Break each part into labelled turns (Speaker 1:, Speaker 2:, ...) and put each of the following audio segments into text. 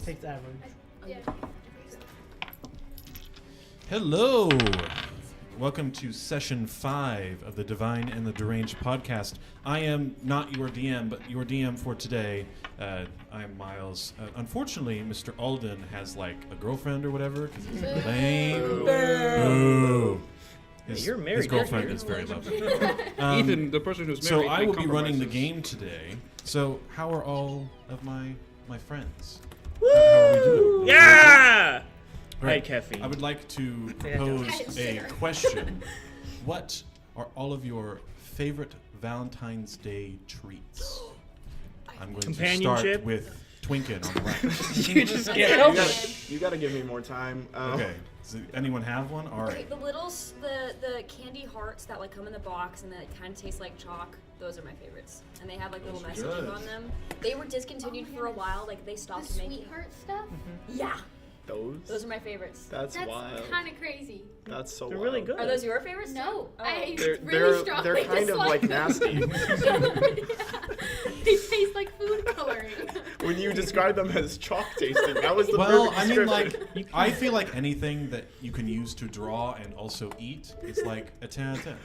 Speaker 1: Takes average.
Speaker 2: Yeah.
Speaker 3: Hello! Welcome to session 5 of the Divine and the Deranged podcast. I am not your DM, but your DM for today. I am Miles. Unfortunately, Mr. Alden has like a girlfriend or whatever. 'Cause he's lame. Boo.
Speaker 4: You're married.
Speaker 3: His girlfriend is very lovely.
Speaker 5: Ethan, the person who's
Speaker 3: So
Speaker 5: married.
Speaker 3: I will be running the
Speaker 5: compromises.
Speaker 3: game today. So how are all of my friends? How are we doing?
Speaker 4: Yeah!
Speaker 3: Right.
Speaker 4: caffeine.
Speaker 3: I would like to
Speaker 1: Yeah,
Speaker 3: pose a question. What are all of your favorite Valentine's Day treats? I'm going to start
Speaker 4: Companionship?
Speaker 3: with Twinkin on the right.
Speaker 4: You just can't help
Speaker 6: You
Speaker 4: it.
Speaker 6: gotta, you gotta give me more time.
Speaker 3: Okay. Does anyone have one? All
Speaker 2: Okay,
Speaker 3: right.
Speaker 2: the littles, the candy hearts that like come in the box and that kind of taste like chalk. Those are my favorites, and they have like little
Speaker 3: Those are
Speaker 2: messages
Speaker 3: good.
Speaker 2: on them. They were discontinued for a while, like they
Speaker 7: The
Speaker 2: stopped making.
Speaker 7: sweetheart stuff?
Speaker 2: Yeah,
Speaker 6: Those?
Speaker 2: those are my favorites.
Speaker 6: That's
Speaker 7: That's
Speaker 6: wild.
Speaker 7: kind of crazy.
Speaker 6: That's so
Speaker 4: They're
Speaker 6: wild.
Speaker 4: really good.
Speaker 2: Are those your favorites?
Speaker 7: No,
Speaker 2: too? Oh.
Speaker 7: I
Speaker 6: They're,
Speaker 7: really strongly
Speaker 6: they're kind of like
Speaker 7: dislike them.
Speaker 6: nasty.
Speaker 7: They taste like food coloring.
Speaker 6: When you describe them as chalk tasting, that was the
Speaker 3: Well,
Speaker 6: perfect
Speaker 3: I mean,
Speaker 6: description.
Speaker 3: like, I feel like anything that you can use to draw and also eat is like a 10 out of 10.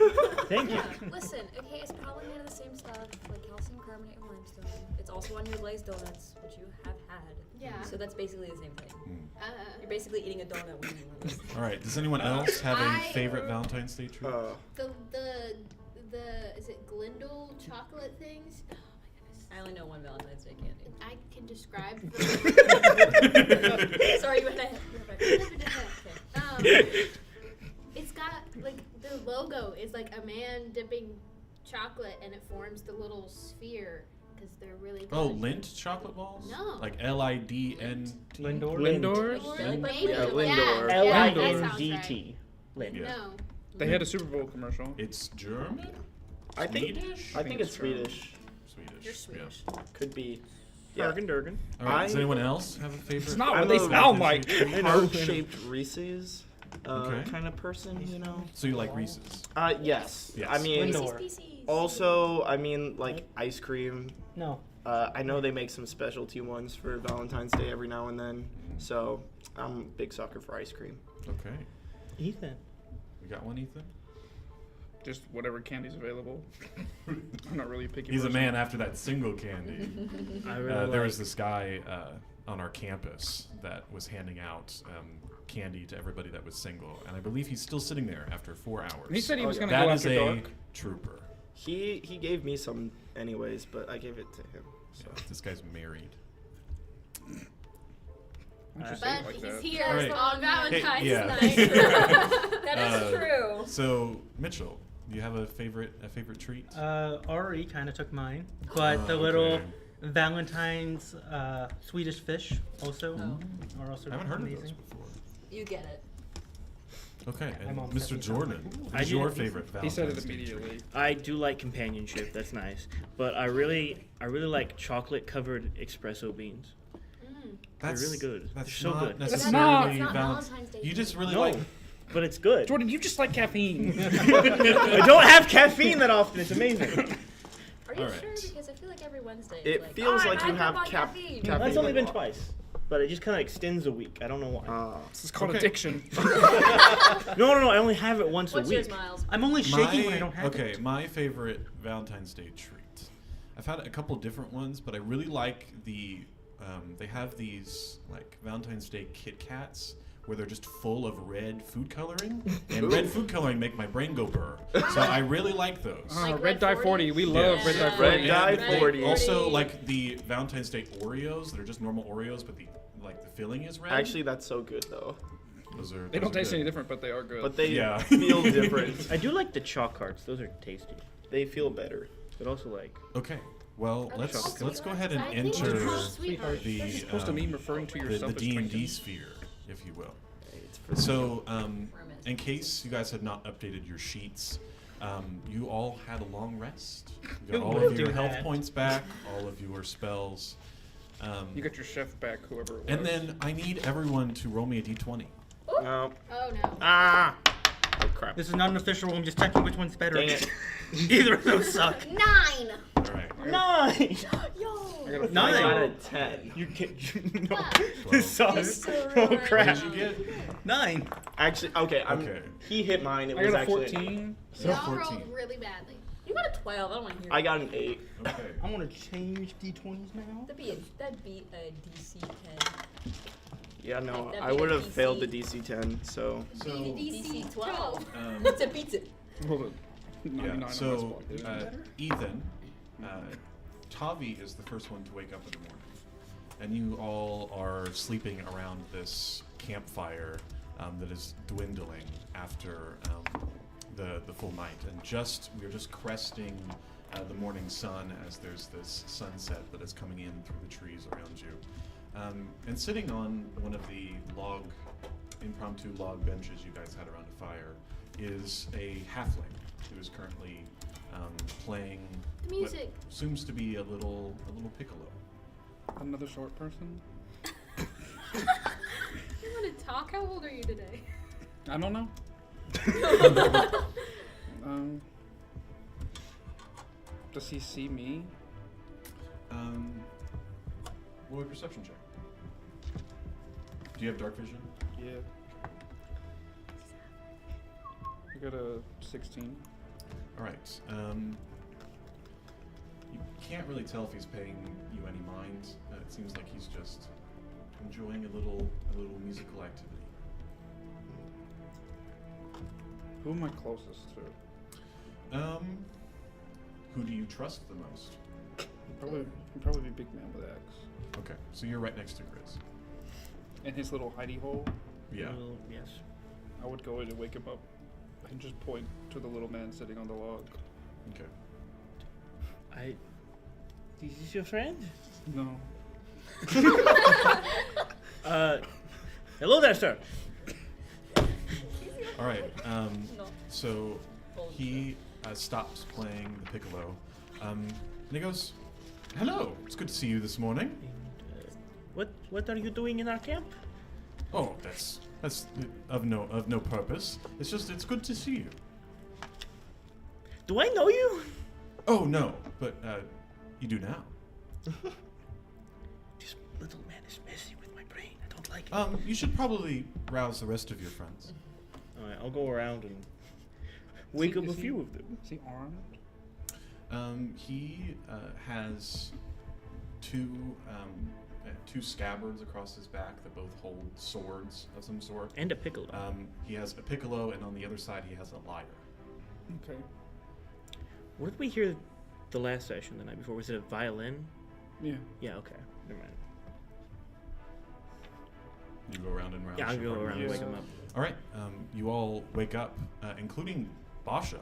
Speaker 4: Thank you.
Speaker 2: Yeah. Listen, okay, it's probably made of the same stuff, like calcium carbonate and limestone. It's also on your glazed donuts, which you have had.
Speaker 7: Yeah.
Speaker 2: So that's basically the same thing.
Speaker 7: Uh,
Speaker 2: You're basically eating a donut when you eat one.
Speaker 3: All right. Does anyone else have a
Speaker 7: I-
Speaker 3: favorite Valentine's Day treat?
Speaker 7: the is it Glendale chocolate things? Oh my goodness.
Speaker 2: I only know one Valentine's Day candy.
Speaker 7: I can describe.
Speaker 2: Sorry, you went ahead.
Speaker 7: It's got like the logo is like a man dipping chocolate and it forms the little sphere because they're really good.
Speaker 3: Oh, Lindt chocolate balls?
Speaker 7: No.
Speaker 3: Like Lidnt?
Speaker 1: Lindor.
Speaker 5: Lindor?
Speaker 7: Maybe.
Speaker 6: Yeah, Lindor.
Speaker 7: Yeah, that sounds right.
Speaker 4: L-I-N-D-T. Lind.
Speaker 3: Yeah.
Speaker 7: No.
Speaker 5: They had a Super Bowl commercial.
Speaker 3: It's German?
Speaker 6: I think
Speaker 3: Swedish?
Speaker 6: I think it's
Speaker 5: it's German.
Speaker 6: Swedish.
Speaker 3: Swedish.
Speaker 2: You're Swedish.
Speaker 6: Could be. Yeah.
Speaker 4: Durgan, Durgan.
Speaker 3: All right. Does
Speaker 6: I-
Speaker 3: anyone else have a favorite?
Speaker 5: It's not
Speaker 6: I'm
Speaker 5: what they
Speaker 6: a
Speaker 5: sound like.
Speaker 6: Heart-shaped Reese's
Speaker 3: Okay.
Speaker 6: kind of person, you know.
Speaker 3: So you like Reese's?
Speaker 6: Yes.
Speaker 3: Yes.
Speaker 6: I mean,
Speaker 1: Lindor.
Speaker 6: also, I mean, like ice cream.
Speaker 1: No.
Speaker 6: I know they make some specialty ones for Valentine's Day every now and then, so I'm a big sucker for ice cream.
Speaker 3: Okay.
Speaker 4: Ethan.
Speaker 3: You got one, Ethan?
Speaker 5: Just whatever candy's available. I'm not really a picky
Speaker 3: He's a
Speaker 5: person.
Speaker 3: man after that single candy.
Speaker 4: I really
Speaker 3: There
Speaker 4: like.
Speaker 3: was this guy on our campus that was handing out candy to everybody that was single, and I believe he's still sitting there after 4 hours.
Speaker 5: He said he was
Speaker 6: yeah.
Speaker 5: going to
Speaker 3: That
Speaker 5: go
Speaker 3: is
Speaker 5: after
Speaker 3: a
Speaker 5: dark.
Speaker 3: trooper.
Speaker 6: He gave me some anyways, but I gave it to him. So.
Speaker 3: Yeah, this guy's married.
Speaker 5: Why'd you say it
Speaker 7: But
Speaker 5: like
Speaker 7: he's
Speaker 5: that?
Speaker 7: here
Speaker 3: Right.
Speaker 7: on Valentine's
Speaker 3: yeah.
Speaker 7: night.
Speaker 2: That is true.
Speaker 3: So Mitchell, do you have a favorite treat?
Speaker 1: Ari kind of took mine, but the little
Speaker 3: Okay.
Speaker 1: Valentine's Swedish fish also are also
Speaker 3: I haven't heard of those
Speaker 1: amazing.
Speaker 3: before.
Speaker 2: You get it.
Speaker 3: Okay, and
Speaker 1: I'm all
Speaker 3: Mr.
Speaker 1: set.
Speaker 3: Jordan,
Speaker 4: I
Speaker 3: what's your
Speaker 4: did-
Speaker 3: favorite
Speaker 5: He
Speaker 3: Valentine's
Speaker 5: said it
Speaker 3: Day
Speaker 5: immediately.
Speaker 3: treat?
Speaker 4: I do like companionship. That's nice. But I really like chocolate-covered espresso beans.
Speaker 3: That's
Speaker 4: really good.
Speaker 3: That's
Speaker 4: They're so
Speaker 3: not
Speaker 4: good.
Speaker 2: But
Speaker 3: necessarily
Speaker 2: that's not
Speaker 3: Valentine's.
Speaker 2: Valentine's Day
Speaker 3: You just
Speaker 2: treat.
Speaker 3: really
Speaker 4: No,
Speaker 3: like.
Speaker 4: but it's good.
Speaker 5: Jordan, you just like caffeine.
Speaker 4: I don't have caffeine that often. It's amazing.
Speaker 2: Are you
Speaker 3: Alright.
Speaker 2: sure? Because I feel like every Wednesday.
Speaker 6: It
Speaker 2: it's
Speaker 6: feels
Speaker 2: "Oh,
Speaker 6: like
Speaker 2: I
Speaker 6: you
Speaker 2: hyped
Speaker 6: have
Speaker 2: up on
Speaker 6: caffeine.
Speaker 4: That's only been
Speaker 6: like-
Speaker 4: twice. But it just kind of extends a week. I don't know why.
Speaker 5: This is called
Speaker 3: Okay.
Speaker 5: addiction.
Speaker 4: No. I only have it once
Speaker 2: What's
Speaker 4: a
Speaker 2: yours,
Speaker 4: week.
Speaker 2: Miles?
Speaker 1: I'm only shaking when I don't have
Speaker 3: okay,
Speaker 1: it.
Speaker 3: my favorite Valentine's Day treat. I've had a couple different ones, but I really like the. They have these like Valentine's Day Kit Kats where they're just full of red food coloring, and red food coloring make my brain go burr. So I really like those.
Speaker 2: Like
Speaker 5: Red
Speaker 2: Red
Speaker 5: Dye
Speaker 2: 40?
Speaker 5: 40. We love
Speaker 2: Yeah.
Speaker 5: Red Dye 40.
Speaker 6: Red Dye
Speaker 3: And
Speaker 6: 40.
Speaker 3: Also, like the Valentine's Day Oreos, they're just normal Oreos, but the filling is red.
Speaker 6: Actually, that's so good though.
Speaker 3: those are.
Speaker 5: They
Speaker 3: those
Speaker 5: don't
Speaker 3: are
Speaker 5: taste
Speaker 3: good.
Speaker 5: any different, but they are good.
Speaker 6: But they
Speaker 3: Yeah.
Speaker 6: feel different.
Speaker 4: I do like the chalk hearts. Those are tasty.
Speaker 6: They feel better.
Speaker 4: But also like
Speaker 3: Okay, well
Speaker 2: Are
Speaker 3: let's
Speaker 2: they
Speaker 3: let's go ahead and
Speaker 7: I think
Speaker 3: enter
Speaker 7: they're called sweethearts.
Speaker 3: the
Speaker 5: You're supposed to mean referring to
Speaker 3: the
Speaker 5: yourself as
Speaker 3: D&D
Speaker 5: drinking.
Speaker 3: sphere, if you will.
Speaker 6: It's for
Speaker 3: So,
Speaker 2: For a minute.
Speaker 3: in case you guys had not updated your sheets, you all had a long rest. You got
Speaker 1: Who
Speaker 3: all
Speaker 1: would
Speaker 3: of your
Speaker 1: do
Speaker 3: health
Speaker 1: that?
Speaker 3: points back, all of your spells.
Speaker 5: You got your chef back, whoever it was.
Speaker 3: And then I need everyone to roll me a d20.
Speaker 6: No.
Speaker 7: Oh no.
Speaker 6: Ah. Oh crap.
Speaker 1: This is not an official one. I'm just checking which one's better.
Speaker 6: Dang it.
Speaker 1: Either of those suck.
Speaker 2: 9.
Speaker 3: All right.
Speaker 4: nice.
Speaker 2: Yo.
Speaker 5: I got a
Speaker 1: Nine.
Speaker 6: I got a
Speaker 5: 5.
Speaker 6: 10.
Speaker 4: You can't. No.
Speaker 7: Wow.
Speaker 4: This sauce.
Speaker 2: He's so
Speaker 4: Oh
Speaker 2: right.
Speaker 3: What
Speaker 4: crap.
Speaker 3: did you get?
Speaker 1: 9.
Speaker 6: Actually, okay.
Speaker 3: Okay.
Speaker 6: He hit mine. It
Speaker 5: I
Speaker 6: was
Speaker 5: got a
Speaker 6: actually
Speaker 5: 14.
Speaker 3: So
Speaker 7: Y'all
Speaker 3: 14.
Speaker 7: rolled really badly.
Speaker 2: You got a 12. I don't want to hear
Speaker 6: I
Speaker 2: it.
Speaker 6: got an 8.
Speaker 3: Okay.
Speaker 1: I'm gonna change D20s now.
Speaker 2: That'd be a DC 10.
Speaker 6: Yeah, no,
Speaker 2: That'd
Speaker 6: I
Speaker 2: be a
Speaker 6: would have
Speaker 2: DC.
Speaker 6: failed the DC 10. So
Speaker 3: So,
Speaker 7: DC 12.
Speaker 2: Pizza, pizza.
Speaker 5: Rolled a 99
Speaker 3: yeah,
Speaker 5: on my
Speaker 3: so
Speaker 5: spot.
Speaker 3: Ethan, Tavi is the first one to wake up in the morning. And you all are sleeping around this campfire that is dwindling after the full night. And we're just cresting the morning sun as there's this sunset that is coming in through the trees around you. And sitting on one of the impromptu log benches you guys had around a fire is a halfling who is currently playing
Speaker 7: The music.
Speaker 3: what seems to be a little piccolo.
Speaker 5: Another short person?
Speaker 7: You want to talk? How old are you today?
Speaker 5: I don't know. Does he see me?
Speaker 3: Roll a perception check. Do you have dark vision?
Speaker 5: Yeah. I got a 16.
Speaker 3: All right. You can't really tell if he's paying you any mind. It seems like he's just enjoying a little musical activity.
Speaker 5: Who am I closest to?
Speaker 3: Who do you trust the most?
Speaker 5: Probably be Big Man with Axe.
Speaker 3: Okay, so you're right next to Grizz.
Speaker 5: In his little hidey hole,
Speaker 3: Yeah.
Speaker 4: Well, yes.
Speaker 5: I would go in and wake him up and just point to the little man sitting on the log.
Speaker 3: Okay.
Speaker 4: This is your friend?
Speaker 5: No.
Speaker 4: Hello there, sir.
Speaker 3: All right.
Speaker 2: No.
Speaker 3: So he stops playing the piccolo, and he goes, "Hello. It's good to see you this morning."
Speaker 4: What are you doing in our camp?
Speaker 3: Oh, that's of no purpose. It's good to see you.
Speaker 4: Do I know you?
Speaker 3: Oh no, but you do now.
Speaker 4: This little man is messing with my brain. I don't like it.
Speaker 3: You should probably rouse the rest of your friends.
Speaker 4: Alright, I'll go around and wake up a
Speaker 5: Is he-
Speaker 4: few of them.
Speaker 5: Is he armed?
Speaker 3: He has two scabbards across his back that both hold swords of some sort.
Speaker 4: And a piccolo.
Speaker 3: He has a piccolo, and on the other side he has a lyre.
Speaker 5: Okay.
Speaker 4: What did we hear the last session the night before? Was it a violin?
Speaker 5: Yeah.
Speaker 4: Yeah, okay. Never mind.
Speaker 3: You go around and round.
Speaker 4: Yeah, I'll go around and
Speaker 5: Yeah.
Speaker 4: wake him up.
Speaker 3: All right. You all wake up, including Basha.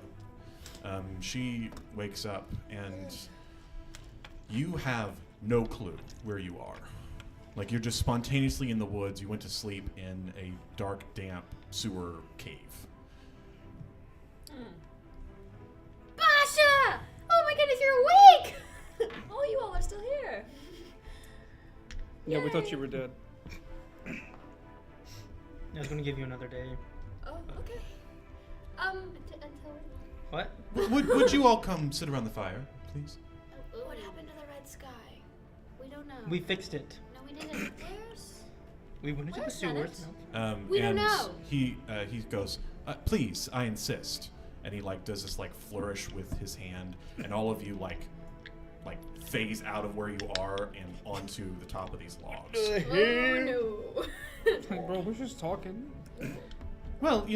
Speaker 3: She wakes up, and you have no clue where you are. Like, you're just spontaneously in the woods. You went to sleep in a dark, damp sewer cave.
Speaker 7: Basha! Oh my goodness, you're awake!
Speaker 2: Oh, you all are still here.
Speaker 5: Yeah, we thought
Speaker 7: Yay.
Speaker 5: you were dead.
Speaker 1: I was gonna give you another day.
Speaker 2: Oh, okay.
Speaker 7: Until
Speaker 1: What?
Speaker 3: Would you all come sit around the fire, please?
Speaker 2: What happened to the red sky?
Speaker 7: we don't know.
Speaker 1: We fixed it.
Speaker 7: No, we didn't.
Speaker 1: We went into the
Speaker 2: Where's
Speaker 1: sewers.
Speaker 2: Zenit?
Speaker 7: We don't
Speaker 3: and
Speaker 7: know.
Speaker 3: He goes, please, I insist. And he does this flourish with his hand, and all of you like phase out of where you are and onto the top of these logs.
Speaker 7: Oh no.
Speaker 5: Like, bro, we're just talking.
Speaker 3: Well,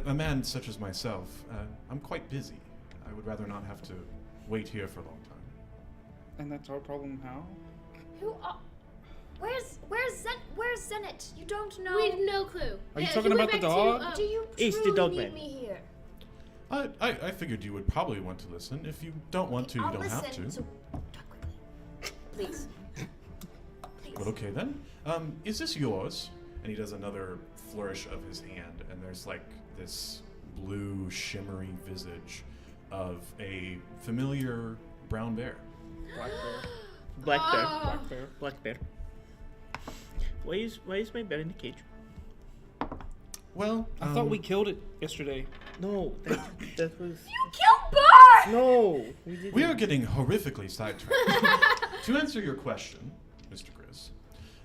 Speaker 3: a man such as myself, I'm quite busy. I would rather not have to wait here for a long time.
Speaker 5: And that's our problem. How?
Speaker 2: Who are? Where's Zenit? You don't know.
Speaker 7: We have no clue.
Speaker 5: Are you
Speaker 7: Yeah,
Speaker 5: talking
Speaker 7: he went
Speaker 5: about the
Speaker 7: back to,
Speaker 5: dog?
Speaker 2: Do you
Speaker 4: It's the
Speaker 2: truly
Speaker 4: dog
Speaker 2: need
Speaker 4: man.
Speaker 2: me here?
Speaker 3: I figured you would probably want to listen. If you don't want to, you
Speaker 2: I'll
Speaker 3: don't have
Speaker 2: listen,
Speaker 3: to.
Speaker 2: So talk quickly, please. Please.
Speaker 3: Well, okay then. Is this yours? And he does another flourish of his hand, and there's this blue, shimmery visage of a familiar brown bear.
Speaker 5: Black bear.
Speaker 4: Black bear.
Speaker 7: Oh.
Speaker 5: Black bear.
Speaker 4: Black bear. Why is my bear in the cage?
Speaker 3: Well,
Speaker 5: I thought we killed it yesterday.
Speaker 4: No, that was
Speaker 2: You killed Burr!
Speaker 4: no. We didn't.
Speaker 3: we are getting horrifically sidetracked. to answer your question, Mr. Gris,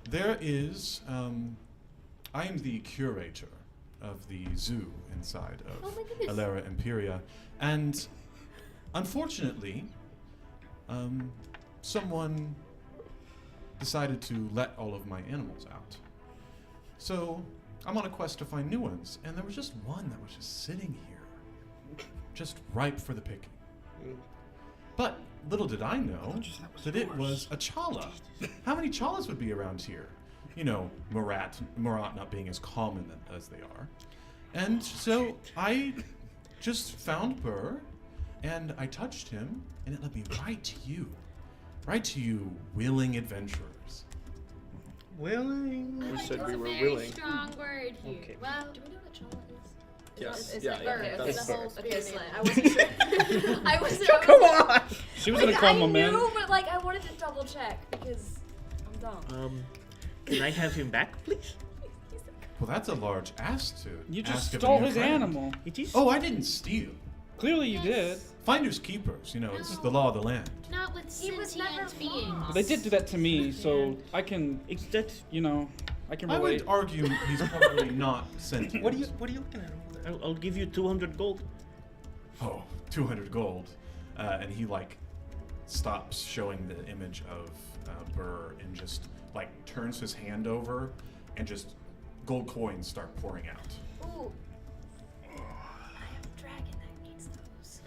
Speaker 3: there is, I am the curator of the zoo inside
Speaker 7: Oh
Speaker 3: of
Speaker 7: my goodness.
Speaker 3: Aleran Imperia, and unfortunately, someone decided to let all of my animals out. So I'm on a quest to find new ones, and there was just one that was just sitting here, just ripe for the picking. But little did I know that it was a Chala. How many Chalas would be around here? You know, Marat not being as common as they are. And so I just found Burr, and I touched him, and it led me right to you. Right to you, willing adventurers.
Speaker 1: Willing.
Speaker 6: We said
Speaker 7: It's
Speaker 6: we
Speaker 7: a
Speaker 6: were
Speaker 7: very
Speaker 6: willing.
Speaker 7: strong word here.
Speaker 4: Okay.
Speaker 7: Well,
Speaker 2: Do we know what Chala is?
Speaker 6: Yes.
Speaker 2: It's
Speaker 6: Yeah,
Speaker 2: like,
Speaker 6: yeah,
Speaker 2: okay,
Speaker 6: that's
Speaker 2: it's
Speaker 6: fair.
Speaker 2: the whole
Speaker 7: spirit
Speaker 2: okay, slang.
Speaker 7: animal.
Speaker 2: I wasn't sure. I wasn't.
Speaker 6: Come on!
Speaker 5: She was gonna call him a
Speaker 2: I
Speaker 5: man.
Speaker 2: knew, but like I wanted to double check because I'm dumb.
Speaker 4: Can I have him back, please?
Speaker 3: Well, that's a large ask to
Speaker 5: You
Speaker 3: ask
Speaker 5: just
Speaker 3: of a
Speaker 5: stole
Speaker 3: new
Speaker 5: his
Speaker 3: friend.
Speaker 5: animal.
Speaker 4: It is.
Speaker 3: Oh, I didn't steal.
Speaker 5: Clearly you
Speaker 7: Yes.
Speaker 5: did.
Speaker 3: Finders keepers, you know, it's
Speaker 7: No.
Speaker 3: the law of the land.
Speaker 7: not with
Speaker 2: He was never
Speaker 7: sentient beings.
Speaker 2: lost.
Speaker 5: They did do that to me, so
Speaker 2: Yeah.
Speaker 5: I can,
Speaker 4: It's that.
Speaker 5: you know, I can
Speaker 3: I
Speaker 5: relate.
Speaker 3: would argue he's probably not sentient.
Speaker 1: What are you looking at over there?
Speaker 4: I'll give you 200 gold.
Speaker 3: Oh, 200 gold. And he, like, stops showing the image of Burr and just, like, turns his hand over and just gold coins start pouring out.
Speaker 2: Ooh. I have a dragon that needs those.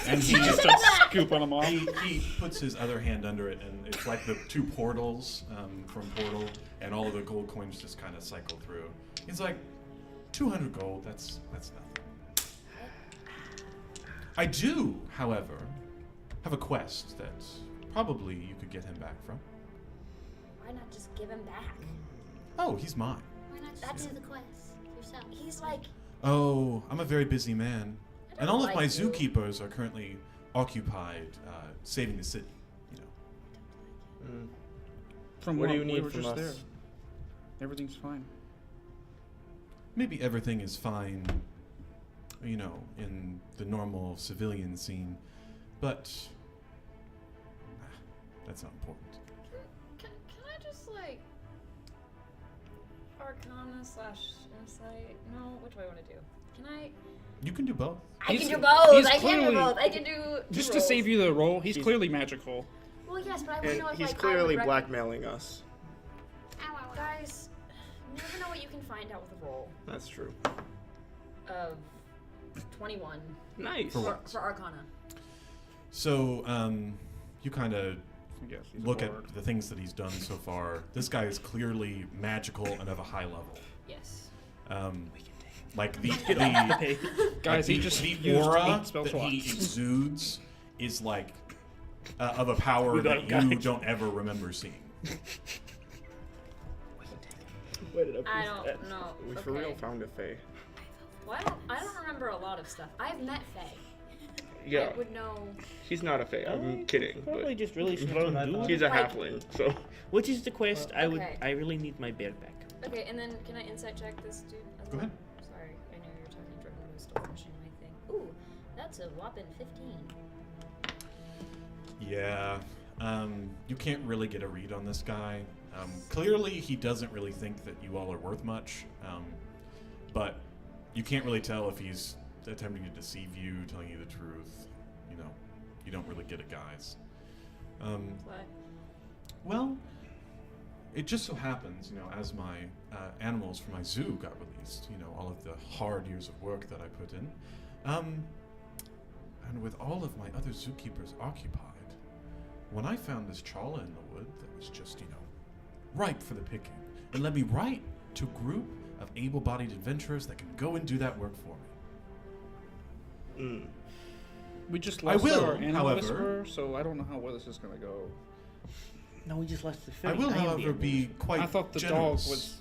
Speaker 3: And he
Speaker 5: Just starts scooping them off.
Speaker 3: he puts his other hand under it, and it's like the two portals from Portal, and all of the gold coins just kind of cycle through. He's like, 200 gold, that's nothing. I do, however, have a quest that probably you could get him back from.
Speaker 2: Why not just give him back?
Speaker 3: Oh, he's mine.
Speaker 7: Why not just
Speaker 2: That's-
Speaker 7: do the quest yourself?
Speaker 2: He's like,
Speaker 3: Oh, I'm a very busy man.
Speaker 2: I
Speaker 3: And
Speaker 2: don't
Speaker 3: all of my
Speaker 2: like you.
Speaker 3: zookeepers are currently occupied saving the city, you know.
Speaker 6: Mm.
Speaker 5: From
Speaker 6: What do you
Speaker 5: We
Speaker 6: need
Speaker 5: were
Speaker 6: from
Speaker 5: just
Speaker 6: us?
Speaker 5: there. Everything's fine.
Speaker 3: Maybe everything is fine, you know, in the normal civilian scene, but that's not important.
Speaker 2: can I just like Arcana / Insight? No, what do I want to do? Can I?
Speaker 3: You can do both.
Speaker 2: I
Speaker 5: He's-
Speaker 2: can do both.
Speaker 5: he's
Speaker 2: I can do
Speaker 5: clearly-
Speaker 2: both. I can do.
Speaker 5: Just
Speaker 2: two
Speaker 5: to save
Speaker 2: rolls.
Speaker 5: you the roll, he's
Speaker 6: He's-
Speaker 5: clearly magical.
Speaker 2: Well, yes, but I want to
Speaker 6: And
Speaker 2: know if
Speaker 6: he's
Speaker 2: like
Speaker 6: clearly
Speaker 2: I would
Speaker 6: blackmailing us.
Speaker 7: Ow, ow, ow.
Speaker 2: Guys, you never know what you can find out with a roll
Speaker 6: That's true.
Speaker 2: of 21
Speaker 6: Nice.
Speaker 3: For
Speaker 2: for,
Speaker 3: what?
Speaker 2: for Arcana.
Speaker 3: So, you kind of
Speaker 5: I guess. He's a
Speaker 3: look
Speaker 5: bard.
Speaker 3: at the things that he's done so far. This guy is clearly magical and of a high level.
Speaker 2: Yes.
Speaker 3: Like the
Speaker 4: Okay.
Speaker 5: Guys,
Speaker 3: like
Speaker 5: he just
Speaker 3: the
Speaker 5: used
Speaker 3: aura
Speaker 5: 8 spell
Speaker 3: that he
Speaker 5: slots.
Speaker 3: exudes is like of a power
Speaker 4: We got
Speaker 3: that
Speaker 4: him,
Speaker 3: you
Speaker 4: guys.
Speaker 3: don't ever remember seeing.
Speaker 4: Where did
Speaker 2: I don't know.
Speaker 6: We
Speaker 2: Okay.
Speaker 6: for real found a Fae.
Speaker 2: Well, I don't remember a lot of stuff. I've met Faye.
Speaker 6: Yeah.
Speaker 2: I would know.
Speaker 6: He's not a Fae. I'm kidding.
Speaker 4: Probably
Speaker 6: But
Speaker 4: just really strong
Speaker 1: what I
Speaker 4: dude.
Speaker 1: thought.
Speaker 6: he's a
Speaker 2: Like-
Speaker 6: halfling, so.
Speaker 4: What is the quest?
Speaker 2: Okay.
Speaker 4: I really need my bear back.
Speaker 2: Okay, and then can I insight check this dude? As
Speaker 3: Go
Speaker 2: well?
Speaker 3: ahead.
Speaker 2: Sorry, I know you were talking to Jordan, who was still finishing my thing. Ooh, that's a whopping 15.
Speaker 3: Yeah, you can't really get a read on this guy. Clearly, he doesn't really think that you all are worth much, but you can't really tell if he's attempting to deceive you, telling you the truth. You know, you don't really get it, guys.
Speaker 2: What?
Speaker 3: Well, it just so happens, you know, as my animals for my zoo got released, you know, all of the hard years of work that I put in, and with all of my other zookeepers occupied, when I found this Chala in the wood that was just, you know, ripe for the picking, it led me right to a group of able-bodied adventurers that can go and do that work for me.
Speaker 6: Mm.
Speaker 5: We just
Speaker 3: I
Speaker 5: lost
Speaker 3: will,
Speaker 5: our animal
Speaker 3: however-
Speaker 5: whisperer, so I don't know how well this is gonna go.
Speaker 4: No, we just lost the
Speaker 3: I
Speaker 4: fairy.
Speaker 3: will,
Speaker 4: am the
Speaker 3: however,
Speaker 4: animal.
Speaker 3: be quite
Speaker 5: I thought the
Speaker 3: generous.
Speaker 5: dog was,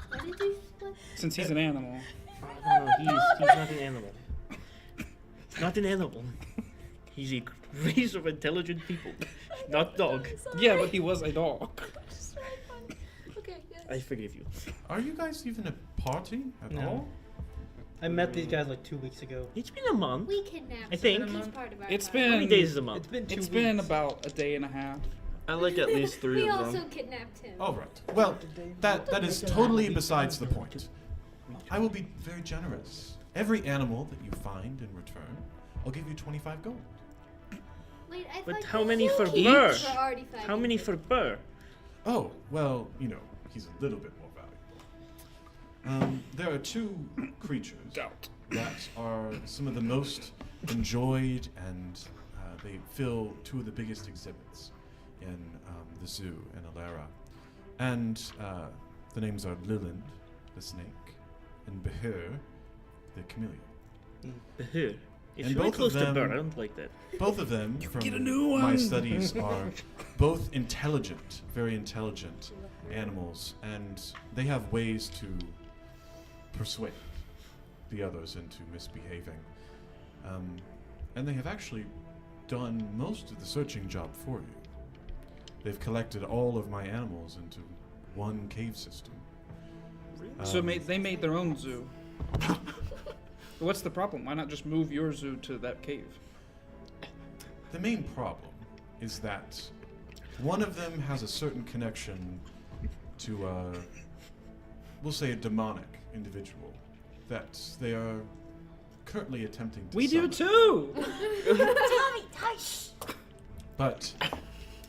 Speaker 7: What did you what?
Speaker 5: since he's an animal.
Speaker 4: No, he's not an animal. Not an animal. He's a race of intelligent people, not dog.
Speaker 5: Yeah, but he was a dog.
Speaker 2: Just very fun. Okay, yes.
Speaker 4: I forgive you.
Speaker 3: Are you guys even a party at
Speaker 1: No.
Speaker 3: all?
Speaker 1: I met these guys like 2 weeks ago.
Speaker 4: It's been a month.
Speaker 7: We kidnapped
Speaker 4: I think.
Speaker 7: him. He's part of our
Speaker 5: It's
Speaker 7: tribe.
Speaker 4: How many days is a month?
Speaker 1: It's been 2
Speaker 5: It's
Speaker 1: weeks.
Speaker 5: been about a day and a half.
Speaker 6: I like at least 3
Speaker 7: We
Speaker 6: of
Speaker 7: also
Speaker 6: them.
Speaker 7: kidnapped him.
Speaker 3: All right. Well, that is totally besides the point. I will be very generous. Every animal that you find in return, I'll give you 25 gold.
Speaker 7: Wait, I
Speaker 4: But
Speaker 7: thought
Speaker 4: how
Speaker 7: you
Speaker 4: many
Speaker 7: said
Speaker 4: for
Speaker 7: each
Speaker 4: Burr?
Speaker 7: were already
Speaker 4: How many for Burr?
Speaker 3: Oh, well, he's a little bit more valuable. There are 2 creatures that are some of the most enjoyed, and they fill 2 of the biggest exhibits in the zoo in Alara. And the names are Liland, the snake, and Burr, the chameleon.
Speaker 4: Here. It's
Speaker 3: And
Speaker 4: really
Speaker 3: both of
Speaker 4: close to
Speaker 3: them-
Speaker 4: Burr. I don't like that.
Speaker 3: Both of them, from
Speaker 5: get a new
Speaker 3: my
Speaker 5: one.
Speaker 3: studies, are both intelligent, very intelligent animals, and they have ways to persuade the others into misbehaving. And they have actually done most of the searching job for you. They've collected all of my animals into one cave system.
Speaker 5: So they made their own zoo. What's the problem? Why not just move your zoo to that cave?
Speaker 3: The main problem is that one of them has a certain connection to, we'll say, a demonic individual that they are currently attempting to
Speaker 5: We do
Speaker 3: summon.
Speaker 5: too!
Speaker 7: Tavi, hush!
Speaker 3: But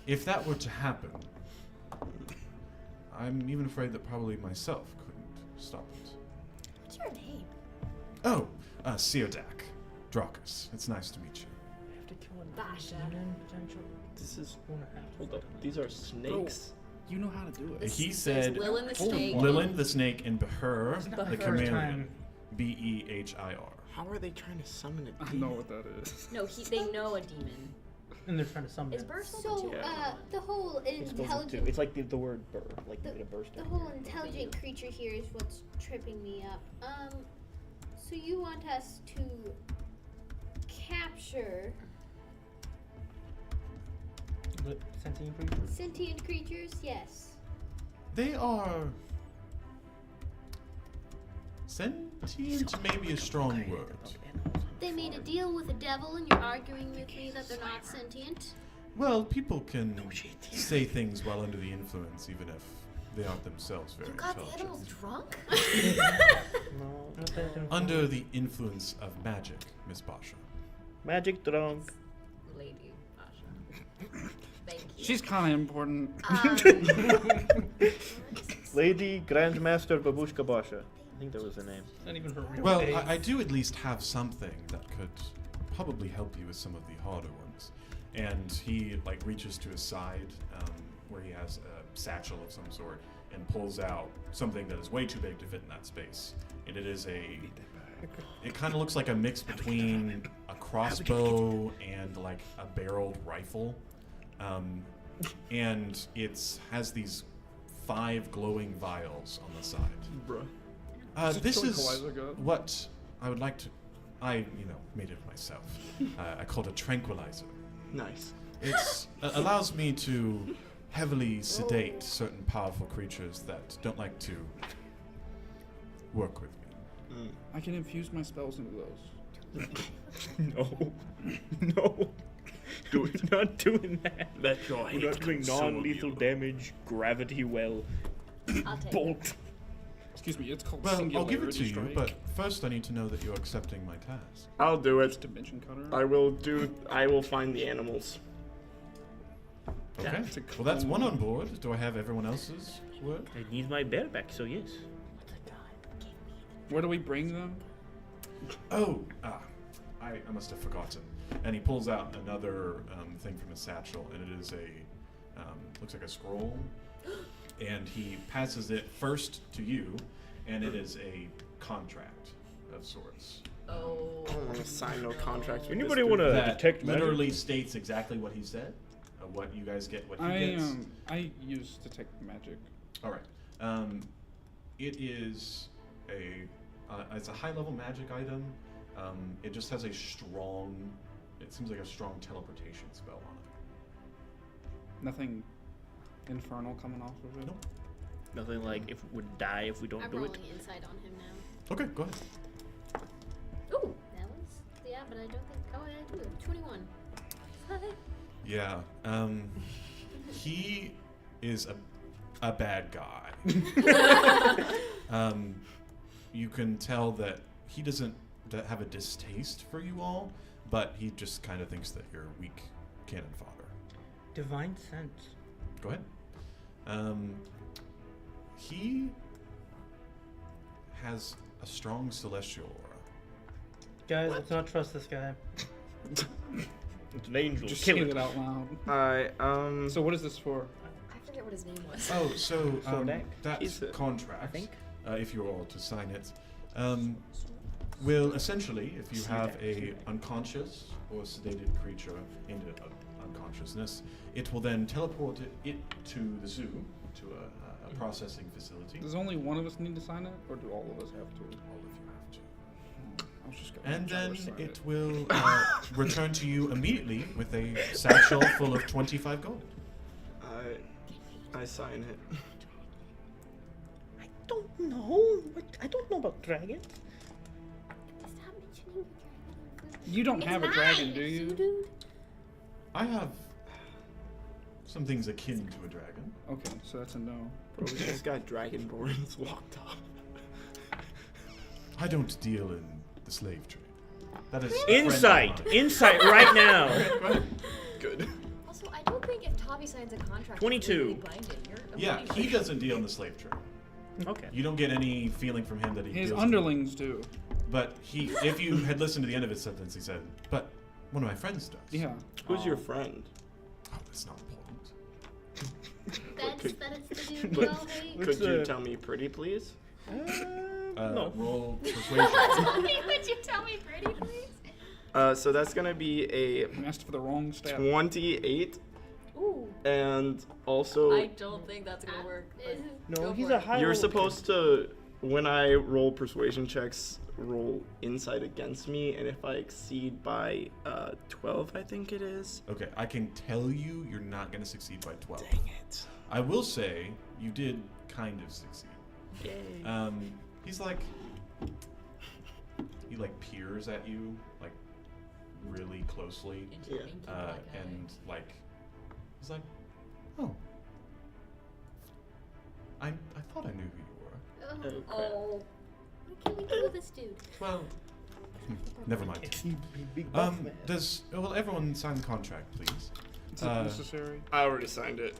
Speaker 3: if that were to happen, I'm even afraid that probably myself couldn't stop it.
Speaker 2: What's your name?
Speaker 3: Oh, Seodak. Dracus. It's nice to meet you.
Speaker 2: Basha.
Speaker 6: This is. Hold up. These are snakes.
Speaker 5: You know how to do it.
Speaker 3: He
Speaker 2: There's
Speaker 3: said
Speaker 2: Lilin the snake.
Speaker 3: Liland the snake and Burr
Speaker 1: It's not
Speaker 3: the
Speaker 1: my first
Speaker 3: chameleon.
Speaker 1: time.
Speaker 3: Behir.
Speaker 6: How are they trying to summon a
Speaker 5: I
Speaker 6: demon?
Speaker 5: know what that is.
Speaker 2: No, they know a demon.
Speaker 1: And they're trying to summon
Speaker 2: Is
Speaker 1: it.
Speaker 2: Burr supposed
Speaker 7: So,
Speaker 2: to?
Speaker 7: the whole
Speaker 4: It's supposed to.
Speaker 7: intelligent,
Speaker 4: It's like the word Burr, like
Speaker 7: The-
Speaker 4: you get a burst.
Speaker 7: the whole intelligent creature here is what's tripping me up. So you want us to capture
Speaker 1: But sentient creatures?
Speaker 7: sentient creatures? Yes.
Speaker 3: They are sentient, maybe a strong word.
Speaker 7: They made a deal with the devil, and you're arguing with me that they're not sentient?
Speaker 3: Well, people can say things while under the influence, even if they aren't themselves very
Speaker 2: You got the
Speaker 3: intelligent.
Speaker 2: animals drunk?
Speaker 4: No.
Speaker 1: Not that they're-
Speaker 3: Under the influence of magic, Miss Basha.
Speaker 4: Magic drunk.
Speaker 2: Lady Basha. Thank you.
Speaker 5: She's kind of important.
Speaker 4: Lady Grandmaster Babushka Basha. I think that was the name.
Speaker 1: It's not even her real
Speaker 3: Well,
Speaker 1: name.
Speaker 3: I do at least have something that could probably help you with some of the harder ones. And he reaches to his side, where he has a satchel of some sort, and pulls out something that is way too big to fit in that space. And it is it kind of looks like a mix between a crossbow and a barreled rifle. And it has these 5 glowing vials on the side.
Speaker 6: Bruh.
Speaker 3: This
Speaker 5: Joey
Speaker 3: is
Speaker 5: Kawaiser got?
Speaker 3: what I would like to. I made it myself. I called it a tranquilizer.
Speaker 6: Nice.
Speaker 3: It allows me to heavily sedate certain powerful creatures that don't like to work with me.
Speaker 5: I can infuse my spells into those.
Speaker 4: No. No. We're not doing that.
Speaker 6: Let your
Speaker 4: We're not doing non-lethal damage, gravity well,
Speaker 2: I'll take it.
Speaker 4: bolt.
Speaker 5: Excuse me, it's called
Speaker 3: Well, I'll
Speaker 5: Singularity
Speaker 3: give it to you,
Speaker 5: Strike.
Speaker 3: but first I need to know that you're accepting my task.
Speaker 6: I'll do
Speaker 5: It's
Speaker 6: it.
Speaker 5: Dimension Cutter.
Speaker 6: I will find the animals.
Speaker 3: Okay.
Speaker 5: it's a
Speaker 3: Well, that's
Speaker 5: cool-
Speaker 3: one on board. Do I have everyone else's word?
Speaker 4: I need my bear back, so yes.
Speaker 5: Where do we bring them?
Speaker 3: Oh, I must have forgotten. And he pulls out another thing from his satchel, and it is looks like a scroll. And he passes it first to you, and it is a contract of sorts.
Speaker 2: Oh.
Speaker 6: I don't want to sign no contracts with
Speaker 4: Anybody
Speaker 6: this
Speaker 4: wanna-
Speaker 6: dude.
Speaker 3: That
Speaker 4: detect magic?
Speaker 3: literally states exactly what he said, what you guys get, what he gets.
Speaker 5: I use Detect Magic.
Speaker 3: All right. It is it's a high-level magic item. It just has it seems like a strong teleportation spell on it.
Speaker 5: Nothing infernal coming off of it.
Speaker 3: Nope.
Speaker 4: Nothing like if we'd die if we don't
Speaker 7: I'm
Speaker 4: do it.
Speaker 7: rolling insight on him now.
Speaker 3: Okay, go ahead.
Speaker 7: but I don't think. Oh, I do. 21.
Speaker 3: Yeah. He is a bad guy. You can tell that he doesn't have a distaste for you all, but he just kind of thinks that you're weak cannon fodder.
Speaker 1: Divine sense.
Speaker 3: Go ahead. He has a strong celestial aura.
Speaker 1: Guys, let's not trust this guy.
Speaker 4: It's an angel.
Speaker 5: Just
Speaker 4: Kill
Speaker 5: saying
Speaker 4: it.
Speaker 5: it out loud.
Speaker 6: I
Speaker 5: So what is this for?
Speaker 2: I forget what his name was.
Speaker 3: Oh, so
Speaker 4: Sordak?
Speaker 3: that's
Speaker 6: He's a-
Speaker 3: contract.
Speaker 4: I think.
Speaker 3: If you're all to sign it, will essentially, if you have a unconscious or sedated creature into unconsciousness, it will then teleport it to the zoo, to a processing facility.
Speaker 5: Does only one of us need to sign it, or do all of us have to?
Speaker 3: All of you have to.
Speaker 5: I was just gonna
Speaker 3: And
Speaker 5: try to
Speaker 3: then
Speaker 5: sign
Speaker 3: it will return to you immediately with a satchel full of 25 gold.
Speaker 6: I sign it.
Speaker 4: I don't know. I don't know about dragons.
Speaker 7: Stop mentioning the dragon.
Speaker 5: You don't
Speaker 7: It's
Speaker 5: have a
Speaker 7: mine,
Speaker 5: dragon, do you?
Speaker 7: dude.
Speaker 3: I have some things akin to a dragon.
Speaker 5: Okay, so that's a no.
Speaker 6: Bro, we just got Dragonborns locked up.
Speaker 3: I don't deal in the slave trade. That is
Speaker 4: Insight right now.
Speaker 3: Go ahead.
Speaker 6: Good.
Speaker 2: Also, I don't think if Tavi signs a contract,
Speaker 4: 22.
Speaker 2: it's legally binding. You're a
Speaker 3: Yeah,
Speaker 2: money
Speaker 3: he
Speaker 2: person.
Speaker 3: doesn't deal in the slave trade.
Speaker 4: Okay.
Speaker 3: You don't get any feeling from him that he
Speaker 5: His
Speaker 3: deals
Speaker 5: underlings do.
Speaker 3: But if you had listened to the end of his sentence, he said, "But one of my friends does."
Speaker 5: Yeah.
Speaker 6: Who's your friend?
Speaker 3: Oh, that's not important.
Speaker 7: That is the dude
Speaker 6: But-
Speaker 7: we all hate.
Speaker 6: Could
Speaker 4: Let's,
Speaker 6: you tell me pretty, please?
Speaker 4: No.
Speaker 3: Roll persuasion.
Speaker 2: Would you tell me pretty, please?
Speaker 6: So that's gonna be a
Speaker 5: I asked for the wrong stat.
Speaker 6: 28,
Speaker 2: Ooh.
Speaker 6: and also
Speaker 2: I don't think that's gonna work. but
Speaker 4: No,
Speaker 2: go
Speaker 4: he's
Speaker 2: for
Speaker 4: a
Speaker 2: it.
Speaker 4: high.
Speaker 6: you're
Speaker 4: roller.
Speaker 6: supposed to, when I roll persuasion checks, roll insight against me, and if I exceed by 12, I think it is.
Speaker 3: Okay, I can tell you you're not going to succeed by 12.
Speaker 6: Dang it.
Speaker 3: I will say you did kind of succeed.
Speaker 6: Yay.
Speaker 3: He's like, he like peers at you like really closely,
Speaker 2: Into the inky black eye.
Speaker 3: and like he's like, "Oh, I thought I knew who you were."
Speaker 7: Ugh,
Speaker 6: Okay.
Speaker 2: Oh.
Speaker 7: what can we do with this dude?
Speaker 3: Well, never mind.
Speaker 4: Big buff man.
Speaker 3: Will everyone sign the contract, please?
Speaker 5: Is it necessary?
Speaker 6: I already signed it.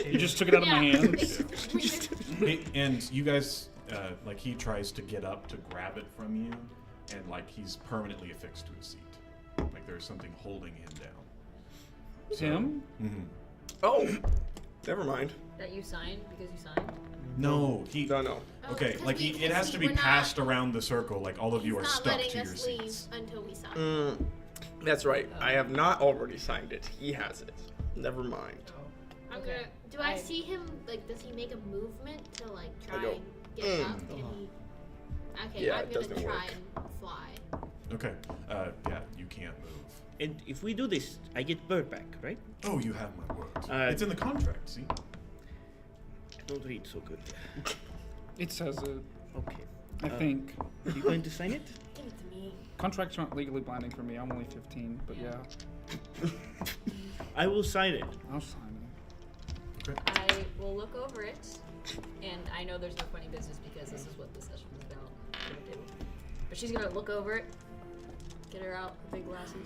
Speaker 5: You just took it out of my
Speaker 7: Yeah.
Speaker 5: hands.
Speaker 3: And you guys, like he tries to get up to grab it from you, and like he's permanently affixed to his seat. Like there's something holding him down.
Speaker 5: Him?
Speaker 3: Mm-hmm.
Speaker 6: Oh, never mind.
Speaker 2: That you signed because you signed?
Speaker 3: No, he.
Speaker 6: No.
Speaker 7: Oh,
Speaker 3: Okay,
Speaker 7: because
Speaker 3: like
Speaker 7: we-
Speaker 3: it has to be
Speaker 7: we're not-
Speaker 3: passed around the circle. Like all of you
Speaker 7: he's
Speaker 3: are
Speaker 7: not
Speaker 3: stuck
Speaker 7: letting
Speaker 3: to your
Speaker 7: us leave
Speaker 3: seats.
Speaker 7: until we sign.
Speaker 6: That's right. I have not already signed it. He has it. Never mind.
Speaker 7: I'm
Speaker 2: Okay.
Speaker 7: gonna. Do I
Speaker 2: I-
Speaker 7: see him? Like, does he make a movement to like
Speaker 6: I
Speaker 7: try
Speaker 6: go,
Speaker 7: and get up?
Speaker 3: "Mm."
Speaker 7: Can he? Okay,
Speaker 6: Yeah,
Speaker 7: I'm
Speaker 6: it
Speaker 7: gonna
Speaker 6: doesn't
Speaker 7: try
Speaker 6: work.
Speaker 7: and fly.
Speaker 3: Okay. Yeah, you can't move.
Speaker 4: And if we do this, I get Burr back, right?
Speaker 3: Oh, you have my word.
Speaker 4: Uh,
Speaker 3: It's in the contract. See.
Speaker 4: I don't read so good.
Speaker 5: It says it,
Speaker 4: Okay.
Speaker 5: I think.
Speaker 4: Are you going to sign it?
Speaker 2: Give it to me.
Speaker 5: Contracts aren't legally binding for me. I'm only 15, but yeah,
Speaker 4: I will sign it.
Speaker 5: I'll sign it.
Speaker 3: Okay.
Speaker 2: I will look over it, and I know there's no funny business because this is what the session was about. But she's gonna look over it, get her out the big glasses,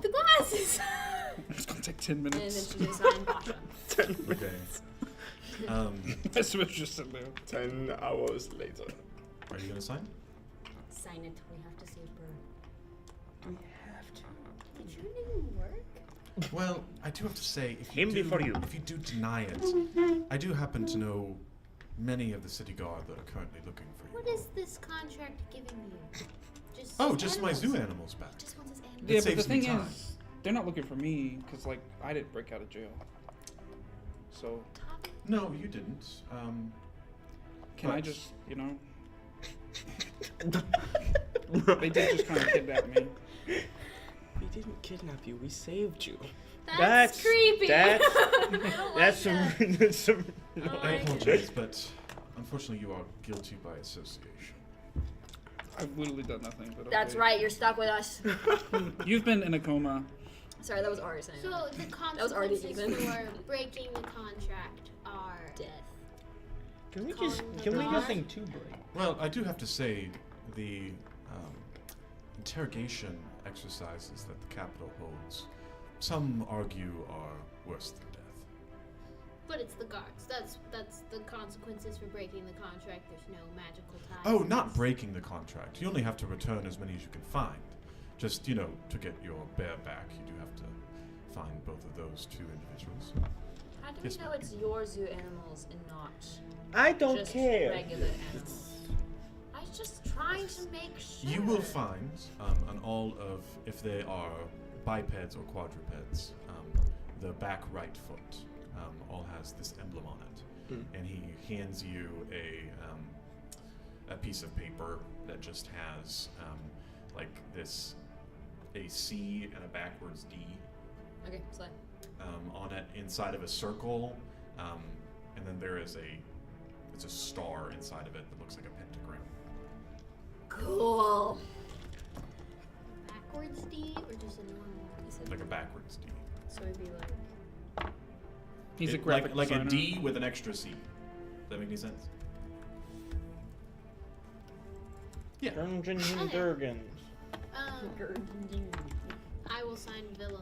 Speaker 7: The glasses.
Speaker 5: It's gonna take 10
Speaker 2: and then
Speaker 5: minutes.
Speaker 2: she's gonna sign Basha.
Speaker 3: Okay.
Speaker 5: That's what just said there.
Speaker 6: 10 hours later.
Speaker 3: Are you gonna sign?
Speaker 2: Sign it. We have to save Burr.
Speaker 7: Did your name work?
Speaker 3: Well, I do have to say, if
Speaker 4: Him
Speaker 3: you do,
Speaker 4: before you.
Speaker 3: if you do deny it, I do happen to know many of the city guard that are currently looking for you.
Speaker 7: What is this contract giving you? Just
Speaker 3: Oh,
Speaker 7: his
Speaker 3: just my
Speaker 7: animals.
Speaker 3: zoo animals back.
Speaker 7: Just wants his animals.
Speaker 3: It
Speaker 5: Yeah, but the
Speaker 3: saves me
Speaker 5: thing
Speaker 3: time.
Speaker 5: is, they're not looking for me because, like, I didn't break out of jail. So,
Speaker 7: Tavi?
Speaker 3: No, you didn't.
Speaker 5: can I
Speaker 3: But-
Speaker 5: just, you know? They did just kind of kidnap me.
Speaker 6: We didn't kidnap you. We saved you.
Speaker 7: That's creepy.
Speaker 4: That's
Speaker 7: I don't
Speaker 4: that's
Speaker 7: like
Speaker 4: some.
Speaker 7: that.
Speaker 4: That's some.
Speaker 2: Oh,
Speaker 3: I apologize, but unfortunately you are guilty by association.
Speaker 5: I've literally done nothing. But
Speaker 2: That's
Speaker 5: okay.
Speaker 2: right. You're stuck with us.
Speaker 5: You've been in a coma.
Speaker 2: Sorry, that was Ari saying.
Speaker 7: So
Speaker 2: that.
Speaker 7: the
Speaker 2: That was already
Speaker 7: consequences
Speaker 2: even.
Speaker 7: for breaking the contract are
Speaker 2: Death.
Speaker 4: Can we
Speaker 7: Calling
Speaker 4: just
Speaker 7: the
Speaker 4: can we
Speaker 7: guard?
Speaker 4: just
Speaker 1: Nothing to break.
Speaker 3: Well, I do have to say the interrogation exercises that the Capitol holds, some argue are worse than death.
Speaker 7: But it's the guards. That's the consequences for breaking the contract. There's no magical ties.
Speaker 3: Oh, not breaking the contract. You only have to return as many as you can find. Just, to get your bear back, you do have to find both of those two individuals.
Speaker 2: How do
Speaker 3: Yes,
Speaker 2: we know
Speaker 3: ma'am.
Speaker 2: it's your zoo animals and not
Speaker 4: I don't
Speaker 2: just
Speaker 4: care.
Speaker 2: regular animals? I was just trying to make sure.
Speaker 3: You will find on all of, if they are bipeds or quadrupeds, the back right foot all has this emblem on it. And he hands you a piece of paper that just has a C and a backwards D
Speaker 2: Okay, slide.
Speaker 3: on it inside of a circle, and then there is it's a star inside of it that looks like a pentagram.
Speaker 2: Cool.
Speaker 7: Backwards D or just a normal?
Speaker 3: Like a backwards D.
Speaker 7: So it'd be like.
Speaker 5: He's a
Speaker 3: It-
Speaker 5: graphic
Speaker 3: like a
Speaker 5: designer.
Speaker 3: D with an extra C. Does that make any sense? Yeah.
Speaker 4: Dungeons and
Speaker 7: Okay.
Speaker 4: Dragons.
Speaker 7: I will sign Villa.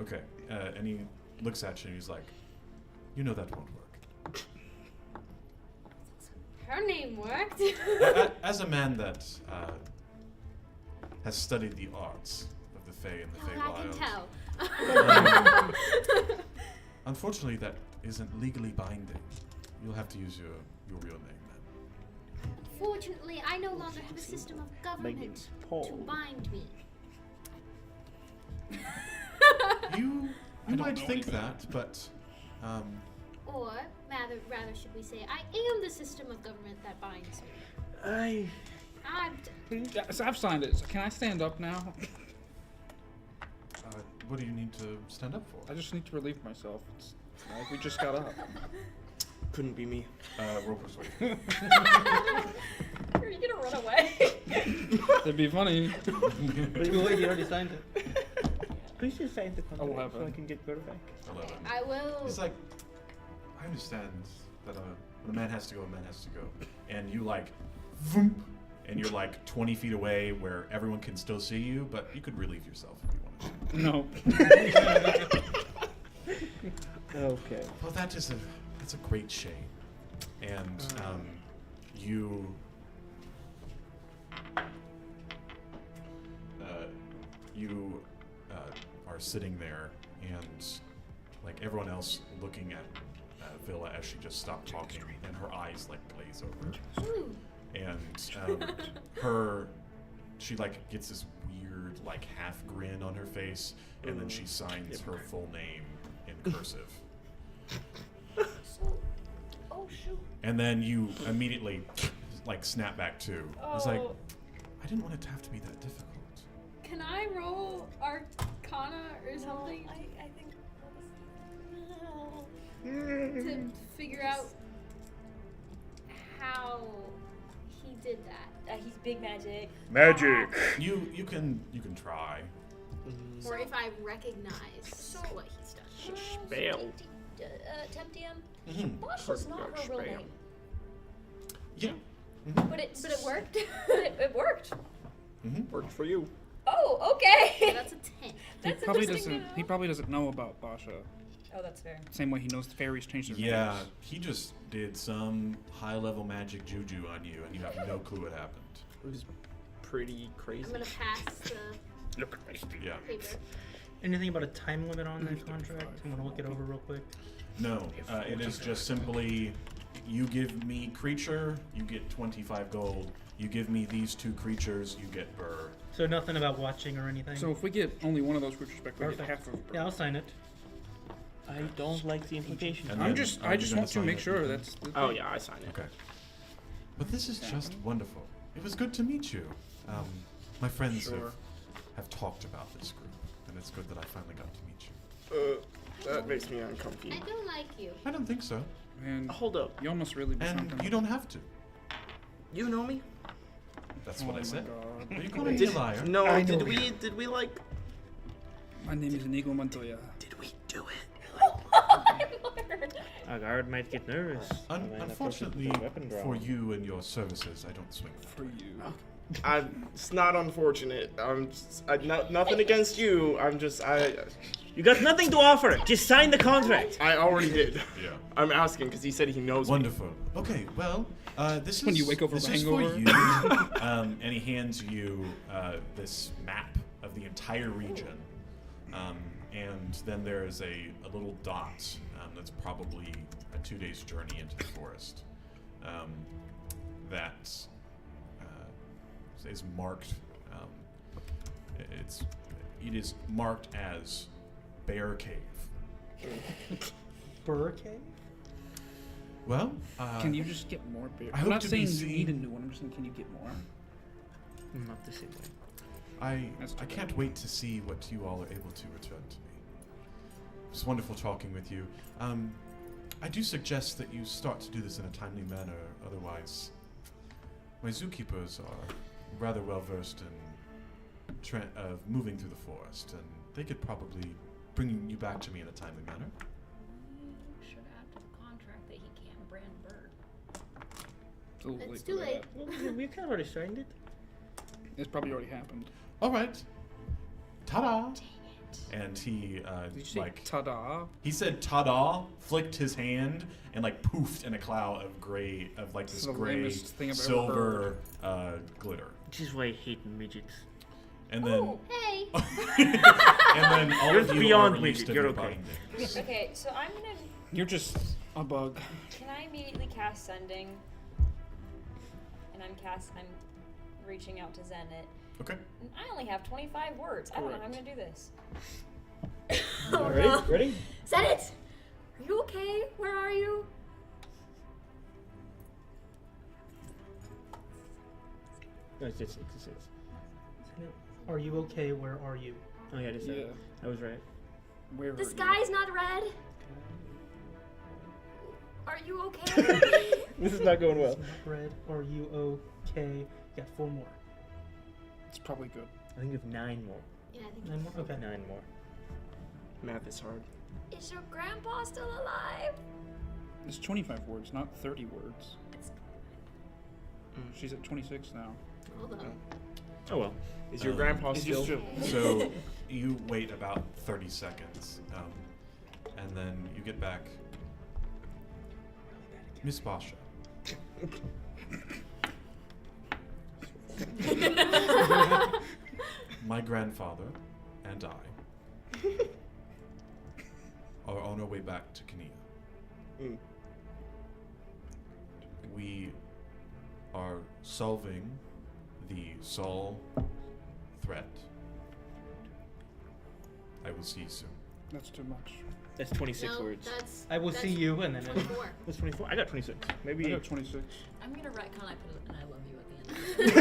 Speaker 3: Okay. And he looks at you and he's like, that won't work.
Speaker 7: Her name worked.
Speaker 3: As a man that has studied the arts of the Fae and the
Speaker 7: I
Speaker 3: Feywild,
Speaker 7: can tell.
Speaker 3: unfortunately that isn't legally binding. You'll have to use your real name then.
Speaker 7: Fortunately, I no longer have a system of government
Speaker 4: name's
Speaker 7: to
Speaker 4: Paul.
Speaker 7: bind me.
Speaker 3: You
Speaker 5: don't
Speaker 3: might
Speaker 5: know
Speaker 3: think
Speaker 5: anything.
Speaker 3: that, but
Speaker 7: Or rather, should we say, I am the system of government that binds me.
Speaker 5: Yeah, so I've signed it. So can I stand up now?
Speaker 3: what do you need to stand up for?
Speaker 5: I just need to relieve myself. It's like we just got up.
Speaker 6: Couldn't be me.
Speaker 3: Roll persuasion.
Speaker 2: Are you gonna run away?
Speaker 5: That'd be funny.
Speaker 1: Too late, you already signed it.
Speaker 4: Please just sign the contract
Speaker 5: 11.
Speaker 4: so I can get Burr back.
Speaker 3: 11.
Speaker 7: I will.
Speaker 3: He's like, I understand that when a man has to go, a man has to go. And you voom, and you're 20 feet away where everyone can still see you, but you could relieve yourself if you wanted to.
Speaker 5: No.
Speaker 4: Okay.
Speaker 3: Well, that's a great shame. And you are sitting there, and everyone else looking at Villa as she just stopped talking, and her eyes glaze over.
Speaker 7: Ooh.
Speaker 3: And she gets this weird half grin on her face, and then she signs her full name in cursive.
Speaker 2: Oh shoot.
Speaker 3: And then you immediately snap back too. It's like,
Speaker 2: Oh.
Speaker 3: I didn't want it to have to be that difficult.
Speaker 7: Can I roll Arcana or something
Speaker 2: I think.
Speaker 7: to figure out how he did that?
Speaker 2: He's big magic.
Speaker 4: Magic.
Speaker 3: You can try.
Speaker 7: Or if I recognize what he's done.
Speaker 6: Spell.
Speaker 2: Temp DM.
Speaker 3: Mhm.
Speaker 2: Bosch is not her real
Speaker 6: Spam.
Speaker 2: name.
Speaker 3: Yeah.
Speaker 2: But it
Speaker 7: worked.
Speaker 2: it worked.
Speaker 6: Worked for you.
Speaker 2: Oh, okay.
Speaker 7: That's a 10.
Speaker 5: He
Speaker 2: That's
Speaker 5: probably
Speaker 2: interesting to
Speaker 5: doesn't. He
Speaker 2: know.
Speaker 5: probably doesn't know about Basha.
Speaker 2: Oh, that's fair.
Speaker 5: Same way he knows the fairies changed their
Speaker 3: Yeah,
Speaker 5: names.
Speaker 3: he just did some high-level magic juju on you, and you have no clue what happened.
Speaker 6: It was pretty crazy.
Speaker 7: I'm gonna pass the
Speaker 5: Look crazy.
Speaker 3: Yeah.
Speaker 7: paper.
Speaker 1: Anything about a time limit on that contract? I'm gonna look it over real quick.
Speaker 3: No, it is just simply, you give me creature, you get 25 gold. You give me these two creatures, you get Burr.
Speaker 1: So nothing about watching or anything.
Speaker 5: So if we get only one of those creatures back, we get
Speaker 1: Perfect.
Speaker 5: half of.
Speaker 1: Yeah, I'll sign it.
Speaker 4: I don't like the implication.
Speaker 3: And
Speaker 5: I
Speaker 3: then,
Speaker 5: just
Speaker 3: are
Speaker 5: want
Speaker 3: you
Speaker 5: to
Speaker 3: gonna
Speaker 5: make
Speaker 3: sign
Speaker 5: sure
Speaker 3: it?
Speaker 5: that's. The
Speaker 6: Oh
Speaker 5: thing.
Speaker 6: yeah, I signed it.
Speaker 3: Okay. But this is just wonderful. It was good to meet you. My friends
Speaker 5: Sure.
Speaker 3: have talked about this group, and it's good that I finally got to meet you.
Speaker 6: That makes me uncomfy.
Speaker 7: I don't like you.
Speaker 3: I don't think so.
Speaker 5: And
Speaker 6: Hold up.
Speaker 5: you almost really be
Speaker 3: And
Speaker 5: something.
Speaker 3: you don't have to.
Speaker 6: You know me?
Speaker 3: That's what I
Speaker 5: my
Speaker 3: said.
Speaker 5: God.
Speaker 3: Are you calling me a liar?
Speaker 6: No,
Speaker 4: I know
Speaker 6: did we like...
Speaker 5: My name is Inigo Montoya.
Speaker 6: Did we do it?
Speaker 4: A guard might get nervous.
Speaker 3: Unfortunately for you and your services, I don't swing.
Speaker 5: For you.
Speaker 6: It's not unfortunate. Nothing against you.
Speaker 4: You got nothing to offer. Just sign the contract.
Speaker 6: I already did.
Speaker 3: Yeah.
Speaker 6: I'm asking because he said he knows me.
Speaker 3: Wonderful. Okay, well, this is
Speaker 5: When you wake up from
Speaker 3: this
Speaker 5: a
Speaker 3: is for
Speaker 5: hangover.
Speaker 3: you. And he hands you this map of the entire region, and then there is a little dot that's probably a 2 days journey into the forest that is marked. It is marked as Bear Cave.
Speaker 1: Burr Cave?
Speaker 3: Well,
Speaker 5: Can you just get more beer?
Speaker 3: I
Speaker 5: I'm
Speaker 3: hope
Speaker 5: not
Speaker 3: to
Speaker 5: saying
Speaker 3: be
Speaker 5: you need a
Speaker 3: seen-
Speaker 5: new one. I'm just saying, can you get more?
Speaker 4: Not the same way.
Speaker 5: That's too
Speaker 3: I can't wait to see what you all are able to return to me. It's wonderful talking with you. I do suggest that you start to do this in a timely manner, otherwise my zookeepers are rather well versed in moving through the forest, and they could probably bring you back to me in a timely manner.
Speaker 2: You should add to the contract that he can't brand Burr.
Speaker 5: It's a little
Speaker 7: It's
Speaker 5: late
Speaker 7: too
Speaker 5: for
Speaker 7: late.
Speaker 5: that.
Speaker 4: Well, we kind of already signed it.
Speaker 5: It's probably already happened.
Speaker 3: All right, ta-da! And he
Speaker 5: Did you say
Speaker 3: like
Speaker 5: ta-da?
Speaker 3: he said ta-da, flicked his hand, and like poofed in a cloud of gray, of like
Speaker 5: This
Speaker 3: this
Speaker 5: is the
Speaker 3: gray
Speaker 5: lamest thing I've ever
Speaker 3: silver glitter.
Speaker 4: Which is why I hate midgets.
Speaker 3: And then
Speaker 7: Oh, hey.
Speaker 3: and then all
Speaker 4: You're
Speaker 3: of you
Speaker 4: beyond
Speaker 3: are released
Speaker 4: midget,
Speaker 3: of
Speaker 4: you're
Speaker 3: your
Speaker 4: okay.
Speaker 3: bindings.
Speaker 2: Okay, so I'm gonna.
Speaker 5: You're just a bug.
Speaker 2: Can I immediately cast Sending? And I'm reaching out to Zenit.
Speaker 3: Okay.
Speaker 2: And I only have 25 words. I don't know how I'm gonna do this.
Speaker 7: Oh,
Speaker 4: Ready?
Speaker 7: no.
Speaker 4: Ready?
Speaker 7: Zenit! Are you okay? Where are you?
Speaker 4: No, it's 6.
Speaker 1: Are you okay? Where are you?
Speaker 4: Oh yeah, it is.
Speaker 5: Yeah.
Speaker 4: I was right.
Speaker 5: Where
Speaker 7: The
Speaker 5: are you?
Speaker 7: sky's not red. Are you okay?
Speaker 4: This is not going well.
Speaker 1: Red, are you okay? Got 4 more.
Speaker 5: It's probably good.
Speaker 4: I think we have 9 more.
Speaker 7: Yeah, I think
Speaker 1: 9 more? Okay.
Speaker 4: 9 more.
Speaker 6: Math is hard.
Speaker 7: Is your grandpa still alive?
Speaker 5: It's 25 words, not 30 words. She's at 26 now.
Speaker 7: Hold on.
Speaker 4: Oh well.
Speaker 6: Is your grandpa
Speaker 5: It's
Speaker 6: still?
Speaker 5: just
Speaker 3: So you wait about 30 seconds, and then you get back. Miss Basha. My grandfather and I are on our way back to Kania.
Speaker 6: Mm.
Speaker 3: We are solving the Sol threat. I will see you soon.
Speaker 5: That's too much.
Speaker 4: That's 26
Speaker 7: no,
Speaker 4: words.
Speaker 7: That's,
Speaker 1: I will
Speaker 7: that's
Speaker 1: see you, and then
Speaker 7: 24.
Speaker 4: That's 24. I got 26.
Speaker 5: I
Speaker 4: Maybe
Speaker 5: got 26.
Speaker 2: I'm gonna retcon. I put an I love you at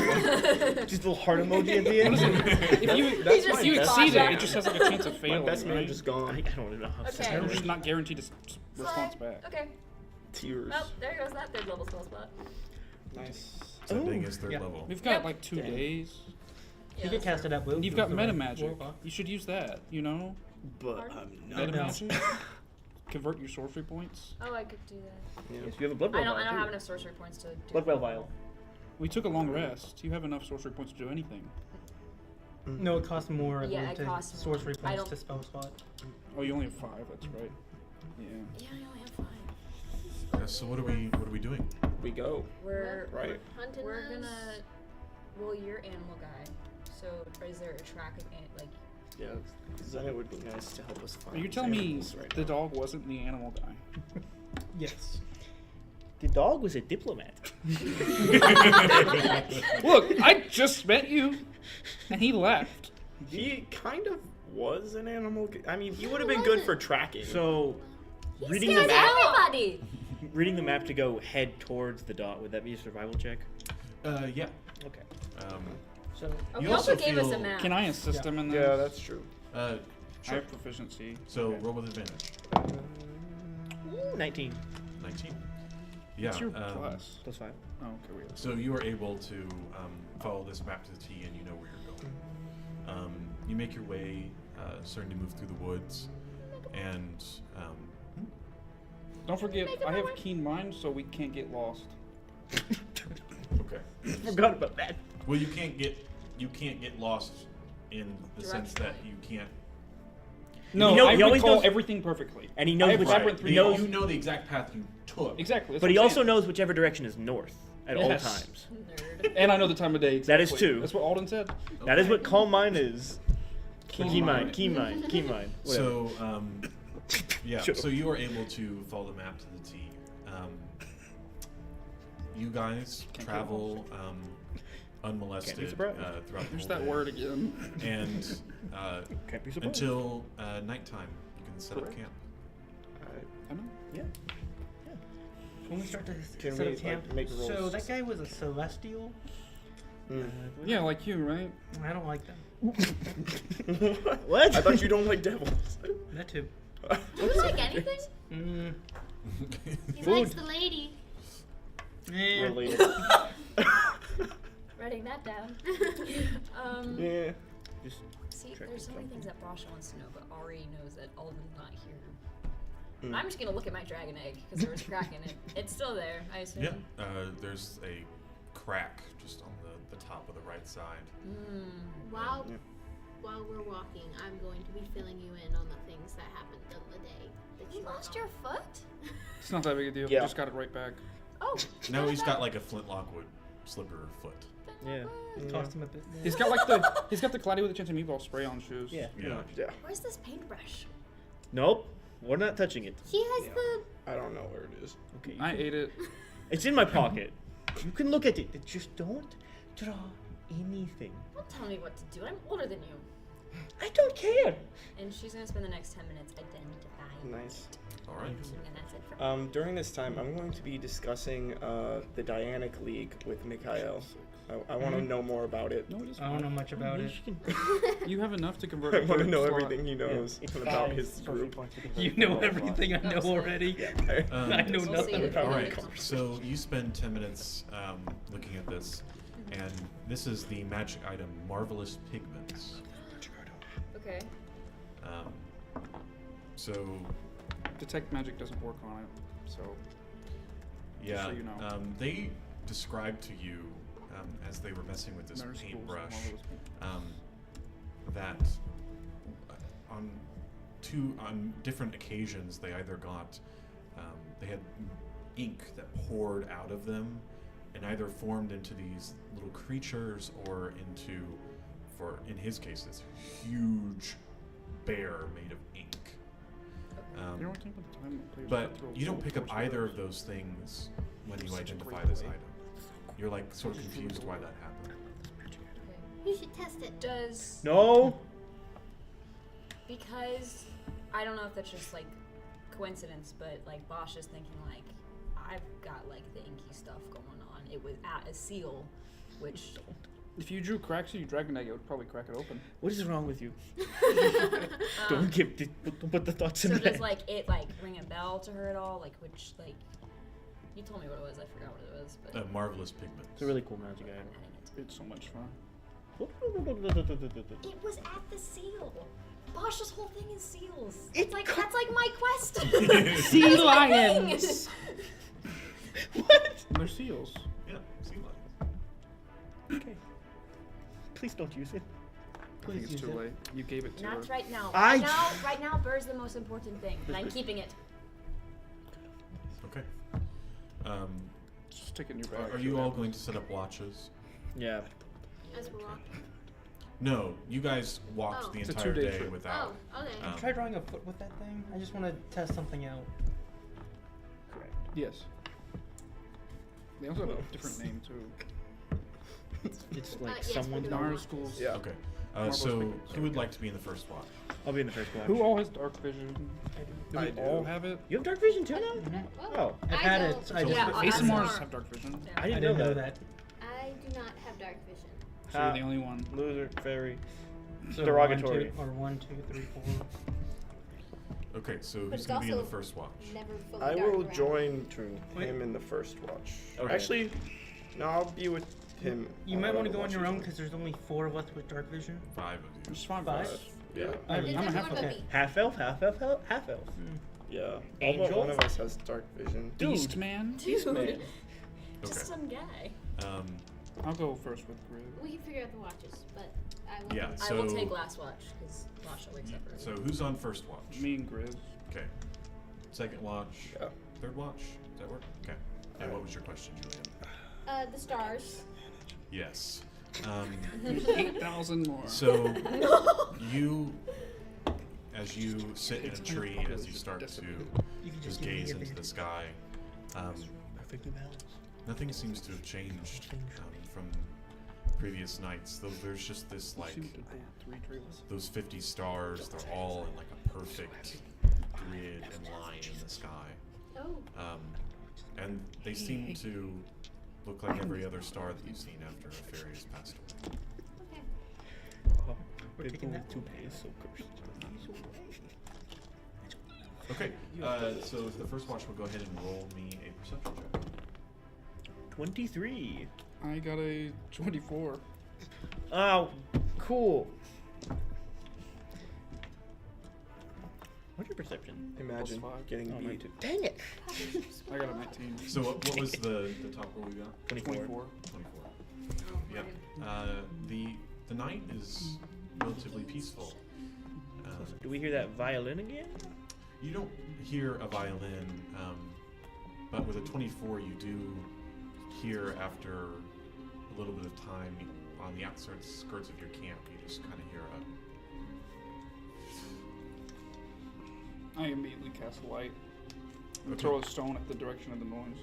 Speaker 2: the end.
Speaker 4: just a little heart emoji at the end.
Speaker 5: If you,
Speaker 6: That's
Speaker 5: if
Speaker 6: fine.
Speaker 5: you
Speaker 6: That's
Speaker 5: exceed
Speaker 6: fine.
Speaker 5: it, it just has like a chance of
Speaker 6: My
Speaker 5: failing,
Speaker 6: best man
Speaker 5: right?
Speaker 6: just
Speaker 4: I
Speaker 6: gone.
Speaker 4: don't know how
Speaker 2: Okay.
Speaker 5: You're just not guaranteed a response back.
Speaker 2: Okay.
Speaker 6: Tears.
Speaker 2: Well, there goes that third level spell spot.
Speaker 6: Nice.
Speaker 3: Sending is third
Speaker 1: Yeah.
Speaker 3: level.
Speaker 5: We've got
Speaker 2: Yep.
Speaker 5: like 2
Speaker 6: Damn.
Speaker 5: days.
Speaker 1: You get casted at Will.
Speaker 5: You've got meta magic. You should use that, you know?
Speaker 6: But
Speaker 5: Meta
Speaker 1: No.
Speaker 5: magic? Convert your sorcery points.
Speaker 2: Oh, I could do that.
Speaker 6: Yeah.
Speaker 4: Yes, you have a blood
Speaker 2: I
Speaker 4: well
Speaker 2: don't
Speaker 4: vial,
Speaker 2: have
Speaker 4: too.
Speaker 2: enough sorcery points to do
Speaker 4: Blood well vial.
Speaker 5: We took a long rest. You have enough sorcery points to do anything.
Speaker 1: No, it costs more. I
Speaker 2: Yeah,
Speaker 1: believe,
Speaker 2: it
Speaker 1: to
Speaker 2: costs more.
Speaker 1: sorcery
Speaker 2: I
Speaker 1: points
Speaker 2: don't-
Speaker 1: to spell spot.
Speaker 5: Oh, you only have 5. That's right. Yeah.
Speaker 2: Yeah, I only have 5.
Speaker 3: So what are we doing?
Speaker 6: We go.
Speaker 2: We're
Speaker 6: Right.
Speaker 7: Hunting
Speaker 2: We're
Speaker 7: those.
Speaker 2: gonna. Well, you're animal guy. So is there a track of like?
Speaker 6: Yeah. Zenit would be nice to help us find.
Speaker 5: Are you telling me
Speaker 6: animals right
Speaker 5: the
Speaker 6: now.
Speaker 5: dog wasn't the animal guy?
Speaker 1: Yes.
Speaker 4: The dog was a diplomat.
Speaker 5: Look, I just met you, and he left.
Speaker 6: He kind of was an animal. I mean, he would have been
Speaker 7: He
Speaker 6: good
Speaker 7: wasn't.
Speaker 6: for tracking.
Speaker 4: So,
Speaker 7: He
Speaker 4: reading the
Speaker 7: scares
Speaker 4: map,
Speaker 7: everybody.
Speaker 4: reading the map to go head towards the dot, would that be a survival check?
Speaker 3: Yeah.
Speaker 4: Okay.
Speaker 1: So
Speaker 2: Oh,
Speaker 3: You
Speaker 2: he also
Speaker 3: also
Speaker 2: gave us a
Speaker 3: feel-
Speaker 2: map.
Speaker 5: Can I assist him in this?
Speaker 6: yeah, that's true.
Speaker 5: I
Speaker 3: Sure.
Speaker 5: have proficiency.
Speaker 3: So
Speaker 5: Okay.
Speaker 3: roll with advantage.
Speaker 4: 19.
Speaker 3: 19. Yeah.
Speaker 5: What's your class?
Speaker 4: +5.
Speaker 5: Oh, okay, wait.
Speaker 3: So you are able to follow this map to the T, and you know where you're going. You make your way, starting to move through the woods, and
Speaker 5: Don't forget, I have keen mind, so we can't get lost.
Speaker 3: okay.
Speaker 4: Forgot about that.
Speaker 3: Well, you can't get lost in the sense that you can't.
Speaker 5: No,
Speaker 4: know-
Speaker 5: I
Speaker 4: he always
Speaker 5: recall
Speaker 4: knows-
Speaker 5: everything perfectly.
Speaker 4: And he
Speaker 5: I
Speaker 4: knows
Speaker 5: have
Speaker 4: which
Speaker 5: labyrinth
Speaker 4: he knows,
Speaker 3: You know the exact path you took.
Speaker 5: Exactly. that's
Speaker 4: but
Speaker 5: what
Speaker 4: he
Speaker 5: I'm
Speaker 4: also
Speaker 5: saying.
Speaker 4: knows whichever direction is north at all
Speaker 5: Yes.
Speaker 4: times.
Speaker 2: Nerd.
Speaker 5: And I know the time of day.
Speaker 4: That is
Speaker 5: exactly.
Speaker 4: true.
Speaker 5: That's what Alden said.
Speaker 4: That is what calm mind is.
Speaker 3: Keen mind.
Speaker 4: Keen mind. Whatever.
Speaker 3: So, yeah.
Speaker 4: Sure.
Speaker 3: So you are able to follow the map to the T. You guys travel unmolested
Speaker 4: Can't be surprised.
Speaker 3: throughout the
Speaker 5: There's
Speaker 3: whole
Speaker 5: that
Speaker 3: day.
Speaker 5: word again.
Speaker 3: And
Speaker 4: Can't be surprised.
Speaker 3: until nighttime, you can set up camp.
Speaker 5: I know.
Speaker 4: Yeah.
Speaker 1: When we start to
Speaker 6: Can
Speaker 1: set
Speaker 6: we,
Speaker 1: up camp,
Speaker 6: like, make
Speaker 1: so
Speaker 6: rolls?
Speaker 1: that guy was a celestial.
Speaker 5: Yeah, like you, right?
Speaker 1: I don't like them.
Speaker 4: What?
Speaker 6: I thought you don't like devils.
Speaker 1: That too.
Speaker 7: Do you like anything?
Speaker 1: Mm.
Speaker 7: He likes the lady.
Speaker 1: Eh.
Speaker 6: Related.
Speaker 2: Writing that down.
Speaker 6: Yeah.
Speaker 4: Just
Speaker 2: See,
Speaker 4: Check
Speaker 2: there's so many
Speaker 4: something.
Speaker 2: things that Basha wants to know, but Ari knows that Alden's not here. I'm just gonna look at my dragon egg because there was a crack in it. It's still there, I assume.
Speaker 3: Yeah. There's a crack just on the top of the right side.
Speaker 7: While
Speaker 6: Yeah.
Speaker 7: while we're walking, I'm going to be filling you in on the things that happened on the day that
Speaker 2: You
Speaker 7: were
Speaker 2: lost
Speaker 7: gone.
Speaker 2: your foot?
Speaker 5: It's not that big a deal.
Speaker 6: Yeah.
Speaker 5: Just got it right back.
Speaker 2: Oh.
Speaker 3: Now he's got like a flintlock wood slipper foot.
Speaker 4: yeah.
Speaker 1: Tossed him a bit.
Speaker 5: He's got the Cloudy with a Chance of Meatball spray on shoes.
Speaker 4: Yeah.
Speaker 3: Yeah.
Speaker 6: Yeah.
Speaker 2: Where's this paintbrush?
Speaker 4: Nope. We're not touching it.
Speaker 7: He has the.
Speaker 6: I don't know where it is.
Speaker 4: Okay.
Speaker 5: I ate it.
Speaker 4: It's in my pocket. You can look at it. Just don't draw anything.
Speaker 2: Don't tell me what to do. I'm older than you.
Speaker 4: I don't care.
Speaker 2: And she's gonna spend the next 10 minutes identifying.
Speaker 6: Nice.
Speaker 3: All right.
Speaker 2: And that's it for me.
Speaker 6: During this time, I'm going to be discussing the Dianic League with Mikhail. I want to know more about it.
Speaker 5: No, it is
Speaker 1: I don't know much about it.
Speaker 5: You have enough to convert.
Speaker 6: I
Speaker 5: a
Speaker 6: want to
Speaker 5: third
Speaker 6: know
Speaker 5: slot.
Speaker 6: everything he knows about his group.
Speaker 1: You know everything I know already. I know
Speaker 2: We'll
Speaker 1: nothing
Speaker 2: see.
Speaker 1: about
Speaker 3: All
Speaker 1: it.
Speaker 3: right. So you spend 10 minutes looking at this, and this is the magic item, Marvelous Pigments.
Speaker 2: Okay.
Speaker 3: So
Speaker 5: Detect magic doesn't work on it, so
Speaker 3: yeah,
Speaker 5: so you know.
Speaker 3: they described to you as they were messing with this
Speaker 5: Nurse schools,
Speaker 3: paintbrush
Speaker 5: marvelous paint-
Speaker 3: that on different occasions they either got they had ink that poured out of them and either formed into these little creatures or into, for in his case, this huge bear made of ink.
Speaker 5: You know what I'm talking about the time that players
Speaker 3: But
Speaker 5: got through
Speaker 3: you don't
Speaker 5: full
Speaker 3: pick up
Speaker 5: force
Speaker 3: either
Speaker 5: arrows.
Speaker 3: of those things when you
Speaker 5: Such a
Speaker 3: identify
Speaker 5: great
Speaker 3: this
Speaker 5: way.
Speaker 3: item. You're like sort of confused why that happened.
Speaker 7: You should test it.
Speaker 2: Does
Speaker 4: No.
Speaker 2: because I don't know if that's just like coincidence, but like Bosch is thinking like I've got like the inky stuff going on. It was at a seal, which
Speaker 5: If you drew cracks in your dragon egg, it would probably crack it open.
Speaker 4: What is wrong with you?
Speaker 2: um,
Speaker 4: Don't put the thoughts
Speaker 2: so
Speaker 4: in
Speaker 2: does
Speaker 4: there.
Speaker 2: like it like ring a bell to her at all? Like which like you told me what it was. I forgot what it was, but
Speaker 3: Marvelous Pigments.
Speaker 4: It's a really cool magic
Speaker 2: I'm
Speaker 4: item.
Speaker 2: adding it to
Speaker 5: It's so much fun.
Speaker 2: It was at the seal. Bosch's whole thing is seals. It's like that's like my quest.
Speaker 5: Sea
Speaker 2: That's my
Speaker 5: lions.
Speaker 2: thing.
Speaker 4: What?
Speaker 5: They're seals.
Speaker 3: Yeah, sea lions.
Speaker 4: Okay. Please don't use it.
Speaker 5: I think it's too late. You gave it to her.
Speaker 2: Not right now.
Speaker 4: I-
Speaker 2: Right now, Burr's the most important thing, and I'm keeping it.
Speaker 3: Okay.
Speaker 5: Just stick it in your bag.
Speaker 3: Are you all going to set up watches?
Speaker 4: Yeah.
Speaker 7: As we're walking.
Speaker 3: No, you guys walked
Speaker 7: Oh.
Speaker 3: the
Speaker 5: It's a
Speaker 3: entire
Speaker 5: 2-day
Speaker 3: day
Speaker 5: trip.
Speaker 3: without.
Speaker 7: Oh, okay.
Speaker 1: Try drawing a foot with that thing. I just want to test something out.
Speaker 4: Correct.
Speaker 5: Yes. They also have a different name too.
Speaker 4: It's like
Speaker 7: yes,
Speaker 4: someone's
Speaker 7: we're doing
Speaker 5: Nara
Speaker 7: watches.
Speaker 5: schools.
Speaker 6: Yeah.
Speaker 3: Okay.
Speaker 5: Marvelous
Speaker 3: So
Speaker 5: Pigments.
Speaker 3: who would like to be in the first watch?
Speaker 4: I'll be in the first watch.
Speaker 5: Who all has dark vision? Do
Speaker 6: I
Speaker 5: we
Speaker 6: do.
Speaker 5: all have it?
Speaker 4: You have dark vision too now? Oh.
Speaker 1: I've
Speaker 7: I
Speaker 1: had
Speaker 7: don't.
Speaker 1: it. I
Speaker 3: So
Speaker 1: just
Speaker 2: Yeah,
Speaker 5: The
Speaker 2: I'll
Speaker 5: Ace
Speaker 2: ask
Speaker 5: of Mars
Speaker 2: more.
Speaker 5: have dark vision.
Speaker 2: Yeah.
Speaker 4: I
Speaker 1: I
Speaker 4: didn't
Speaker 1: didn't
Speaker 4: know
Speaker 1: know
Speaker 4: that.
Speaker 1: that.
Speaker 7: I do not have dark vision.
Speaker 5: So you're the only one.
Speaker 6: Loser, very.
Speaker 1: So
Speaker 6: Derogatory.
Speaker 1: 1, 2, or 1, 2, 3, 4.
Speaker 3: Okay, so
Speaker 7: But
Speaker 3: who's
Speaker 7: it's
Speaker 3: going to be in the
Speaker 7: also
Speaker 3: first watch?
Speaker 7: Never fully
Speaker 6: I
Speaker 7: dark
Speaker 6: will
Speaker 7: around.
Speaker 6: join
Speaker 1: Wait.
Speaker 6: him in the first watch.
Speaker 4: Okay.
Speaker 6: Actually, no, I'll be with him.
Speaker 1: You might want to go on your own
Speaker 6: watches.
Speaker 1: because there's only 4 of us with dark vision.
Speaker 3: 5 of you.
Speaker 5: It's fine.
Speaker 1: Five?
Speaker 5: boss.
Speaker 6: Yeah.
Speaker 5: I'm
Speaker 7: Is
Speaker 5: a
Speaker 7: everyone
Speaker 5: half
Speaker 7: with
Speaker 1: okay.
Speaker 7: me?
Speaker 4: Half elf, half elf, half elf.
Speaker 6: Yeah. All
Speaker 4: Angel?
Speaker 6: but one of us has dark vision.
Speaker 5: Beast man.
Speaker 2: Dude,
Speaker 3: Okay.
Speaker 2: just some guy.
Speaker 5: I'll go first with Grid.
Speaker 7: We can figure out the watches, but I will.
Speaker 3: Yeah.
Speaker 2: I will
Speaker 3: So-
Speaker 2: take last watch because Lasha wakes up early.
Speaker 3: So who's on first watch?
Speaker 5: Me and Grid.
Speaker 3: Okay. Second watch.
Speaker 6: Yeah.
Speaker 3: Third watch. Does that work? Okay. And what was your question, Julian?
Speaker 7: The stars.
Speaker 3: Yes.
Speaker 5: 8,000 more.
Speaker 3: So you, as you sit in a
Speaker 5: It's
Speaker 3: tree,
Speaker 5: probably
Speaker 3: as you start to
Speaker 1: You can
Speaker 3: just
Speaker 1: give me
Speaker 3: gaze
Speaker 1: the
Speaker 3: into the
Speaker 1: advantage.
Speaker 3: sky,
Speaker 4: Perfectly balanced.
Speaker 3: nothing seems to have changed from previous nights. Though there's just this like
Speaker 5: Seemed to be 3 trees.
Speaker 3: those 50 stars. They're all in like a perfect grid and line in the sky.
Speaker 7: Oh.
Speaker 3: And they seem to look like every other star that you've seen after a fairy has passed away.
Speaker 7: Okay.
Speaker 4: Oh,
Speaker 1: We're taking that.
Speaker 4: 2 is so cursed.
Speaker 3: Okay, so the first watch will go ahead and roll me a perception check.
Speaker 4: 23.
Speaker 5: I got a 24.
Speaker 4: Oh, cool. What's your perception?
Speaker 6: Imagine
Speaker 5: +5.
Speaker 6: getting
Speaker 4: Oh, mine
Speaker 6: beat.
Speaker 4: too. Dang it!
Speaker 5: I got a 19.
Speaker 3: So what was the top roll we got?
Speaker 4: 24.
Speaker 5: 24.
Speaker 3: 24. Yep. The night is relatively peaceful.
Speaker 4: Do we hear that violin again?
Speaker 3: You don't hear a violin, but with a 24, you do hear after a little bit of time on the outskirts of your camp. You just kind of hear
Speaker 5: I immediately cast light and
Speaker 3: Okay.
Speaker 5: throw a stone at the direction of the noise.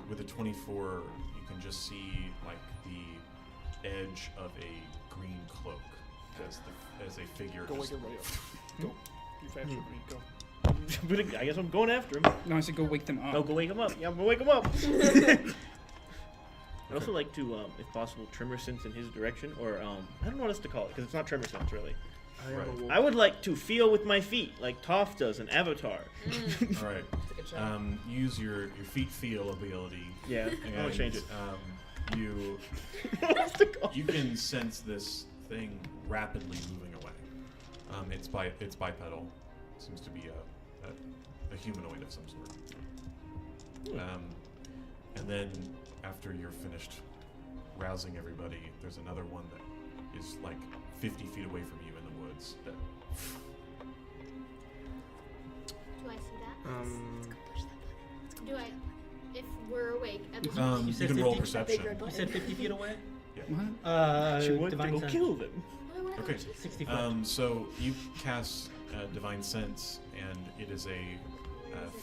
Speaker 3: with a 24, you can just see like the edge of a green cloak as a figure.
Speaker 5: Go wake
Speaker 3: just,
Speaker 5: everybody up. Go. You faster than me. Go.
Speaker 4: I guess I'm going after him.
Speaker 5: No, I said go wake them up.
Speaker 4: Oh, go wake him up. Yeah, I'm gonna wake him up. I'd also like to, if possible, tremor sense in his direction, or I don't know what else to call it because it's not tremor sense really.
Speaker 3: Right.
Speaker 4: I would like to feel with my feet, like Toph does in Avatar.
Speaker 3: All right.
Speaker 2: That's a good shot.
Speaker 3: Use your feet feel ability.
Speaker 4: Yeah, I'll
Speaker 3: And,
Speaker 4: change it.
Speaker 3: You
Speaker 4: What's the call?
Speaker 3: you can sense this thing rapidly moving away. It's bipedal. Seems to be a humanoid of some sort. And then after you're finished rousing everybody, there's another one that is like 50 feet away from you in the woods. That
Speaker 7: Do I see that?
Speaker 6: Um,
Speaker 7: Do I? If we're awake, at least
Speaker 1: You
Speaker 3: you
Speaker 1: said
Speaker 3: can roll
Speaker 1: 50?
Speaker 3: perception.
Speaker 1: You said 50 feet away?
Speaker 5: What?
Speaker 4: She wants to
Speaker 1: Divine
Speaker 4: go
Speaker 1: Sense.
Speaker 4: kill them.
Speaker 3: Okay.
Speaker 1: 60 foot.
Speaker 3: So you cast Divine Sense, and it is a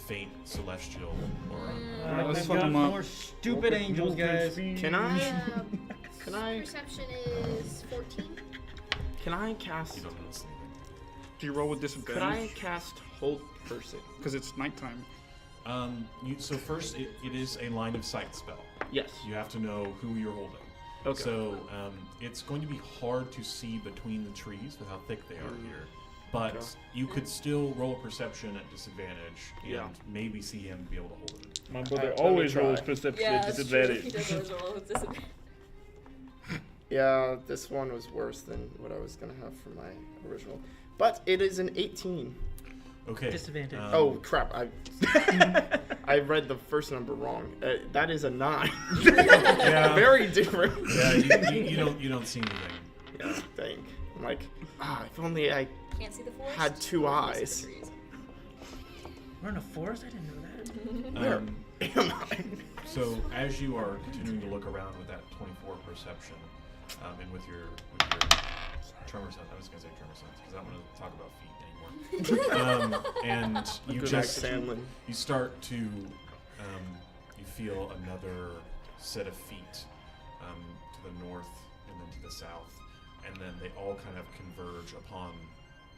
Speaker 3: faint celestial aura.
Speaker 5: Let's
Speaker 1: We've
Speaker 5: fuck
Speaker 1: got
Speaker 5: 'em up.
Speaker 1: more stupid angels, guys.
Speaker 6: can I? Can I?
Speaker 7: Perception is 14.
Speaker 6: Can I cast?
Speaker 3: You don't notice anything.
Speaker 5: Do you roll with
Speaker 6: Could I
Speaker 5: disadvantage?
Speaker 6: cast Hold Person?
Speaker 5: Because it's nighttime.
Speaker 3: So first, it is a line of sight spell.
Speaker 6: Yes.
Speaker 3: You have to know who you're holding.
Speaker 6: Okay.
Speaker 3: So it's going to be hard to see between the trees with how thick they are here. But
Speaker 6: Okay.
Speaker 3: you could still roll a perception at disadvantage and
Speaker 6: Yeah.
Speaker 3: maybe see him be able to hold it.
Speaker 4: My
Speaker 6: Let
Speaker 4: brother
Speaker 6: me
Speaker 4: always
Speaker 6: try.
Speaker 4: rolls perception
Speaker 2: Yeah,
Speaker 4: at
Speaker 2: that's
Speaker 4: disadvantage.
Speaker 2: true. He does always roll with disadvantage.
Speaker 6: Yeah, this one was worse than what I was gonna have for my original, but it is an 18.
Speaker 3: Okay.
Speaker 1: Disadvantage.
Speaker 6: Oh crap! I read the first number wrong. That is a 9.
Speaker 3: Yeah.
Speaker 6: Very different.
Speaker 3: Yeah, you don't see anything.
Speaker 6: Yeah, dang. I'm like, if only I.
Speaker 2: Can't see the forest.
Speaker 6: Had 2
Speaker 2: Can't see
Speaker 6: eyes.
Speaker 2: the trees.
Speaker 1: We're in a forest? I didn't know that.
Speaker 6: Am I?
Speaker 3: So as you are continuing to look around with that 24 perception, and with your tremor sense, I was gonna say tremor sense because I don't want to talk about feet anymore. And you
Speaker 6: Good
Speaker 3: just
Speaker 6: Mac Sandlin.
Speaker 3: you start to you feel another set of feet to the north and then to the south, and then they all kind of converge upon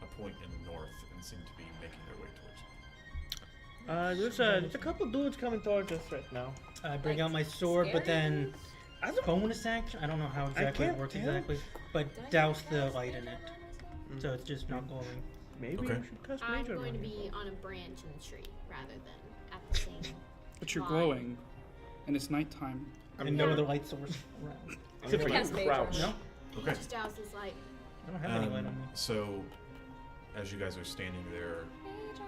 Speaker 3: a point in the north and seem to be making their way towards you.
Speaker 4: There's a couple dudes coming towards us right now.
Speaker 1: I bring
Speaker 2: Like,
Speaker 1: out my sword, but
Speaker 2: scary
Speaker 1: then
Speaker 2: dudes?
Speaker 4: I don't.
Speaker 1: bonus action. I don't know how exactly it
Speaker 4: can't
Speaker 1: works
Speaker 4: tell.
Speaker 1: exactly, but
Speaker 2: Did I
Speaker 1: douse
Speaker 2: cast
Speaker 1: the light in it,
Speaker 2: Divine Sense?
Speaker 1: so it's just not glowing.
Speaker 4: Maybe
Speaker 3: Okay.
Speaker 4: you should cast
Speaker 7: I'm
Speaker 4: Mage
Speaker 7: going to
Speaker 4: on
Speaker 7: be on a branch in the tree rather than at the same.
Speaker 5: But you're
Speaker 7: line.
Speaker 5: glowing, and it's nighttime.
Speaker 1: And no other light source around.
Speaker 6: I'm
Speaker 4: Except for
Speaker 6: gonna
Speaker 2: Cast Mage
Speaker 6: crouch.
Speaker 2: on
Speaker 1: No,
Speaker 3: Okay.
Speaker 7: Just douse this light.
Speaker 1: I don't have any light on me.
Speaker 3: So, as you guys are standing there,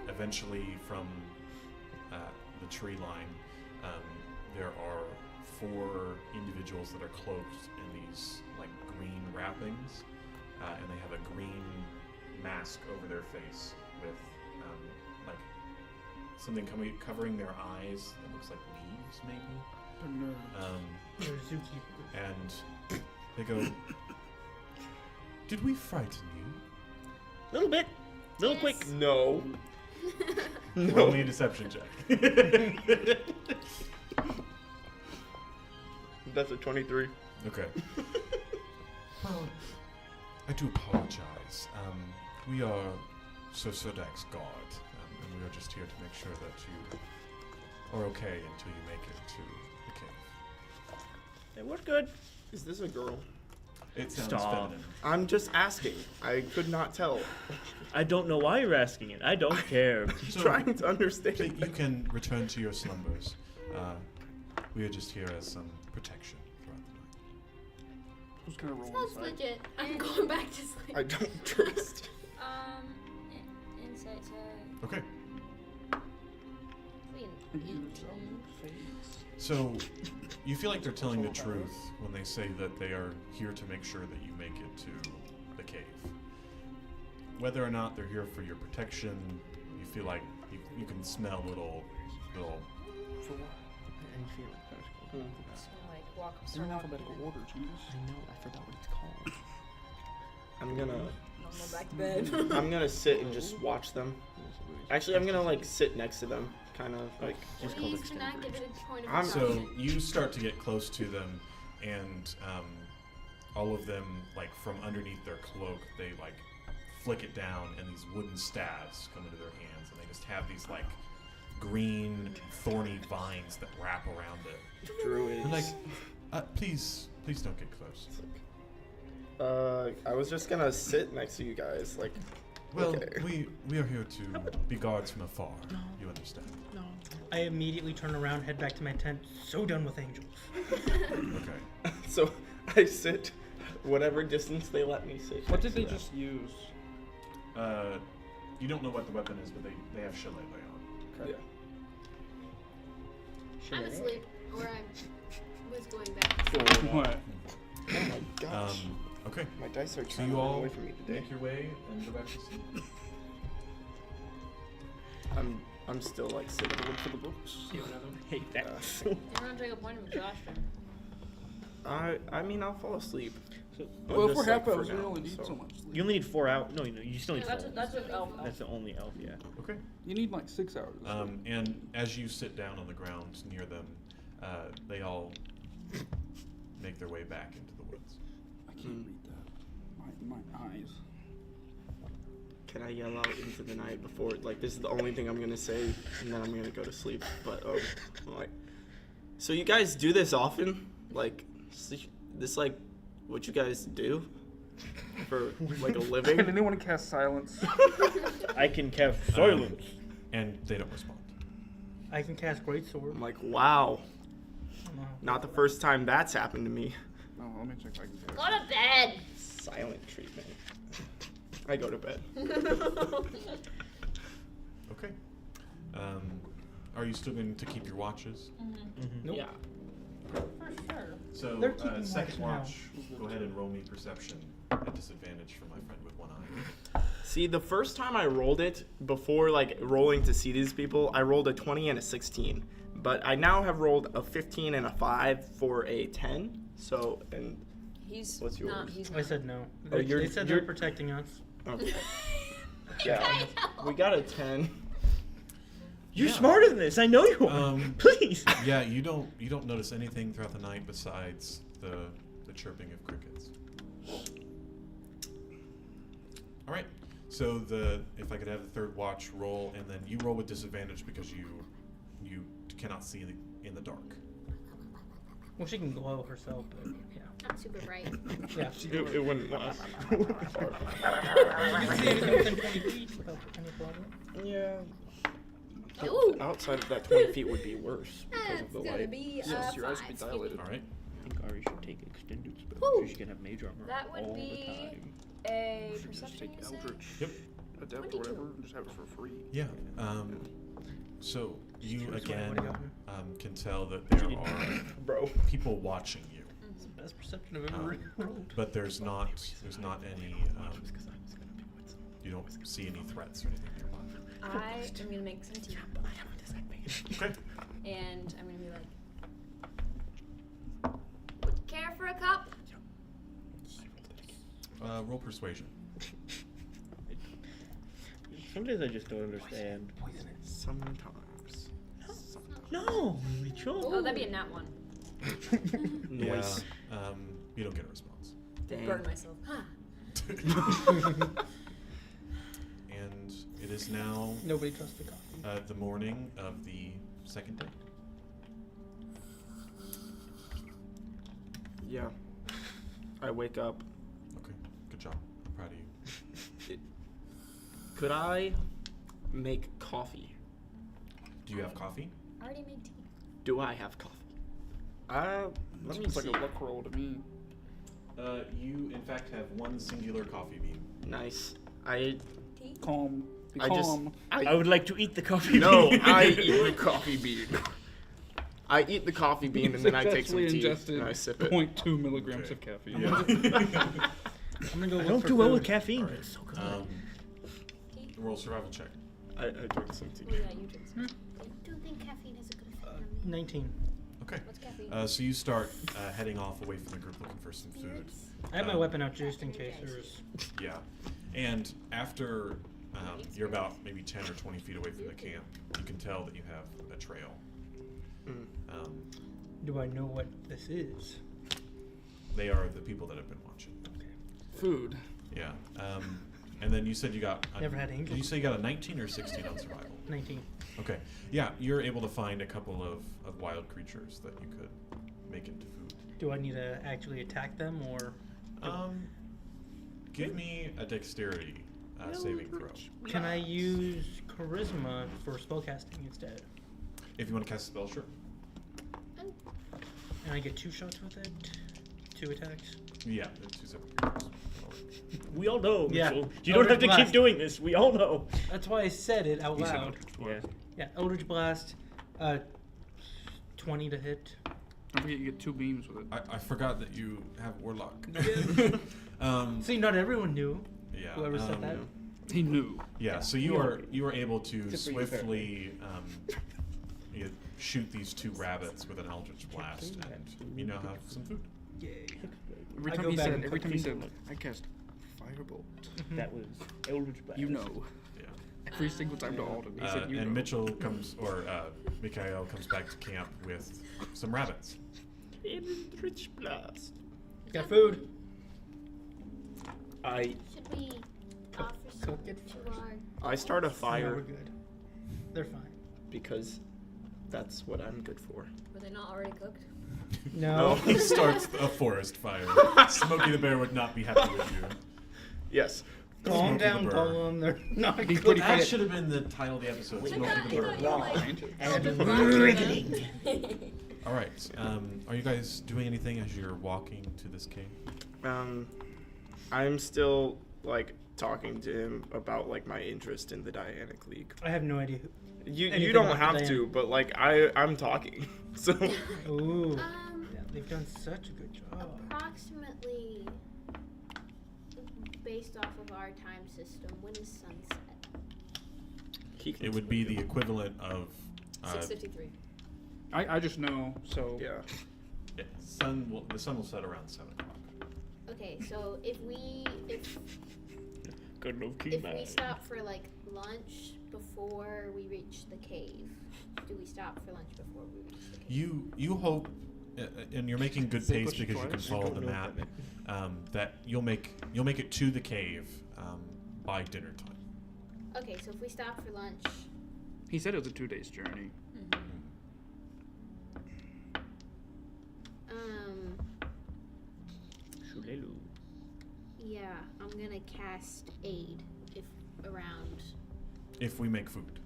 Speaker 3: eventually from the tree line, there are 4 individuals that are cloaked in these like green wrappings, and they have a green mask over their face with like something covering their eyes that looks like leaves, maybe.
Speaker 5: They're nerds.
Speaker 1: They're zookeepers.
Speaker 3: And they go, "Did we frighten you?"
Speaker 4: Little bit. Little
Speaker 7: Yes.
Speaker 4: quick.
Speaker 6: No.
Speaker 3: Roll
Speaker 6: No.
Speaker 3: me a deception check.
Speaker 6: That's a 23.
Speaker 3: Okay. Well, I do apologize. We are Sir Sodak's guard, and we are just here to make sure that you are okay until you make it to the cave.
Speaker 4: Hey, we're good.
Speaker 6: Is this a girl?
Speaker 3: It sounds
Speaker 4: Stop.
Speaker 3: feminine.
Speaker 6: I'm just asking. I could not tell.
Speaker 4: I don't know why you're asking it. I don't care.
Speaker 3: So,
Speaker 6: Trying to understand.
Speaker 3: you can return to your slumbers. We are just here as some protection throughout the night.
Speaker 5: Who's gonna roll
Speaker 7: Sounds
Speaker 5: inside?
Speaker 7: legit. I'm going back to sleep.
Speaker 6: I don't trust.
Speaker 2: Insight check.
Speaker 3: Okay.
Speaker 2: Wait, 18.
Speaker 3: So, you feel like they're telling the truth when they say that they are here to make sure that you make it to the cave. Whether or not they're here for your protection, you feel like you can smell little.
Speaker 4: For what? I feel like
Speaker 2: So like walk up.
Speaker 5: They're in alphabetical order, Jesus.
Speaker 4: I know. I forgot what it's called.
Speaker 6: I'm gonna.
Speaker 2: Go back to bed.
Speaker 6: I'm gonna sit and just watch them. Actually, I'm gonna like sit next to them, kind of like.
Speaker 4: Just called
Speaker 7: Please do not give it a point of
Speaker 6: I'm-
Speaker 3: So
Speaker 7: attention.
Speaker 3: you start to get close to them, and all of them, like from underneath their cloak, they like flick it down, and these wooden staves come into their hands, and they just have these like green, thorny vines that wrap around it.
Speaker 6: Druids.
Speaker 3: They're like, please don't get close.
Speaker 6: I was just gonna sit next to you guys, like.
Speaker 3: Well,
Speaker 6: Okay.
Speaker 3: we are here to be guards from afar. You understand?
Speaker 1: I immediately turn around, head back to my tent. So done with angels.
Speaker 3: Okay.
Speaker 6: So I sit whatever distance they let me sit.
Speaker 5: What
Speaker 6: next
Speaker 5: did they
Speaker 6: to them.
Speaker 5: just use?
Speaker 3: You don't know what the weapon is, but they have shillelagh on.
Speaker 6: Yeah.
Speaker 7: I'm asleep, or I was going back to sleep.
Speaker 5: What?
Speaker 6: Oh my gosh.
Speaker 3: Okay.
Speaker 6: My dice are
Speaker 3: So
Speaker 6: trying
Speaker 3: you
Speaker 6: to run
Speaker 3: all
Speaker 6: away from me today.
Speaker 3: make your way and go back to sleep.
Speaker 6: I'm still like sitting.
Speaker 4: Look for the books. Hate that.
Speaker 2: You're gonna take a point of exhaustion.
Speaker 6: I mean, I'll fall asleep.
Speaker 4: So,
Speaker 5: Well, if
Speaker 6: Just,
Speaker 5: we're
Speaker 6: like,
Speaker 5: half elves,
Speaker 6: for
Speaker 5: we
Speaker 6: now,
Speaker 5: only need
Speaker 6: so.
Speaker 5: so much sleep.
Speaker 4: you only need 4 hours. No, you still need 4.
Speaker 2: That's an elf.
Speaker 4: That's the only elf. Yeah.
Speaker 3: Okay.
Speaker 5: You need like 6 hours. of sleep.
Speaker 3: And as you sit down on the ground near them, they all make their way back into the woods.
Speaker 5: I can't read that. My eyes.
Speaker 6: Can I yell out into the night before? Like, this is the only thing I'm gonna say, and then I'm gonna go to sleep. But like, so you guys do this often? Like, this like what you guys do for like a
Speaker 5: Can
Speaker 6: living?
Speaker 5: anyone cast silence?
Speaker 4: I can cast silence.
Speaker 3: And they don't respond.
Speaker 1: I can cast Great Sword.
Speaker 6: I'm like, wow,
Speaker 1: Wow.
Speaker 6: not the first time that's happened to me.
Speaker 5: Oh, let me check if I can cast.
Speaker 2: Go to bed.
Speaker 6: Silent treatment. I go to bed.
Speaker 3: Okay. Are you still going to keep your watches?
Speaker 1: Nope.
Speaker 6: Yeah.
Speaker 2: For sure.
Speaker 3: So,
Speaker 1: They're keeping
Speaker 3: second
Speaker 1: watch now.
Speaker 3: watch, go ahead and roll me perception at disadvantage for my friend with one eye.
Speaker 6: See, the first time I rolled it, before like rolling to see these people, I rolled a 20 and a 16. But I now have rolled a 15 and a 5 for a 10. So, and
Speaker 2: He's
Speaker 6: What's
Speaker 2: not.
Speaker 6: yours?
Speaker 2: He's
Speaker 1: I
Speaker 2: not.
Speaker 1: said no.
Speaker 6: Oh,
Speaker 1: They,
Speaker 6: you're-
Speaker 1: they said
Speaker 6: you're-
Speaker 1: they're protecting us.
Speaker 6: okay. Yeah, we got a 10.
Speaker 4: You're
Speaker 3: Yeah.
Speaker 4: smarter than this. I know you are. Please.
Speaker 3: Yeah, you don't notice anything throughout the night besides the chirping of crickets. All right. So if I could have the third watch roll, and then you roll with disadvantage because you cannot see in the dark.
Speaker 1: Well, she can glow herself, but yeah.
Speaker 7: Not super bright.
Speaker 1: Yeah.
Speaker 6: It wouldn't last.
Speaker 1: You can see anything within 20 feet without any problem.
Speaker 6: Yeah.
Speaker 7: Ooh.
Speaker 6: Outside of that 20 feet would be worse because
Speaker 7: That's
Speaker 6: of the
Speaker 7: gonna
Speaker 6: light.
Speaker 7: be
Speaker 6: Yes, your eyes
Speaker 7: 5.
Speaker 6: would be
Speaker 7: Excuse me.
Speaker 6: dilated.
Speaker 3: All right.
Speaker 4: I think Ari should take extended spells.
Speaker 7: Woo.
Speaker 4: So she can have mage armor
Speaker 2: That would
Speaker 4: all
Speaker 2: be-
Speaker 4: the time.
Speaker 2: A
Speaker 5: Just
Speaker 2: perception,
Speaker 5: take
Speaker 2: you said?
Speaker 5: Eldritch.
Speaker 3: Yep.
Speaker 5: Adept or
Speaker 2: 22.
Speaker 5: whatever, and just have it for free.
Speaker 3: Yeah. So you
Speaker 1: Curious what I
Speaker 3: again
Speaker 1: would've gotten.
Speaker 3: can tell that there are
Speaker 6: Bro.
Speaker 3: people watching you,
Speaker 1: It's the best perception I've ever rolled.
Speaker 3: but there's not any. You don't see any threats or anything nearby.
Speaker 2: I am gonna make some tea.
Speaker 3: Okay.
Speaker 2: And I'm gonna be like, would you care for a cup?
Speaker 3: Roll persuasion.
Speaker 4: Some days I just don't understand.
Speaker 6: Sometimes.
Speaker 4: No, Mitchell.
Speaker 2: Oh, that'd be a nat 1.
Speaker 6: Noise.
Speaker 3: Yeah. You don't get a response.
Speaker 6: Dang.
Speaker 2: Burn myself. Ah.
Speaker 3: And it is now
Speaker 1: Nobody trusts the coffee.
Speaker 3: the morning of the second day.
Speaker 6: Yeah. I wake up.
Speaker 3: Okay. Good job. I'm proud of you.
Speaker 6: Could I make coffee?
Speaker 3: Do you have coffee?
Speaker 2: I already made tea.
Speaker 6: Do I have coffee? Let me
Speaker 5: Seems like
Speaker 6: see.
Speaker 5: a luck roll to me.
Speaker 3: You in fact have one singular coffee bean.
Speaker 6: Nice. I
Speaker 2: Tea?
Speaker 5: Calm. Be
Speaker 6: I just-
Speaker 5: calm.
Speaker 4: I would like to eat the coffee.
Speaker 6: no.
Speaker 4: bean.
Speaker 6: I eat the coffee bean. I eat the coffee bean and then I take some
Speaker 5: Successfully
Speaker 6: tea
Speaker 5: ingested
Speaker 6: and I sip it.
Speaker 5: 0.2 milligrams
Speaker 3: Okay.
Speaker 5: of caffeine.
Speaker 3: Yeah.
Speaker 1: I'm gonna go
Speaker 4: I
Speaker 1: look
Speaker 4: don't
Speaker 1: for
Speaker 4: do well with
Speaker 1: food.
Speaker 4: caffeine.
Speaker 3: Alright.
Speaker 4: It's so good.
Speaker 2: Tea?
Speaker 3: Roll survival check.
Speaker 6: I drink some tea.
Speaker 2: Oh, yeah, you drink some.
Speaker 7: I don't think caffeine has a good effect on me.
Speaker 1: 19.
Speaker 3: Okay.
Speaker 2: What's caffeine?
Speaker 3: So you start heading off away from the group looking for some food.
Speaker 7: Spirits?
Speaker 1: I have my
Speaker 3: Um,
Speaker 1: weapon out just in case there's.
Speaker 3: Yeah. And after you're about maybe 10 or 20 feet away from the camp, you can tell that you have a trail.
Speaker 6: Mm.
Speaker 1: Do I know what this is?
Speaker 3: They are the people that have been watching.
Speaker 1: Okay.
Speaker 6: Food.
Speaker 3: Yeah. And then you said you got.
Speaker 1: Never had
Speaker 3: Did
Speaker 1: angels.
Speaker 3: you say you got a 19 or 16 on survival?
Speaker 1: 19.
Speaker 3: Okay. Yeah, you're able to find a couple of wild creatures that you could make into food.
Speaker 1: Do I need to actually attack them or?
Speaker 3: Give me a dexterity saving throw.
Speaker 1: Can I use charisma for spellcasting instead?
Speaker 3: If you want to cast a spell, sure.
Speaker 1: And I get 2 shots with it? 2 attacks?
Speaker 3: Yeah, they're 2 separate creatures.
Speaker 4: We all know,
Speaker 1: Yeah.
Speaker 4: Mitchell. You don't have to keep
Speaker 1: Blast.
Speaker 4: doing this. We all know.
Speaker 1: That's why I said it out
Speaker 3: You said
Speaker 1: loud.
Speaker 3: Eldritch Blast.
Speaker 4: Yeah.
Speaker 1: Yeah, Eldritch Blast, 20 to hit.
Speaker 5: Don't forget you get 2 beams with it.
Speaker 3: I forgot that you have Warlock.
Speaker 1: See, not everyone knew.
Speaker 3: Yeah.
Speaker 1: Whoever said that.
Speaker 5: He knew.
Speaker 3: Yeah, so you are able to
Speaker 4: Except for you,
Speaker 3: swiftly shoot these 2 rabbits with an Eldritch Blast, and you now have some food.
Speaker 1: Yay.
Speaker 5: Every
Speaker 1: I
Speaker 5: time
Speaker 1: go
Speaker 5: he
Speaker 1: back
Speaker 5: said,
Speaker 1: and
Speaker 5: every
Speaker 1: cook
Speaker 5: time he
Speaker 1: me
Speaker 5: said,
Speaker 1: some.
Speaker 5: I cast Firebolt.
Speaker 4: That was Eldritch Blast.
Speaker 5: You know.
Speaker 3: Yeah.
Speaker 5: Every single time to Alden, he said, you
Speaker 3: And
Speaker 5: know.
Speaker 3: Mitchell comes, or Mikhail comes back to camp with some rabbits.
Speaker 6: Eldritch blast.
Speaker 1: Got food.
Speaker 7: Should we offer some
Speaker 1: Cook it
Speaker 7: to
Speaker 1: first.
Speaker 7: our...
Speaker 6: I start a
Speaker 1: Yeah, we're
Speaker 6: fire
Speaker 1: good. They're fine.
Speaker 6: because that's what I'm good for.
Speaker 2: Were they not already cooked?
Speaker 1: No.
Speaker 3: He starts a forest fire. Smokey the Bear would not be happy with you.
Speaker 6: Yes.
Speaker 1: Calm
Speaker 3: Smokey the
Speaker 1: down,
Speaker 3: Burr.
Speaker 1: Gollum. They're not
Speaker 5: Be
Speaker 1: good.
Speaker 5: pretty
Speaker 3: That
Speaker 5: quiet.
Speaker 3: should have been the title of the episode. Smokey the Burr. All right. Are you guys doing anything as you're walking to this cave?
Speaker 6: I'm still like talking to him about like my interest in the Dianic League.
Speaker 1: I have no idea.
Speaker 6: You
Speaker 1: Anything
Speaker 6: don't
Speaker 1: about the
Speaker 6: have to,
Speaker 1: Dianic.
Speaker 6: but like I'm talking. So
Speaker 1: Ooh. Yeah, they've done such a good job.
Speaker 7: Approximately, based off of our time system, when is sunset?
Speaker 6: he can
Speaker 3: It would be the equivalent of
Speaker 2: 6:53.
Speaker 5: I just know, so.
Speaker 6: yeah.
Speaker 3: the sun will set around 7 o'clock.
Speaker 7: Okay, so if we
Speaker 4: Good enough,
Speaker 7: if we stop for like lunch before we reach the cave, do we stop for lunch before we reach the cave?
Speaker 3: You hope, and you're making good
Speaker 5: Same
Speaker 3: pace
Speaker 5: question
Speaker 3: because you can
Speaker 5: twice.
Speaker 3: follow
Speaker 4: Don't
Speaker 3: the
Speaker 4: know
Speaker 3: map.
Speaker 4: what
Speaker 3: That you'll make it to the cave by dinner time.
Speaker 7: Okay, so if we stop for lunch,
Speaker 5: He said it was a 2 days journey.
Speaker 4: Hello.
Speaker 7: Yeah, I'm gonna cast aid if around.
Speaker 3: If we make food.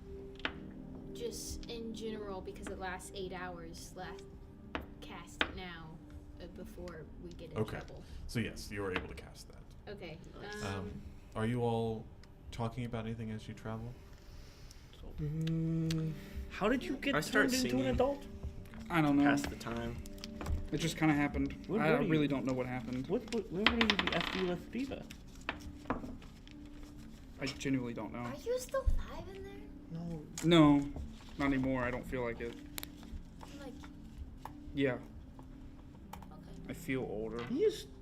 Speaker 7: Just in general, because it lasts 8 hours. Cast it now before we get in
Speaker 3: Okay.
Speaker 7: trouble.
Speaker 3: So yes, you are able to cast that.
Speaker 7: Okay.
Speaker 3: Are you all talking about anything as you travel?
Speaker 4: How did you get
Speaker 6: I start
Speaker 4: turned into
Speaker 6: singing.
Speaker 4: an adult?
Speaker 5: I don't know.
Speaker 6: Pass the time.
Speaker 5: It just kind of happened.
Speaker 4: What
Speaker 5: I
Speaker 4: were you?
Speaker 5: really don't know what happened.
Speaker 4: Where were you after you left Diva?
Speaker 5: I genuinely don't know.
Speaker 2: Are you still 5 in there?
Speaker 4: No.
Speaker 5: No, not anymore. I don't feel like it.
Speaker 2: Like,
Speaker 5: Yeah,
Speaker 2: okay.
Speaker 5: I feel older.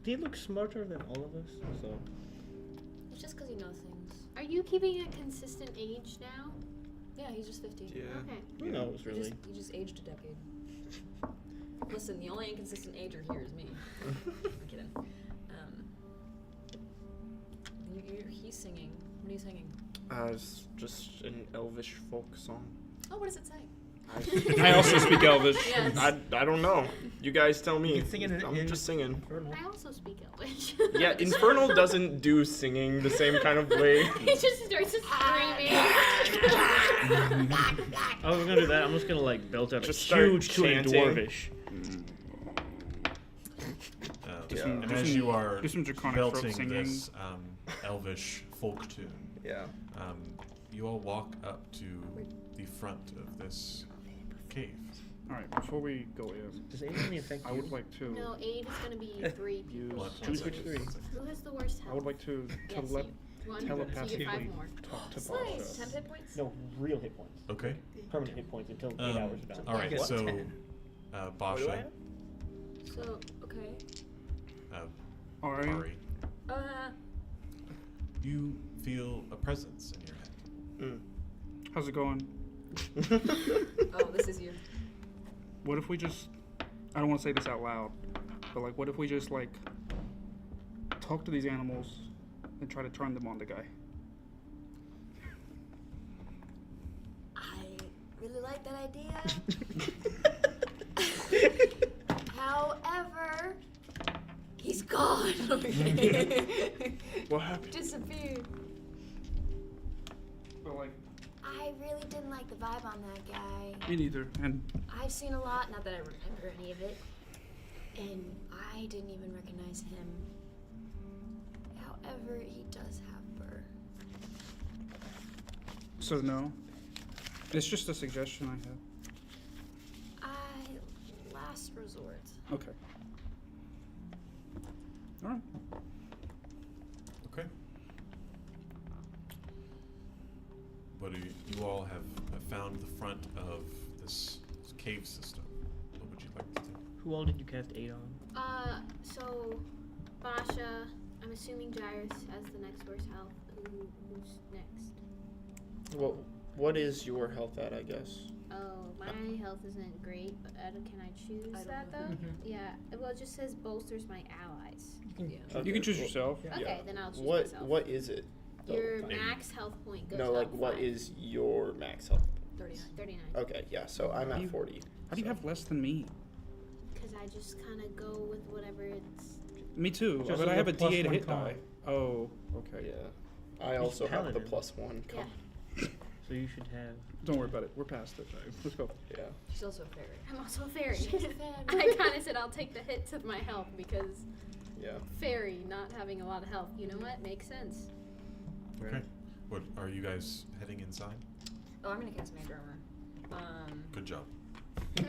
Speaker 4: He looks smarter than all of us, so.
Speaker 2: It's just because he knows things.
Speaker 7: Are you keeping a consistent age now?
Speaker 2: Yeah, he's just 15.
Speaker 6: Yeah.
Speaker 7: Okay.
Speaker 4: Who knows, really?
Speaker 2: He just aged a decade. Listen, the only inconsistent ager here is me. I'm kidding. He's singing. What are you singing?
Speaker 6: It's just an Elvish folk song.
Speaker 2: Oh, what does it say?
Speaker 5: I also speak Elvish.
Speaker 2: Yes.
Speaker 6: I don't know. You guys tell me.
Speaker 1: You can sing it
Speaker 6: I'm
Speaker 1: in-
Speaker 6: just singing.
Speaker 7: I also speak Elvish.
Speaker 6: Yeah, Infernal doesn't do singing the same kind of way.
Speaker 7: He just starts screaming.
Speaker 4: Oh, we're gonna do that. I'm just gonna like belt out
Speaker 6: Just
Speaker 4: a
Speaker 6: start
Speaker 4: huge tune in
Speaker 6: chanting.
Speaker 4: Dwarvish.
Speaker 3: And as you are
Speaker 5: do some draconic throat
Speaker 3: belting
Speaker 5: singing.
Speaker 3: this Elvish folk tune,
Speaker 6: Yeah.
Speaker 3: you all walk up to the front of this cave.
Speaker 5: All right, before we go in,
Speaker 4: Does anything affect
Speaker 5: I
Speaker 4: you?
Speaker 5: would like to.
Speaker 7: No, aid is gonna be 3 people.
Speaker 3: One
Speaker 4: Choose
Speaker 3: second,
Speaker 4: which three.
Speaker 3: one second.
Speaker 7: Who has the worst health?
Speaker 5: I would like to
Speaker 7: Yes,
Speaker 5: let
Speaker 7: you. One,
Speaker 5: telepathically
Speaker 7: so you get 5 more.
Speaker 5: talk to
Speaker 2: Nice.
Speaker 5: Basha.
Speaker 2: 10 hit points?
Speaker 4: No, real hit points.
Speaker 3: Okay.
Speaker 4: Permanent hit points until 8 hours are done.
Speaker 3: All right.
Speaker 1: Get
Speaker 3: So,
Speaker 1: 10.
Speaker 3: Basha,
Speaker 2: So, okay.
Speaker 5: Ari.
Speaker 3: Ari,
Speaker 2: Uh,
Speaker 3: you feel a presence in your head.
Speaker 5: How's it going?
Speaker 2: oh, this is you.
Speaker 5: What if we just, I don't want to say this out loud, but like, what if we just like talk to these animals and try to turn them on the guy?
Speaker 2: I really like that idea. However, he's gone.
Speaker 6: What happened?
Speaker 2: Disappeared.
Speaker 5: But like,
Speaker 2: I really didn't like the vibe on that guy.
Speaker 5: me neither. And
Speaker 2: I've seen a lot, not that I remember any of it, and I didn't even recognize him. However, he does have Burr.
Speaker 5: so no, it's just a suggestion I
Speaker 2: Last resort.
Speaker 5: have. Okay. All right.
Speaker 3: Okay. But you all have found the front of this cave system. What would you like to do?
Speaker 4: Who all did you cast 8 on?
Speaker 7: So Basha, I'm assuming Jairus has the next worst health. Who's next?
Speaker 6: Well, what is your health at, I guess?
Speaker 7: Oh, my health isn't great, but can I choose
Speaker 2: I don't
Speaker 7: that
Speaker 2: know.
Speaker 7: though? Yeah. Well, it just says bolsters my allies.
Speaker 2: Yeah.
Speaker 5: You can choose yourself.
Speaker 1: Yeah.
Speaker 7: Okay, then I'll choose
Speaker 6: What
Speaker 7: myself.
Speaker 6: What is it? though?
Speaker 7: Your
Speaker 3: Fine.
Speaker 7: max health point goes
Speaker 6: No,
Speaker 7: up
Speaker 6: like what
Speaker 7: 5.
Speaker 6: is your max health?
Speaker 2: 39.
Speaker 7: 39.
Speaker 6: Okay, yeah. So I'm at
Speaker 5: You-
Speaker 6: 40.
Speaker 5: How do you
Speaker 6: so-
Speaker 5: have less than me?
Speaker 7: Because I just kind of go with whatever it's.
Speaker 5: Me too,
Speaker 1: Just
Speaker 5: but I
Speaker 1: with
Speaker 5: have a
Speaker 1: a plus
Speaker 5: D8
Speaker 1: one
Speaker 5: hit
Speaker 1: con.
Speaker 5: die. Oh, okay.
Speaker 6: Yeah. I also have the
Speaker 4: paladin.
Speaker 6: +1.
Speaker 7: Yeah.
Speaker 4: So you should have.
Speaker 5: Don't worry about it. We're past it. Let's go.
Speaker 6: Yeah.
Speaker 2: She's also a fairy.
Speaker 7: I'm also a fairy.
Speaker 2: She's a fairy.
Speaker 7: I kind of said I'll take the hits of my health because
Speaker 6: Yeah.
Speaker 7: fairy not having a lot of health. You know what? Makes sense.
Speaker 3: Okay. What are you guys heading inside?
Speaker 2: Oh, I'm gonna cast Mage Armor.
Speaker 3: Good job.
Speaker 7: Woo,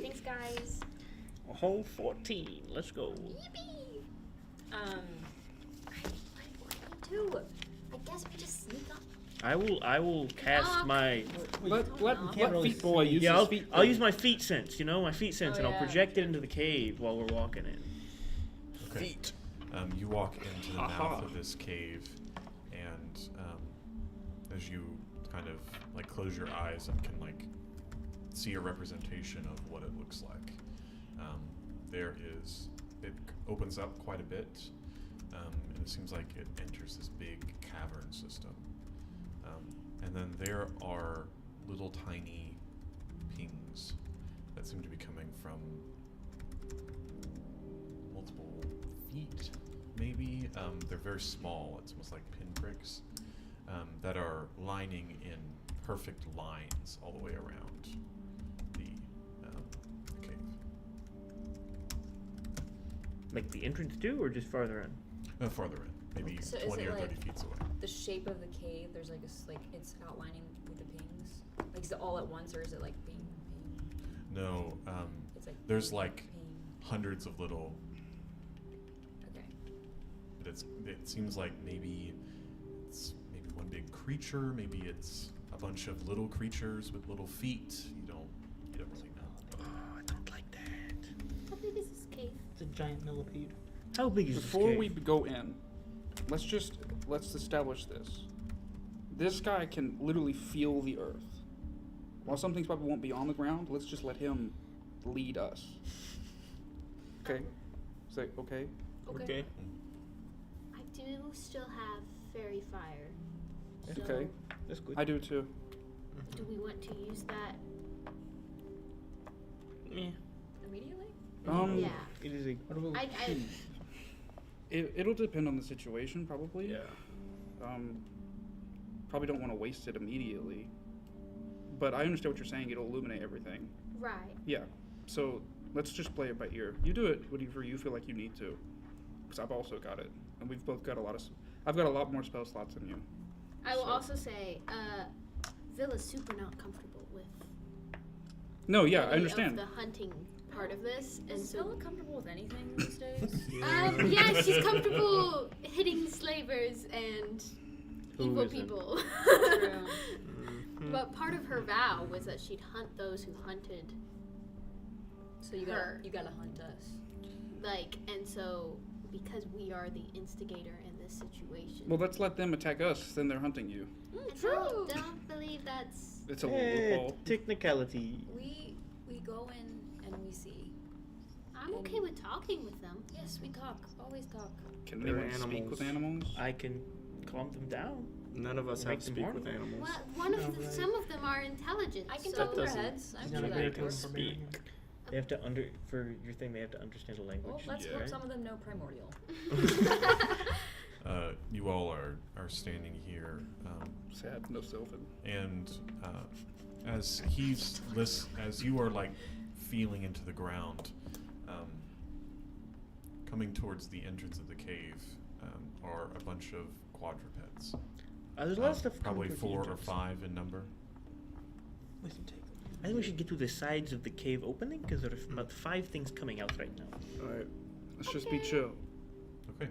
Speaker 7: thanks, guys.
Speaker 4: A whole 14. Let's go.
Speaker 2: What do we do? I guess we just sneak up.
Speaker 4: I will cast
Speaker 7: Knock.
Speaker 4: my.
Speaker 5: Let
Speaker 1: really
Speaker 5: Feet Boy
Speaker 1: see.
Speaker 5: use
Speaker 4: Yeah,
Speaker 5: his feet.
Speaker 4: I'll use my feet sense. You know, my feet sense,
Speaker 2: Oh,
Speaker 4: and I'll
Speaker 2: yeah.
Speaker 4: project it into the cave while we're walking in.
Speaker 3: Okay.
Speaker 6: Feet.
Speaker 3: You walk into the
Speaker 6: Aha.
Speaker 3: mouth of this cave, and as you kind of like close your eyes and can like see a representation of what it looks like, it opens up quite a bit, and it seems like it enters this big cavern system, and then there are little tiny pings that seem to be coming from multiple feet, maybe. They're very small. It's almost like pinpricks that are lining in perfect lines all the way around the cave.
Speaker 4: Like the entrance too, or just farther in?
Speaker 3: Farther in, maybe
Speaker 2: So is
Speaker 3: 20
Speaker 2: it
Speaker 3: or 30
Speaker 2: like
Speaker 3: feet away.
Speaker 2: the shape of the cave? There's like it's outlining with the pings. Like is it all at once, or is it like ping, ping?
Speaker 3: No,
Speaker 2: It's like
Speaker 3: there's
Speaker 2: ping,
Speaker 3: like
Speaker 2: ping.
Speaker 3: hundreds of little.
Speaker 2: Okay.
Speaker 3: But it seems like maybe it's maybe one big creature. Maybe it's a bunch of little creatures with little feet. You don't really know.
Speaker 4: Oh, I don't like that.
Speaker 7: How big is this cave?
Speaker 1: It's a giant millipede.
Speaker 4: How big is
Speaker 5: Before
Speaker 4: this
Speaker 5: we
Speaker 4: cave?
Speaker 5: go in, let's establish this. This guy can literally feel the earth. While some things probably won't be on the ground, let's just let him lead us. Okay? Say okay?
Speaker 2: Okay.
Speaker 7: I do still have fairy fire. So
Speaker 5: Okay.
Speaker 4: That's good.
Speaker 5: I do too.
Speaker 7: do we want to use that?
Speaker 4: Yeah.
Speaker 2: Immediately?
Speaker 7: Yeah.
Speaker 4: It is a.
Speaker 5: It'll depend on the situation, probably.
Speaker 6: Yeah.
Speaker 5: Probably don't want to waste it immediately. But I understand what you're saying. It'll illuminate everything.
Speaker 7: Right.
Speaker 5: Yeah. So let's just play it by ear. You do it whenever you feel like you need to. Because I've also got it. And we've both got a lot of... I've got a lot more spell slots than you.
Speaker 7: I will
Speaker 5: So-
Speaker 7: also say, Villa's super not comfortable with
Speaker 5: No, yeah, I
Speaker 7: any
Speaker 5: understand.
Speaker 7: of the hunting part of this, and
Speaker 2: Is
Speaker 7: so
Speaker 2: Bella comfortable with anything these days?
Speaker 7: yeah, she's comfortable hitting slavers and
Speaker 4: Who
Speaker 7: evil
Speaker 4: isn't?
Speaker 7: people.
Speaker 2: True.
Speaker 7: But part of her vow was that she'd hunt those who hunted,
Speaker 2: So you
Speaker 7: Her.
Speaker 2: gotta hunt us.
Speaker 7: like, and so because we are the instigator in this situation.
Speaker 5: Well, let's let them attack us, then they're hunting you.
Speaker 7: I don't believe that's.
Speaker 5: It's a loophole.
Speaker 4: Technicality.
Speaker 2: We go in and we see.
Speaker 7: I'm okay with talking with them.
Speaker 2: Yes, we talk. Always talk.
Speaker 5: Can
Speaker 6: They're
Speaker 5: anyone speak with
Speaker 6: animals.
Speaker 5: animals?
Speaker 4: I can calm them down.
Speaker 6: None of us
Speaker 4: Make
Speaker 6: have
Speaker 4: them
Speaker 6: speak
Speaker 4: harm
Speaker 6: with
Speaker 4: them.
Speaker 6: animals.
Speaker 7: Well, one of the, some of them are intelligent.
Speaker 2: I can
Speaker 7: so
Speaker 2: talk with their
Speaker 6: doesn't-
Speaker 2: heads. I'm
Speaker 1: He's
Speaker 2: sure
Speaker 1: not
Speaker 2: that
Speaker 1: a
Speaker 2: would
Speaker 1: good
Speaker 2: work.
Speaker 4: Speak. They have to for your thing. They have to understand a language.
Speaker 2: Well, let's hope
Speaker 4: right?
Speaker 2: some of them know primordial.
Speaker 3: You all are standing here,
Speaker 5: Sad, no Sylvan.
Speaker 3: and as as you are like feeling into the ground, coming towards the entrance of the cave, are a bunch of quadrupeds.
Speaker 4: There's a lot of stuff.
Speaker 3: Probably
Speaker 4: coming towards
Speaker 3: 4
Speaker 4: the
Speaker 3: or
Speaker 4: entrance.
Speaker 3: 5 in number.
Speaker 1: We can take them.
Speaker 4: I think we should get to the sides of the cave opening because there's about 5 things coming out right now.
Speaker 6: Alright.
Speaker 5: Let's just be chill.
Speaker 3: Okay.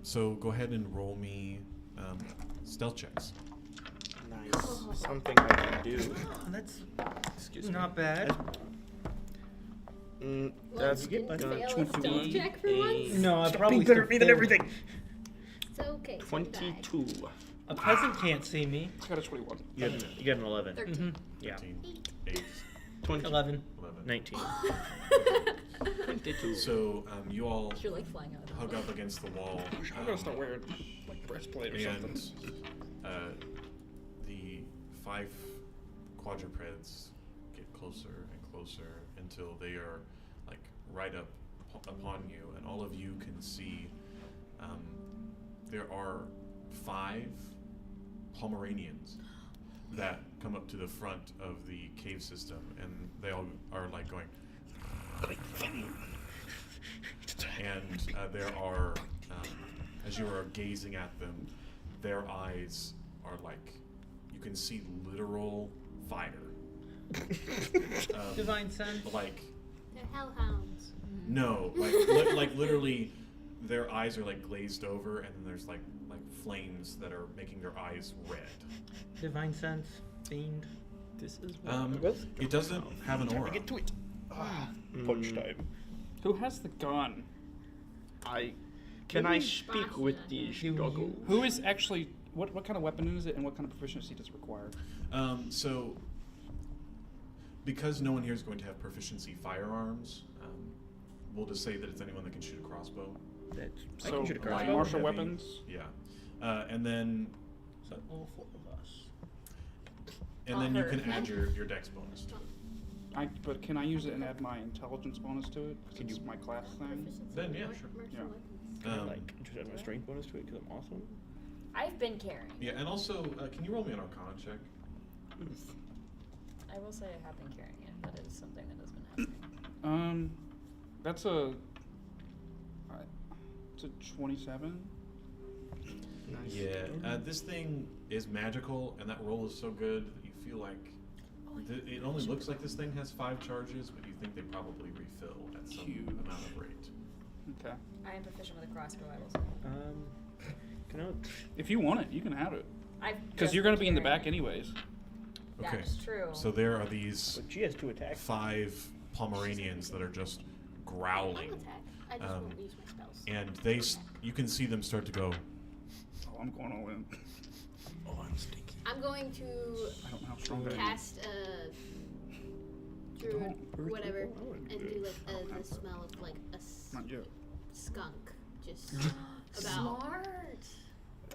Speaker 3: So go ahead and roll me stealth checks.
Speaker 6: Nice. Something I can do.
Speaker 1: That's
Speaker 6: Excuse me.
Speaker 1: not bad.
Speaker 6: That's
Speaker 7: didn't
Speaker 6: gonna
Speaker 7: fail a stealth
Speaker 6: 21.
Speaker 7: check for once.
Speaker 1: No, I
Speaker 4: Stop
Speaker 1: probably
Speaker 4: being better
Speaker 1: still
Speaker 4: at me than
Speaker 1: failed.
Speaker 4: everything.
Speaker 7: It's okay.
Speaker 6: 22.
Speaker 1: A peasant can't see me.
Speaker 5: I got a 21.
Speaker 4: You got an 11.
Speaker 2: 13.
Speaker 4: Yeah.
Speaker 3: 13, 8,
Speaker 6: 20.
Speaker 1: 11.
Speaker 3: 11.
Speaker 4: 19.
Speaker 6: 22.
Speaker 3: So you all
Speaker 2: You're like flying out of the
Speaker 3: hug up against the wall.
Speaker 5: I'm gonna start wearing like breastplate or
Speaker 3: And
Speaker 5: something.
Speaker 3: the 5 quadrupeds get closer and closer until they are like right up upon you, and all of you can see there are 5 Pomeranians that come up to the front of the cave system, and they all are like going. And there are, as you are gazing at them, their eyes are like, you can see literal fire.
Speaker 1: Divine sense.
Speaker 3: Like,
Speaker 7: They're hellhounds.
Speaker 3: no, like literally, their eyes are like glazed over, and then there's like flames that are making their eyes red.
Speaker 1: Divine sense. Fiend.
Speaker 6: This is
Speaker 3: It doesn't have an aura.
Speaker 4: Get to it. Punch time.
Speaker 5: Who has the gun?
Speaker 6: Can I
Speaker 7: Maybe
Speaker 6: speak
Speaker 7: Bash
Speaker 6: with
Speaker 7: that.
Speaker 6: these
Speaker 1: You-
Speaker 6: doggos?
Speaker 5: Who is actually what kind of weapon is it, and what kind of proficiency does it require?
Speaker 3: So, because no one here is going to have proficiency firearms, we'll just say that it's anyone that can shoot a crossbow.
Speaker 4: I
Speaker 5: So
Speaker 4: can shoot a
Speaker 5: light
Speaker 4: crossbow.
Speaker 5: martial
Speaker 3: Heavy.
Speaker 5: weapons.
Speaker 3: Yeah, and then
Speaker 1: So all 4 of us.
Speaker 3: then you
Speaker 2: Her.
Speaker 3: can add your dex bonus to it.
Speaker 5: I But can I use it and add my intelligence bonus to it? Because it's my class thing.
Speaker 3: Then yeah, sure.
Speaker 5: Yeah.
Speaker 4: Like, just add my strength bonus to it because I'm awesome.
Speaker 2: I've been carrying.
Speaker 3: Yeah, and also, can you roll me an Arcana check?
Speaker 2: I will say I have been carrying it. That is something that has been happening.
Speaker 5: That's a. It's a 27.
Speaker 6: Nice.
Speaker 3: Yeah, this thing is magical, and that roll is so good that you feel like it only looks like this thing has 5 charges, but you think they probably refill at some amount of rate.
Speaker 5: Okay.
Speaker 2: I am proficient with a crossbow, I will say.
Speaker 4: Can I?
Speaker 5: If you want it, you can have it. Because
Speaker 2: Because
Speaker 5: you're going to be in the back anyways.
Speaker 3: Okay.
Speaker 2: That's true.
Speaker 3: So there are these
Speaker 4: But she has 2 attacks.
Speaker 3: 5 Pomeranians that are just growling,
Speaker 7: I just won't use my spells.
Speaker 3: and you can see them start to go.
Speaker 5: Oh, I'm going all in.
Speaker 6: Oh, I'm stinky.
Speaker 7: I'm going to
Speaker 5: I don't know how strong I am.
Speaker 7: cast druid, whatever, and do like a smell of like a
Speaker 5: Not yet.
Speaker 7: skunk, just about.
Speaker 2: Smart.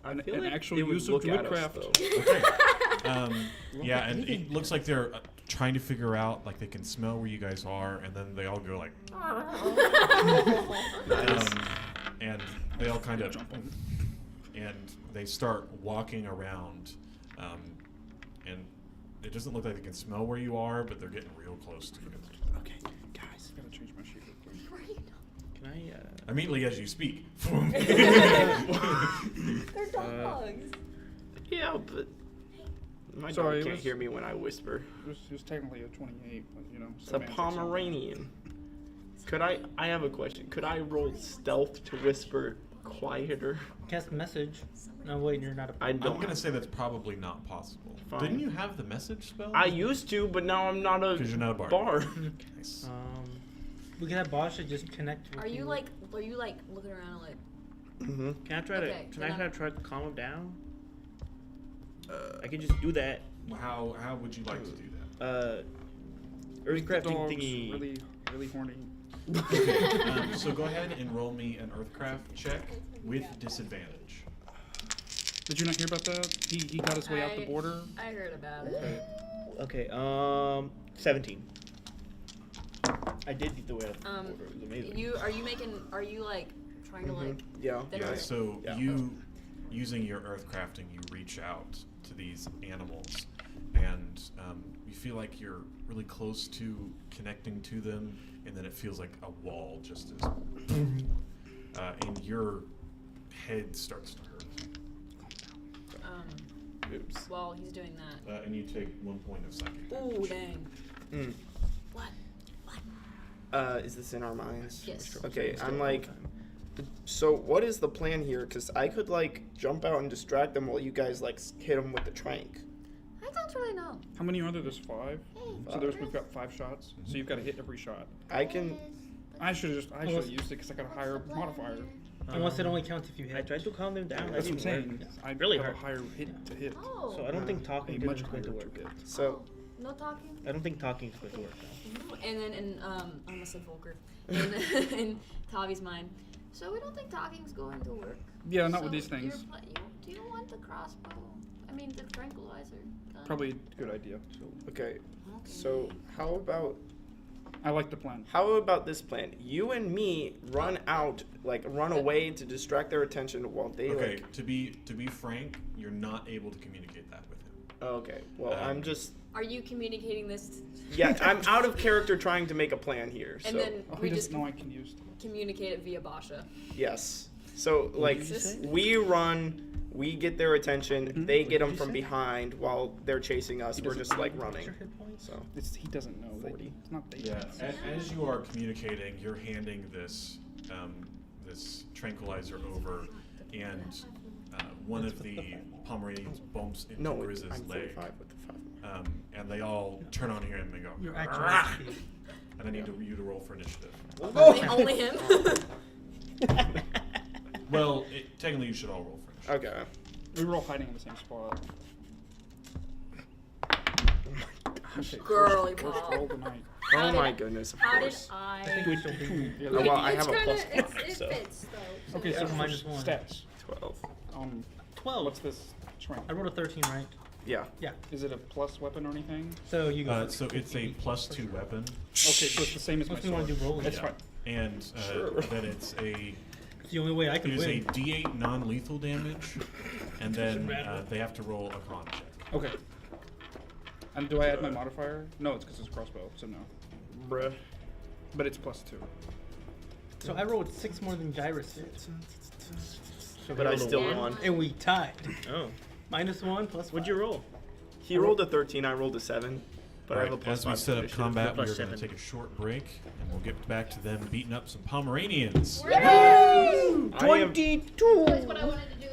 Speaker 6: I
Speaker 5: An,
Speaker 6: feel
Speaker 5: an
Speaker 6: like
Speaker 5: actual
Speaker 6: they would
Speaker 5: use of
Speaker 6: look at us,
Speaker 5: druidcraft.
Speaker 6: though.
Speaker 3: Okay. Yeah, and it looks like they're trying to figure out, like they can smell where you guys are, and then they all go like, and they all kind of, and they start walking around, and it doesn't look like they can smell where you are, but they're getting real close to you.
Speaker 6: Okay, guys.
Speaker 5: I gotta change my sheet real quick.
Speaker 4: Can I?
Speaker 3: Immediately as you speak.
Speaker 2: They're dogs.
Speaker 6: Yeah, but my
Speaker 5: Sorry,
Speaker 6: dog
Speaker 5: it
Speaker 6: can't
Speaker 5: was-
Speaker 6: hear me when I whisper.
Speaker 5: It was technically a 28, but you know.
Speaker 6: It's a
Speaker 5: semantics something.
Speaker 6: Pomeranian. Could I have a question. Could I roll stealth to whisper quieter?
Speaker 1: Cast message. No, wait, you're not a.
Speaker 6: I
Speaker 3: I'm
Speaker 6: don't.
Speaker 3: gonna say that's probably not possible.
Speaker 6: Fine.
Speaker 3: Didn't you have the message spell?
Speaker 6: I used to, but now I'm not a
Speaker 3: 'Cause you're not a bard.
Speaker 6: bard.
Speaker 3: Nice.
Speaker 1: We can have Basha just connect with
Speaker 2: Are you like looking around like
Speaker 6: Mm-hmm.
Speaker 4: Can I try
Speaker 2: Okay,
Speaker 4: to? Can
Speaker 2: then
Speaker 4: I try to calm him down? I can just do that.
Speaker 3: How would you like to do that?
Speaker 5: The
Speaker 4: Earthcrafting
Speaker 5: dog's
Speaker 4: thingy.
Speaker 5: really horny.
Speaker 3: Okay, so go ahead and roll me an Earthcraft check with disadvantage.
Speaker 5: Did you not hear about that? He got his way out the border.
Speaker 2: I heard about it.
Speaker 4: Okay. 17. I did get the way out the border. It was amazing.
Speaker 2: Are you like trying to like
Speaker 6: Yeah.
Speaker 2: Then
Speaker 3: Yeah,
Speaker 2: Okay.
Speaker 3: so
Speaker 6: Yeah.
Speaker 3: you, using your Earthcrafting, you reach out to these animals, and you feel like you're really close to connecting to them, and then it feels like a wall just is, and your head starts to hurt.
Speaker 6: Oops.
Speaker 2: while he's doing that.
Speaker 3: And you take 1 point of psychic
Speaker 2: Ooh,
Speaker 3: damage.
Speaker 2: dang.
Speaker 6: Mm.
Speaker 2: What?
Speaker 6: Is this in our minds?
Speaker 2: Yes.
Speaker 6: Okay, I'm like, so what is the plan here? Because I could like jump out and distract them while you guys like hit them with the trank.
Speaker 2: I don't really know.
Speaker 5: How many are there? There's 5. So we've got 5 shots. So you've got to hit every shot.
Speaker 6: I can.
Speaker 5: I should have used it because I got a higher modifier.
Speaker 1: Unless it only counts if you
Speaker 4: I
Speaker 1: hit.
Speaker 4: tried to calm them down.
Speaker 5: That's what I'm
Speaker 4: That
Speaker 5: saying.
Speaker 4: didn't work.
Speaker 5: I
Speaker 4: Really
Speaker 5: have
Speaker 4: hard.
Speaker 5: a higher hit to hit.
Speaker 2: Oh.
Speaker 4: So I don't think talking
Speaker 5: A
Speaker 4: to
Speaker 5: much
Speaker 4: them is going
Speaker 5: higher
Speaker 4: to work.
Speaker 5: to hit.
Speaker 6: So
Speaker 2: No talking.
Speaker 4: I don't think talking is going to work.
Speaker 2: And then I almost said Volker. In Tavi's mind. So we don't think talking's going to work.
Speaker 5: Yeah, not with
Speaker 2: So
Speaker 5: these things.
Speaker 2: do you want the crossbow? I mean the tranquilizer gun?
Speaker 5: Probably a good idea.
Speaker 6: okay. So how about
Speaker 5: I like the plan.
Speaker 6: this plan? You and me run out, like run away to distract their attention while they
Speaker 3: Okay,
Speaker 6: like.
Speaker 3: to be frank, you're not able to communicate that with him.
Speaker 6: Oh, okay. Well, I'm just.
Speaker 2: Are you communicating this?
Speaker 6: Yeah, I'm out of character trying to make a plan here. So
Speaker 2: And then
Speaker 5: Oh,
Speaker 2: we
Speaker 5: he
Speaker 2: just
Speaker 5: doesn't know I can use.
Speaker 2: communicate it via Basha.
Speaker 6: yes. So like
Speaker 2: did you say?
Speaker 6: we run. We get their attention. They get them
Speaker 1: you
Speaker 6: from
Speaker 1: say?
Speaker 6: behind while they're chasing us.
Speaker 5: He
Speaker 6: We're
Speaker 5: doesn't
Speaker 6: just like
Speaker 5: know.
Speaker 6: running.
Speaker 1: Extra hit points?
Speaker 6: So
Speaker 5: He doesn't know.
Speaker 6: 40.
Speaker 5: It's not that.
Speaker 3: Yeah, as you are communicating, you're handing this this tranquilizer over, and one of the Pomeranians bumps into
Speaker 6: no,
Speaker 3: Grizz's
Speaker 6: I'm
Speaker 3: leg,
Speaker 6: 45 with the 5.
Speaker 3: and they all turn on him and they go,
Speaker 1: You're actually.
Speaker 3: "Rah!" And I need you to roll for initiative.
Speaker 2: Only him.
Speaker 3: Well, technically you should all roll for initiative.
Speaker 6: Okay.
Speaker 5: We were all hiding in the same spot.
Speaker 2: Girly
Speaker 5: First
Speaker 2: pop.
Speaker 5: roll of the night.
Speaker 6: Oh my goodness, of
Speaker 2: How did
Speaker 6: course.
Speaker 2: I?
Speaker 1: I think we still do.
Speaker 5: Yeah,
Speaker 6: Oh, well, I
Speaker 7: It's
Speaker 6: have a plus
Speaker 7: kinda-
Speaker 6: 1,
Speaker 7: it
Speaker 6: so
Speaker 7: fits though.
Speaker 5: Okay, so
Speaker 1: So
Speaker 5: for
Speaker 1: minus 1.
Speaker 5: stats.
Speaker 6: 12.
Speaker 5: 12.
Speaker 1: 12.
Speaker 5: What's this strength?
Speaker 1: I rolled a 13, right?
Speaker 6: Yeah.
Speaker 1: Yeah.
Speaker 5: Is it a plus weapon or anything?
Speaker 1: So you go.
Speaker 3: So it's a +2 weapon,
Speaker 5: Okay, so it's the same as my
Speaker 1: Unless we
Speaker 5: sword.
Speaker 1: want to do rolling.
Speaker 5: That's
Speaker 3: Yeah.
Speaker 5: fine.
Speaker 3: and
Speaker 5: Sure.
Speaker 3: then it's a
Speaker 1: It's the only way I can
Speaker 3: There's a
Speaker 1: win.
Speaker 3: D8 non-lethal damage, and then
Speaker 1: matter.
Speaker 3: they have to roll a con check.
Speaker 5: Okay. And do I add my modifier? No, it's because it's crossbow, so no.
Speaker 6: Bruh.
Speaker 5: But it's +2.
Speaker 1: So I rolled 6 more than Gyrus did.
Speaker 4: So
Speaker 6: But I
Speaker 4: rolled a
Speaker 6: still
Speaker 4: one.
Speaker 6: won.
Speaker 1: And we tied.
Speaker 4: Oh.
Speaker 1: -1 plus
Speaker 4: What'd
Speaker 1: 5.
Speaker 4: you roll?
Speaker 6: He rolled a 13, I rolled a 7. But I have a
Speaker 3: Alright,
Speaker 6: plus
Speaker 3: as we
Speaker 6: 5
Speaker 3: set up
Speaker 6: initiative.
Speaker 3: combat, we are
Speaker 4: Plus
Speaker 3: going to
Speaker 4: 7.
Speaker 3: take a short break, and we'll get back to them beating up some Pomeranians.
Speaker 6: I am-
Speaker 4: 22!
Speaker 7: That's what I wanted to do.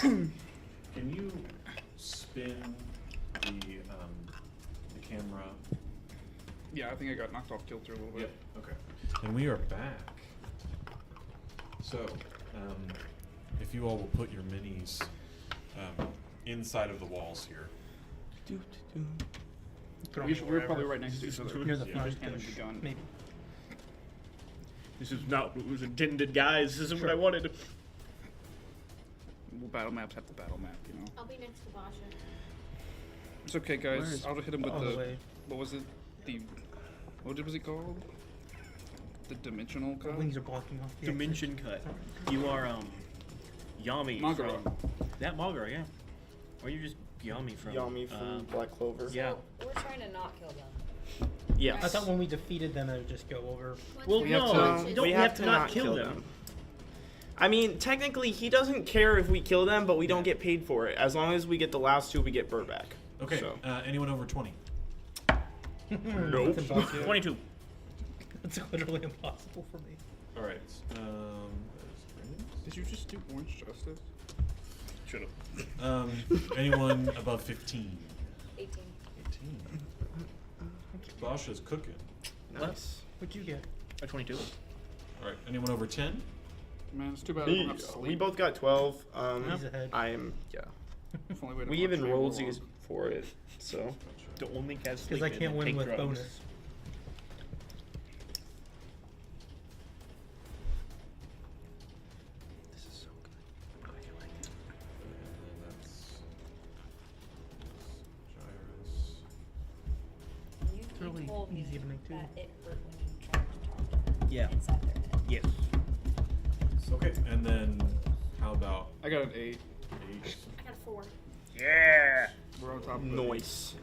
Speaker 3: Can you spin the camera?
Speaker 5: Yeah, I think I got knocked off kilter a little bit.
Speaker 3: Okay. And we are back. So, if you all will put your minis inside of the walls here.
Speaker 5: We're probably right next to each other.
Speaker 1: Near the
Speaker 3: Yeah.
Speaker 1: first
Speaker 5: Handing the gun.
Speaker 1: maybe.
Speaker 4: This is not what was intended, guys. This isn't what I wanted.
Speaker 5: Well, battle maps have the battle map, you know.
Speaker 7: I'll be next to Basha.
Speaker 5: It's okay, guys. I'll just hit him with
Speaker 1: All the way.
Speaker 5: what was it? What was it called? The dimensional
Speaker 1: The
Speaker 5: cut?
Speaker 1: wings are blocking off the
Speaker 4: Dimension cut. You are Yami
Speaker 5: Magara.
Speaker 4: from that Magara, yeah. Or you just Yami from
Speaker 6: Yami from Black Clover.
Speaker 4: Yeah.
Speaker 2: So we're trying to not kill them.
Speaker 4: Yeah.
Speaker 1: I thought when we defeated them, it would just go over.
Speaker 4: Well,
Speaker 5: We have
Speaker 4: no,
Speaker 5: to-
Speaker 4: you don't. We have to not kill them.
Speaker 6: I mean, technically, he doesn't care if we kill them, but we don't get paid for it. As long as we get the last two, we get Burr back.
Speaker 3: Okay.
Speaker 6: So.
Speaker 3: Anyone over 20?
Speaker 1: Nope. That's impossible.
Speaker 4: 22.
Speaker 1: That's literally impossible for me.
Speaker 3: All right.
Speaker 5: Did you just do Orange Justice?
Speaker 4: Should have.
Speaker 3: Anyone above 15?
Speaker 2: 18.
Speaker 3: 18. Basha's cooking.
Speaker 6: Nice.
Speaker 1: What'd you get?
Speaker 4: A 22.
Speaker 3: All right. Anyone over 10?
Speaker 5: Man, it's too bad I don't
Speaker 6: Me,
Speaker 5: have sleep.
Speaker 6: we both got 12.
Speaker 1: He's ahead.
Speaker 6: I am, yeah.
Speaker 5: If only we'd
Speaker 6: We
Speaker 5: have
Speaker 6: even
Speaker 5: watched
Speaker 6: rolled
Speaker 5: Rainbow
Speaker 6: these for it, so.
Speaker 4: The only cast
Speaker 1: Because I can't win with bonus.
Speaker 6: This is so good. I like it.
Speaker 3: That's Gyrus.
Speaker 2: You,
Speaker 1: really
Speaker 2: told me
Speaker 1: easy to make, too.
Speaker 2: that it hurt when you tried to talk to them.
Speaker 4: Yeah.
Speaker 2: Inside their head.
Speaker 4: Yes.
Speaker 3: Okay. And then how about
Speaker 5: I got an 8.
Speaker 3: 8?
Speaker 7: I got a 4.
Speaker 4: Yeah.
Speaker 5: We're on top of it.
Speaker 6: Noise.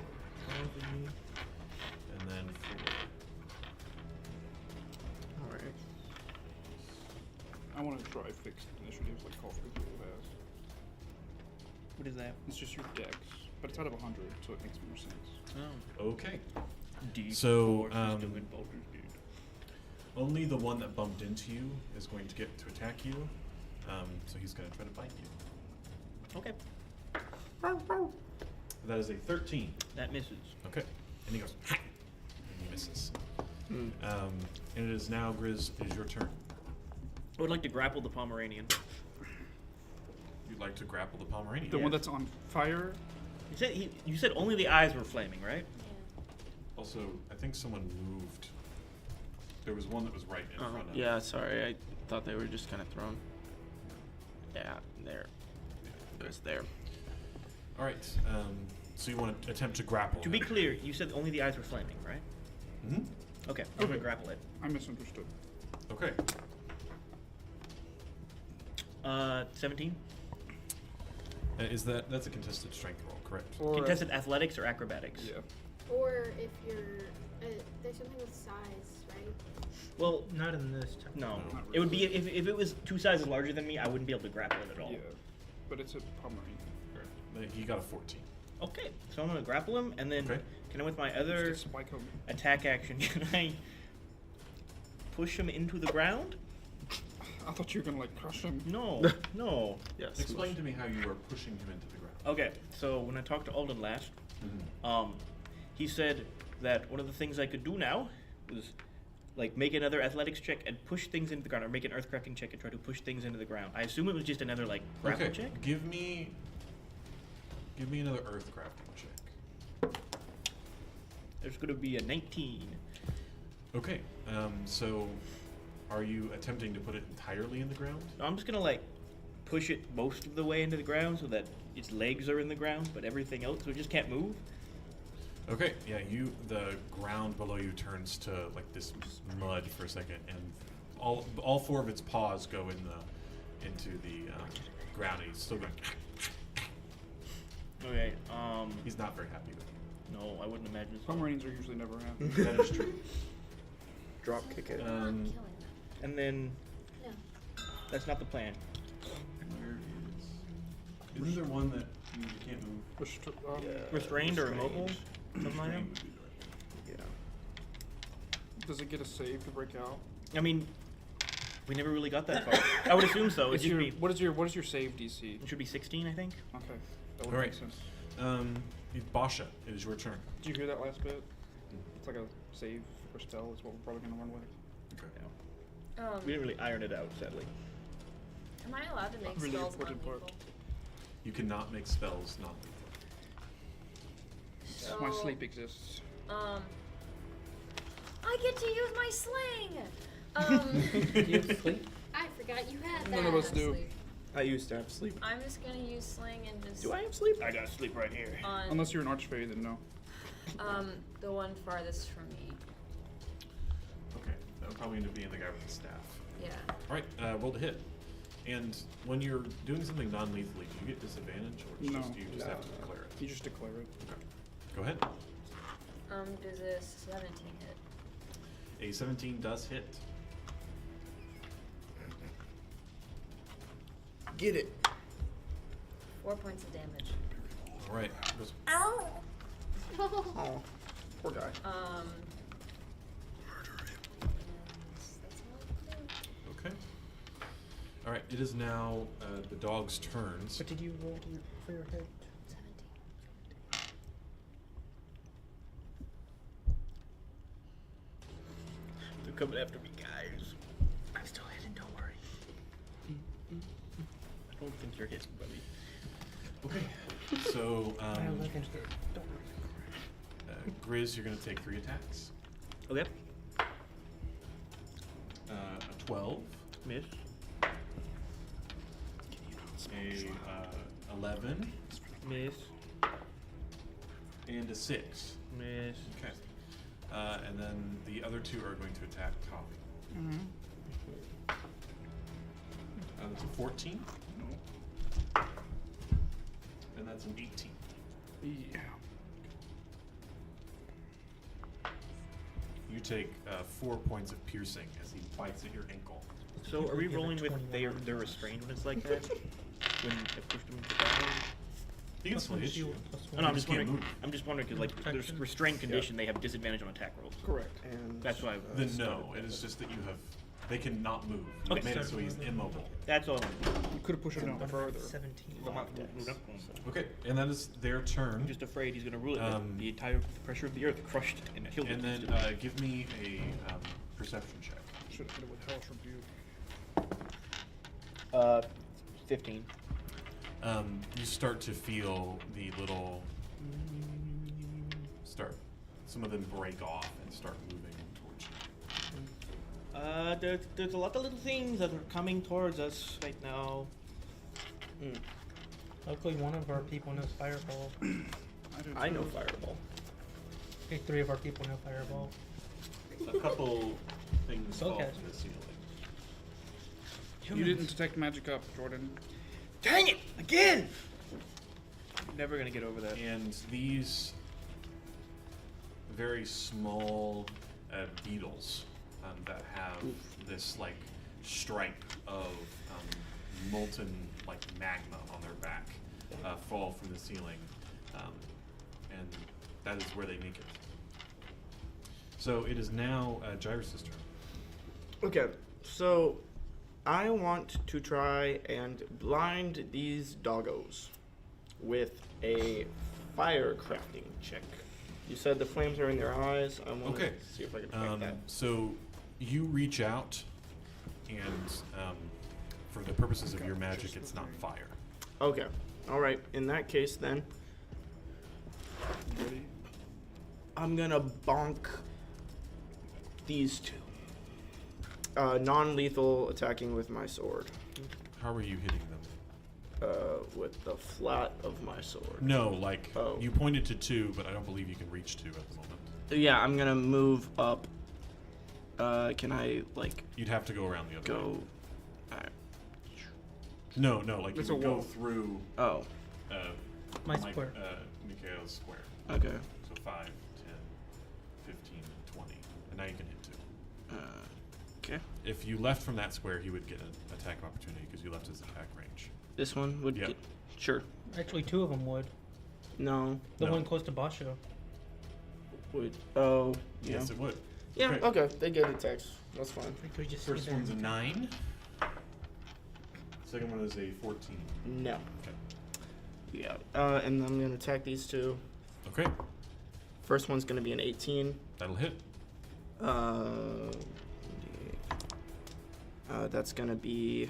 Speaker 3: And then 4.
Speaker 6: Alright.
Speaker 5: I want to try fixed initiatives like Call of Duty has.
Speaker 4: What is that?
Speaker 5: It's just your dex, but it's out of 100, so it makes more sense.
Speaker 4: Oh.
Speaker 3: Okay.
Speaker 4: D4
Speaker 3: So,
Speaker 4: is doing Baldur's Gate.
Speaker 3: Only the one that bumped into you is going to get to attack you. So he's going to try to bite you.
Speaker 4: Okay.
Speaker 3: That is a 13.
Speaker 4: That misses.
Speaker 3: Okay. And he goes, and he misses.
Speaker 6: Hmm.
Speaker 3: And it is now, Grizz, it is your turn.
Speaker 4: I would like to grapple the Pomeranian.
Speaker 3: You'd like to grapple the Pomeranian.
Speaker 5: The one that's on fire?
Speaker 4: You said only the eyes were flaming, right?
Speaker 3: Also, I think someone moved. There was one that was right in front of
Speaker 6: Yeah, sorry. I thought they were just kind of thrown. Yeah, there. It was there.
Speaker 3: All right. So you want to attempt to grapple.
Speaker 4: To be clear, you said only the eyes were flaming, right?
Speaker 3: Hmm.
Speaker 4: Okay, I'm gonna grapple it.
Speaker 5: I misunderstood.
Speaker 3: Okay.
Speaker 4: 17.
Speaker 3: That's a contested strength roll, correct?
Speaker 5: Or,
Speaker 4: Contested athletics or acrobatics?
Speaker 5: Yeah.
Speaker 7: Or if you're, there's something with size, right?
Speaker 4: Well,
Speaker 1: Not in this time.
Speaker 4: no.
Speaker 3: No.
Speaker 4: It would be if it was 2 sizes larger than me, I wouldn't be able to grapple it at all.
Speaker 5: Yeah. But it's a Pomeranian.
Speaker 3: He got a 14.
Speaker 4: Okay, so I'm gonna grapple him, and then
Speaker 3: Okay.
Speaker 4: can I, with my other
Speaker 5: Just spike him.
Speaker 4: attack action, can I push him into the ground?
Speaker 5: I thought you were gonna like crush him.
Speaker 4: No, no.
Speaker 6: Yes.
Speaker 3: Explain to me how you are pushing him into the ground.
Speaker 4: Okay, so when I talked to Alden last, he said that one of the things I could do now was like make another athletics check and push things into the ground, or make an earthcrafting check and try to push things into the ground. I assume it was just another like grapple
Speaker 3: Okay.
Speaker 4: check.
Speaker 3: Give me another earth crafting check.
Speaker 4: There's gonna be a 19.
Speaker 3: Okay. So are you attempting to put it entirely in the ground?
Speaker 4: No, I'm just gonna like push it most of the way into the ground so that its legs are in the ground, but everything else, so it just can't move.
Speaker 3: Okay. Yeah. The ground below you turns to like this mud for a second, and all 4 of its paws go into the ground. And he's still going.
Speaker 4: Okay.
Speaker 3: He's not very happy with it.
Speaker 4: No, I wouldn't imagine so.
Speaker 5: Pomeranians are usually never happy.
Speaker 3: That is true.
Speaker 6: Drop kick it.
Speaker 7: Not killing them.
Speaker 4: And then
Speaker 7: No.
Speaker 4: that's not the plan.
Speaker 3: Where is? Isn't there one that you can't move?
Speaker 4: Restrained or immobile? Something like that?
Speaker 3: Restrained would be right.
Speaker 6: Yeah.
Speaker 5: Does it get a save to break out?
Speaker 4: I mean, We never really got that far. I would assume so. It
Speaker 5: It's
Speaker 4: should
Speaker 5: your,
Speaker 4: be.
Speaker 5: what is your save DC?
Speaker 4: It should be 16, I think.
Speaker 5: Okay, that would
Speaker 3: All
Speaker 5: make
Speaker 3: right.
Speaker 5: sense.
Speaker 3: Basha, it is your turn.
Speaker 5: Did you hear that last bit? It's like a save or spell is what we're probably gonna run with.
Speaker 3: Okay.
Speaker 4: We didn't really iron it out, sadly.
Speaker 2: Am I allowed to make
Speaker 5: Really
Speaker 2: spells
Speaker 5: important
Speaker 2: non-lethal?
Speaker 5: part.
Speaker 3: You cannot make spells not
Speaker 2: So,
Speaker 5: My sleep exists.
Speaker 2: I get to use my sling.
Speaker 1: Do you sleep?
Speaker 7: I forgot you had that.
Speaker 5: None of us do.
Speaker 2: Sleep.
Speaker 6: I used to have sleep.
Speaker 2: I'm just gonna use sling and just
Speaker 6: Do I have sleep?
Speaker 4: I got sleep right here.
Speaker 2: on
Speaker 5: Unless you're an archfey, then no.
Speaker 2: the one farthest from me.
Speaker 3: Okay, that would probably end up being the guy with the staff.
Speaker 2: Yeah.
Speaker 3: All right, roll to hit. And when you're doing something non-lethally, do you get disadvantage, or
Speaker 5: No.
Speaker 3: do you just have to declare it?
Speaker 5: You just declare it.
Speaker 3: Okay. Go ahead.
Speaker 2: Does a 17 hit?
Speaker 3: A 17 does hit.
Speaker 6: Get it.
Speaker 2: 4 points of damage.
Speaker 3: All right. Goes,
Speaker 6: Oh, poor guy.
Speaker 2: And that's all I can do.
Speaker 3: okay. All right. It is now the dog's turns.
Speaker 1: What did you roll for your hit?
Speaker 2: 17.
Speaker 4: They're coming after me, guys. I'm still hitting, don't worry. I don't think you're hitting, buddy.
Speaker 3: Okay. So,
Speaker 1: I was looking through. Don't worry.
Speaker 3: Grizz, you're going to take 3 attacks.
Speaker 4: Okay.
Speaker 3: A 12,
Speaker 4: Miss.
Speaker 3: a 11,
Speaker 4: Miss.
Speaker 3: and a 6.
Speaker 4: Miss.
Speaker 3: Okay. And then the other 2 are going to attack Tavi.
Speaker 5: Mm-hmm.
Speaker 3: That's a 14.
Speaker 5: No.
Speaker 3: And that's an 18.
Speaker 5: Yeah.
Speaker 3: You take 4 points of piercing as he bites at your ankle.
Speaker 4: So are we
Speaker 1: Give it
Speaker 4: rolling with
Speaker 1: 21.
Speaker 4: they're restrained when it's like that? When I pushed them to die?
Speaker 3: You can
Speaker 1: Plus
Speaker 3: still
Speaker 1: one
Speaker 3: hit you.
Speaker 1: shield, plus
Speaker 4: No,
Speaker 1: one.
Speaker 4: no, I'm
Speaker 3: You
Speaker 4: just
Speaker 3: can't
Speaker 4: wondering.
Speaker 3: move.
Speaker 4: I'm just wondering because like there's
Speaker 1: Protection.
Speaker 4: restrained condition, they have disadvantage on attack rolls.
Speaker 5: Correct.
Speaker 6: And
Speaker 4: That's why.
Speaker 3: Then no, it is just that you have. They cannot move. You
Speaker 4: Okay.
Speaker 3: made it so he's immobile.
Speaker 4: That's all. I'm
Speaker 5: You could have pushed it down further.
Speaker 1: 17.
Speaker 3: Okay, and that is their turn.
Speaker 4: just afraid he's gonna rule it. With the entire pressure of the earth crushed and killed
Speaker 3: And
Speaker 4: him.
Speaker 3: then give me a perception check.
Speaker 5: Should have hit it with Hellish Rebuke.
Speaker 4: 15.
Speaker 3: You start to feel the little some of them break off and start moving towards you.
Speaker 4: There's a lot of little things that are coming towards us right now.
Speaker 1: Luckily, one of our people knows Fireball.
Speaker 6: I know Fireball.
Speaker 1: Okay, 3 of our people know Fireball.
Speaker 3: A couple things fall
Speaker 1: Okay.
Speaker 3: from the ceiling.
Speaker 5: You didn't detect magic up, Jordan.
Speaker 4: Dang it! Again! Never gonna get over that.
Speaker 3: And these very small beetles that have this like stripe of molten like magma on their back fall from the ceiling, and that is where they make it. So it is now Gyrus' turn.
Speaker 6: Okay, so I want to try and blind these doggos with a fire crafting check. You said the flames are in their eyes. I want
Speaker 3: Okay.
Speaker 6: to see if I can find that.
Speaker 3: So you reach out, and for the purposes of your magic, it's not fire.
Speaker 6: Okay. All right. In that case, then,
Speaker 5: Ready?
Speaker 6: I'm gonna bonk these 2. Non-lethal attacking with my sword.
Speaker 3: How are you hitting them?
Speaker 6: With the flat of my sword.
Speaker 3: No, like
Speaker 6: Oh.
Speaker 3: you pointed to 2, but I don't believe you can reach 2 at the moment.
Speaker 6: Yeah, I'm gonna move up. Can I like
Speaker 3: You'd have to go around the other way.
Speaker 6: go? Alright.
Speaker 3: No, like
Speaker 5: It's
Speaker 3: you
Speaker 5: a
Speaker 3: would go
Speaker 5: wall.
Speaker 3: through
Speaker 6: Oh.
Speaker 1: My square.
Speaker 3: Mikhail's square.
Speaker 6: Okay.
Speaker 3: So 5, 10, 15, and 20. And now you can hit 2.
Speaker 6: Okay.
Speaker 3: If you left from that square, he would get an attack of opportunity because you left his attack range.
Speaker 6: This one would
Speaker 3: Yep.
Speaker 6: get. Sure.
Speaker 1: Actually, 2 of them would.
Speaker 6: No.
Speaker 1: The
Speaker 3: No.
Speaker 1: one close to Basho.
Speaker 6: Would. Oh. Yeah.
Speaker 3: Yes, it would.
Speaker 6: Yeah,
Speaker 3: Okay.
Speaker 6: okay. They get attacks. That's fine.
Speaker 1: Like, we just
Speaker 3: First
Speaker 1: sit there
Speaker 3: one's a
Speaker 1: and-
Speaker 3: 9. Second one is a 14.
Speaker 6: No.
Speaker 3: Okay.
Speaker 6: Yeah. And I'm gonna attack these two.
Speaker 3: Okay,
Speaker 6: First one's gonna be an 18.
Speaker 3: that'll hit.
Speaker 6: That's gonna be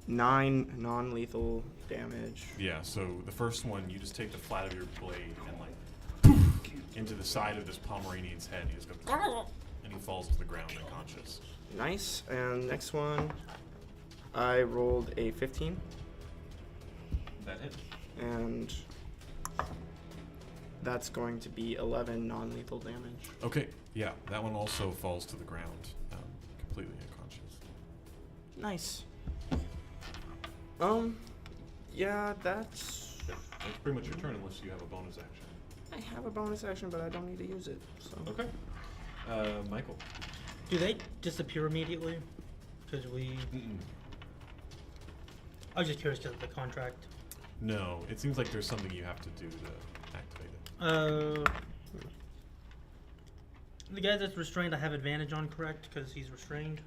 Speaker 6: 9 non-lethal damage.
Speaker 3: Yeah, so the first one, you just take the flat of your blade and like poof, into the side of this Pomeranian's head. He just goes, and he falls to the ground unconscious.
Speaker 6: Nice. And next one, I rolled a 15,
Speaker 3: That hit.
Speaker 6: and that's going to be 11 non-lethal damage.
Speaker 3: Okay, yeah, that one also falls to the ground, completely unconscious.
Speaker 6: Nice. Yeah, that's.
Speaker 3: That's pretty much your turn unless you have a bonus action.
Speaker 6: I have a bonus action, but I don't need to use it. So.
Speaker 3: Okay. Michael.
Speaker 1: Do they disappear immediately? Because we. I was just curious because of the contract.
Speaker 3: No, it seems like there's something you have to do to activate it.
Speaker 1: The guy that's restrained, I have advantage on, correct? Because he's restrained.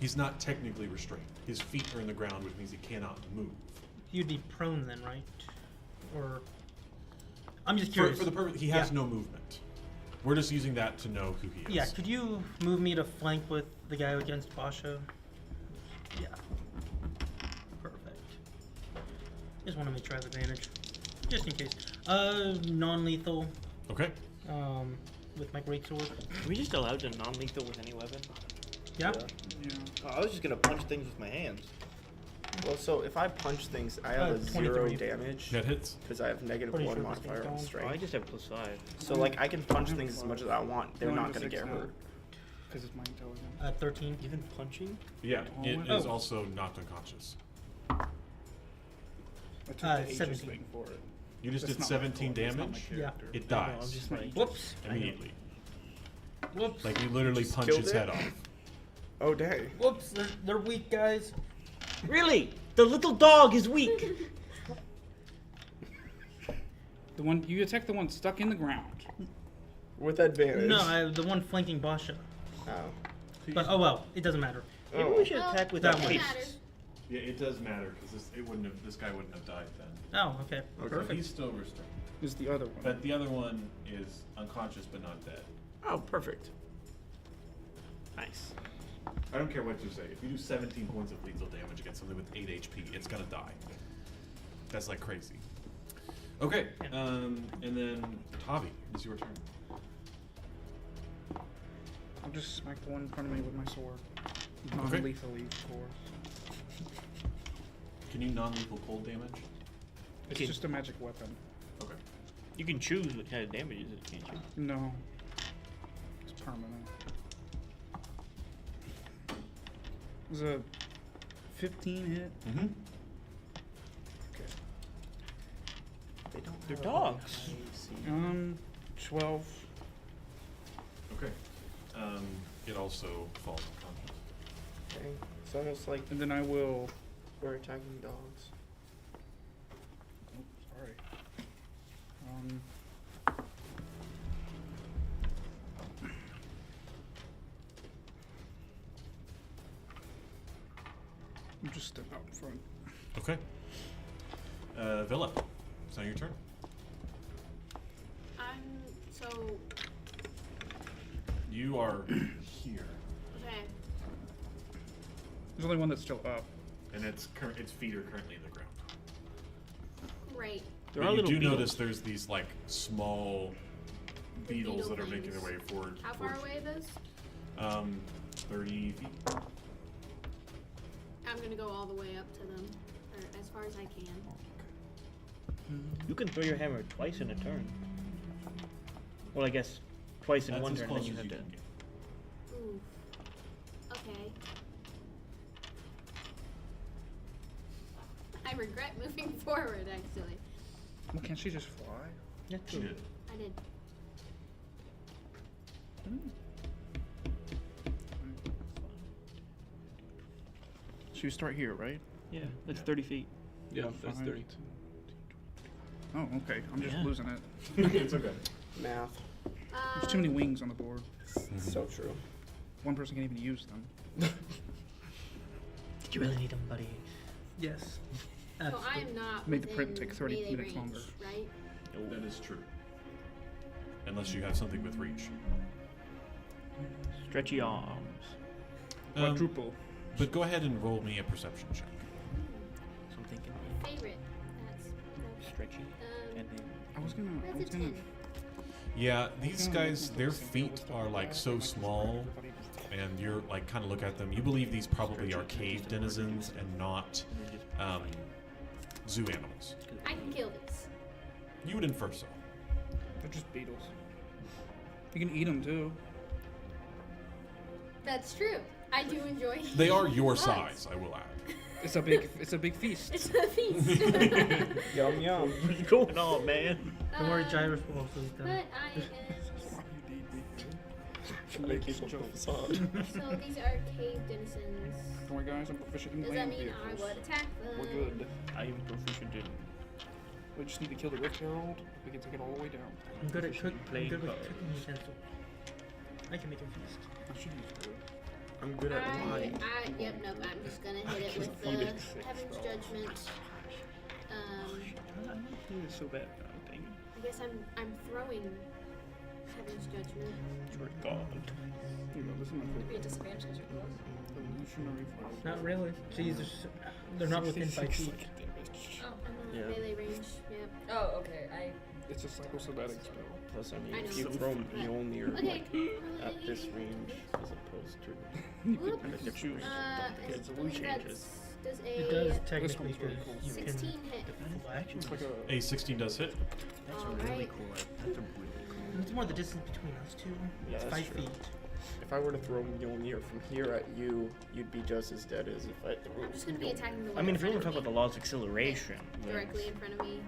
Speaker 3: He's not technically restrained. His feet are in the ground, which means he cannot move.
Speaker 1: You'd be prone then, right? Or I'm just
Speaker 3: For,
Speaker 1: curious.
Speaker 3: for the purpose, he has
Speaker 1: Yeah.
Speaker 3: no movement. We're just using that to know who he is.
Speaker 1: Yeah, could you move me to flank with the guy against Basha? Yeah. Perfect. Just want to make sure I have advantage. Just in case. Non-lethal.
Speaker 3: Okay.
Speaker 1: With my great sword.
Speaker 4: Are we just allowed to non-lethal with any weapon?
Speaker 1: Yeah.
Speaker 5: Yeah.
Speaker 4: Oh, I was just gonna punch things with my hands.
Speaker 6: Well, so if I punch things, I have a 0
Speaker 1: 23.
Speaker 6: damage
Speaker 3: That hits.
Speaker 6: because I have negative
Speaker 1: Pretty
Speaker 6: 1
Speaker 1: sure this thing's
Speaker 6: modifier on
Speaker 1: gone.
Speaker 4: Oh, I
Speaker 6: strength.
Speaker 4: just have +5.
Speaker 6: So like I can punch things as much as I want. They're
Speaker 5: I'm
Speaker 6: not
Speaker 5: only
Speaker 6: gonna
Speaker 5: 6
Speaker 6: get
Speaker 5: now,
Speaker 6: hurt.
Speaker 5: Because it's my intelligence.
Speaker 1: 13.
Speaker 4: Even punching?
Speaker 3: Yeah,
Speaker 5: Oh,
Speaker 3: it
Speaker 5: wow.
Speaker 3: is also knocked unconscious.
Speaker 5: I took the Aegis
Speaker 1: 17.
Speaker 5: thing for it.
Speaker 3: You just
Speaker 5: That's
Speaker 3: did
Speaker 5: not my
Speaker 3: 17
Speaker 5: fault, that's not my
Speaker 3: damage.
Speaker 1: Yeah.
Speaker 5: character.
Speaker 3: It
Speaker 4: I know, I'm
Speaker 3: dies
Speaker 4: just like,
Speaker 1: Whoops.
Speaker 3: immediately.
Speaker 1: Whoops.
Speaker 3: Like you literally
Speaker 6: Just
Speaker 3: punch
Speaker 6: killed
Speaker 3: his
Speaker 6: it?
Speaker 3: head off.
Speaker 6: Oh dang.
Speaker 1: Whoops. They're weak, guys.
Speaker 4: really? The little dog is weak.
Speaker 5: The one you attack the one stuck in the ground.
Speaker 6: With advantage.
Speaker 1: No, the one flanking Basha.
Speaker 6: Oh.
Speaker 1: But oh well, it doesn't matter.
Speaker 4: Maybe we should attack with
Speaker 1: That
Speaker 4: our
Speaker 1: one.
Speaker 4: fists.
Speaker 3: Yeah, it does matter because this guy wouldn't have died then.
Speaker 1: Oh, okay.
Speaker 6: Okay.
Speaker 1: Perfect.
Speaker 3: He's still restrained.
Speaker 5: Is the other one.
Speaker 3: But the other one is unconscious but not dead.
Speaker 6: Oh, perfect. Nice.
Speaker 3: I don't care what you say. If you do 17 points of lethal damage against something with 8 HP, it's gonna die. That's like crazy. Okay, and then Tavi, it's your turn.
Speaker 5: I'll just smack the one in front of me with my sword.
Speaker 3: Okay.
Speaker 5: Non-lethally, of course.
Speaker 3: Can you non-lethal cold damage?
Speaker 5: It's
Speaker 4: Okay.
Speaker 5: just a magic weapon.
Speaker 3: Okay.
Speaker 4: You can choose what kind of damage it is, can't you?
Speaker 5: No. It's permanent. Is a 15 hit?
Speaker 3: Mm-hmm.
Speaker 5: Okay.
Speaker 6: They don't.
Speaker 4: They're
Speaker 6: have
Speaker 4: dogs.
Speaker 6: a AC.
Speaker 5: 12.
Speaker 3: Okay. It also falls unconscious.
Speaker 6: Dang. It's almost like
Speaker 5: And then I will.
Speaker 6: we're attacking dogs.
Speaker 5: Oh, sorry. I'll just step out in front.
Speaker 3: Okay. Villa, it's now your turn.
Speaker 7: So
Speaker 3: You are here,
Speaker 7: okay.
Speaker 5: There's only one that's still up.
Speaker 3: and its feet are currently in the ground.
Speaker 7: Great.
Speaker 4: There
Speaker 3: But
Speaker 4: are
Speaker 3: you
Speaker 4: little
Speaker 3: do
Speaker 4: beetles.
Speaker 3: notice there's these like small
Speaker 7: The
Speaker 3: beetles
Speaker 7: beetle
Speaker 3: that are making their
Speaker 7: things.
Speaker 3: way forward.
Speaker 7: How far
Speaker 3: towards
Speaker 7: away are those?
Speaker 3: you. 30 feet.
Speaker 7: I'm gonna go all the way up to them, or as far as I can.
Speaker 4: You can throw your hammer twice in a turn. Well, I guess twice in
Speaker 3: That's
Speaker 4: one
Speaker 3: as
Speaker 4: turn, then
Speaker 3: close
Speaker 4: you
Speaker 3: as
Speaker 4: have
Speaker 3: you
Speaker 4: to.
Speaker 3: can get.
Speaker 7: Ooh. Okay. I regret moving forward, actually.
Speaker 5: Well, can't she just fly?
Speaker 4: Yeah,
Speaker 3: She did.
Speaker 7: I did.
Speaker 5: So you start here, right?
Speaker 4: Yeah, that's
Speaker 3: Yeah.
Speaker 4: 30 feet.
Speaker 6: Yeah, that's
Speaker 5: 5,
Speaker 6: 30.
Speaker 5: Oh, okay. I'm just
Speaker 4: Yeah.
Speaker 5: losing it.
Speaker 3: It's okay.
Speaker 6: Math.
Speaker 5: There's too many wings on the board.
Speaker 6: So true.
Speaker 5: One person can't even use them.
Speaker 4: Did you really need them, buddy?
Speaker 1: Yes.
Speaker 7: So I am not
Speaker 5: Make the print
Speaker 7: within
Speaker 5: take 30
Speaker 7: melee
Speaker 5: minutes
Speaker 7: range,
Speaker 5: longer.
Speaker 7: right?
Speaker 3: That is true. Unless you have something with reach.
Speaker 4: Stretchy arms.
Speaker 5: Quadruple.
Speaker 3: But go ahead and roll me a perception check.
Speaker 4: So I'm thinking
Speaker 7: Favorite. That's
Speaker 4: stretchy, and then
Speaker 5: I was gonna. I was
Speaker 7: that's a
Speaker 5: gonna.
Speaker 7: 10.
Speaker 3: Yeah, these guys, their feet are like so small, and you're like kind of look at them. You believe these probably are cave denizens and not zoo animals.
Speaker 7: I can kill these.
Speaker 3: You would infer so.
Speaker 5: They're just beetles. You can eat them too.
Speaker 7: That's true. I do enjoy.
Speaker 3: They are your
Speaker 7: bugs.
Speaker 3: size, I will add.
Speaker 5: It's a big. It's a big feast.
Speaker 7: It's a feast.
Speaker 6: Yum yum.
Speaker 4: what's going on, man?
Speaker 1: Don't worry, Gyrus will also eat
Speaker 7: But
Speaker 1: them.
Speaker 7: I am.
Speaker 6: Make it a facade.
Speaker 7: So these are cave denizens.
Speaker 5: Don't worry, guys. I'm proficient in
Speaker 7: Does that
Speaker 5: land
Speaker 7: mean I
Speaker 5: vehicles.
Speaker 7: would attack them?
Speaker 5: We're good.
Speaker 4: I am proficient in
Speaker 5: We just need to kill the Rift Herald. We can take it all the way down.
Speaker 1: I'm good at
Speaker 4: Proficient
Speaker 1: I'm good with
Speaker 4: playing
Speaker 1: cooking utensils. I can make a feast.
Speaker 5: I should use it.
Speaker 6: I'm good at lying.
Speaker 7: Yep, nope, I'm just gonna hit it with the Heaven's Judgment.
Speaker 4: I don't think it's so bad. I think.
Speaker 7: I guess I'm throwing Heaven's Judgment.
Speaker 4: Swear to God.
Speaker 5: You know, this is my
Speaker 2: Be a
Speaker 5: favorite.
Speaker 2: disadvantage because you're close.
Speaker 5: Evolutionary fire.
Speaker 1: Not really. Jesus, they're not within 5 feet.
Speaker 2: Oh.
Speaker 7: I'm
Speaker 6: Yeah.
Speaker 7: not melee range. Yep.
Speaker 2: Oh, okay.
Speaker 5: It's a psychosomatic spell.
Speaker 6: Plus, I mean,
Speaker 7: I
Speaker 6: if
Speaker 7: know.
Speaker 6: you throw Mjolnir
Speaker 7: Okay.
Speaker 6: like at this range as opposed to
Speaker 7: Whoop.
Speaker 5: You can choose.
Speaker 6: It's
Speaker 7: I
Speaker 6: a
Speaker 7: believe
Speaker 6: changes.
Speaker 7: Does
Speaker 1: It
Speaker 7: a
Speaker 1: does technically
Speaker 5: one's really
Speaker 1: because
Speaker 5: cool.
Speaker 1: you can.
Speaker 7: 16 hit.
Speaker 5: It's like a.
Speaker 3: A 16 does hit.
Speaker 4: That's
Speaker 7: All
Speaker 4: really
Speaker 7: right.
Speaker 4: cool. That's a really cool.
Speaker 1: It's more the distance between us two.
Speaker 6: Yeah,
Speaker 1: It's
Speaker 6: that's
Speaker 1: 5
Speaker 6: true.
Speaker 1: feet.
Speaker 6: If I were to throw Mjolnir from here at you, you'd be just as dead as if I threw.
Speaker 7: I'm just gonna be attacking the one
Speaker 4: I mean,
Speaker 7: in
Speaker 4: if you
Speaker 7: front
Speaker 4: want to
Speaker 7: of
Speaker 4: talk about
Speaker 7: me.
Speaker 4: the laws of acceleration, then-
Speaker 7: Directly in front of me.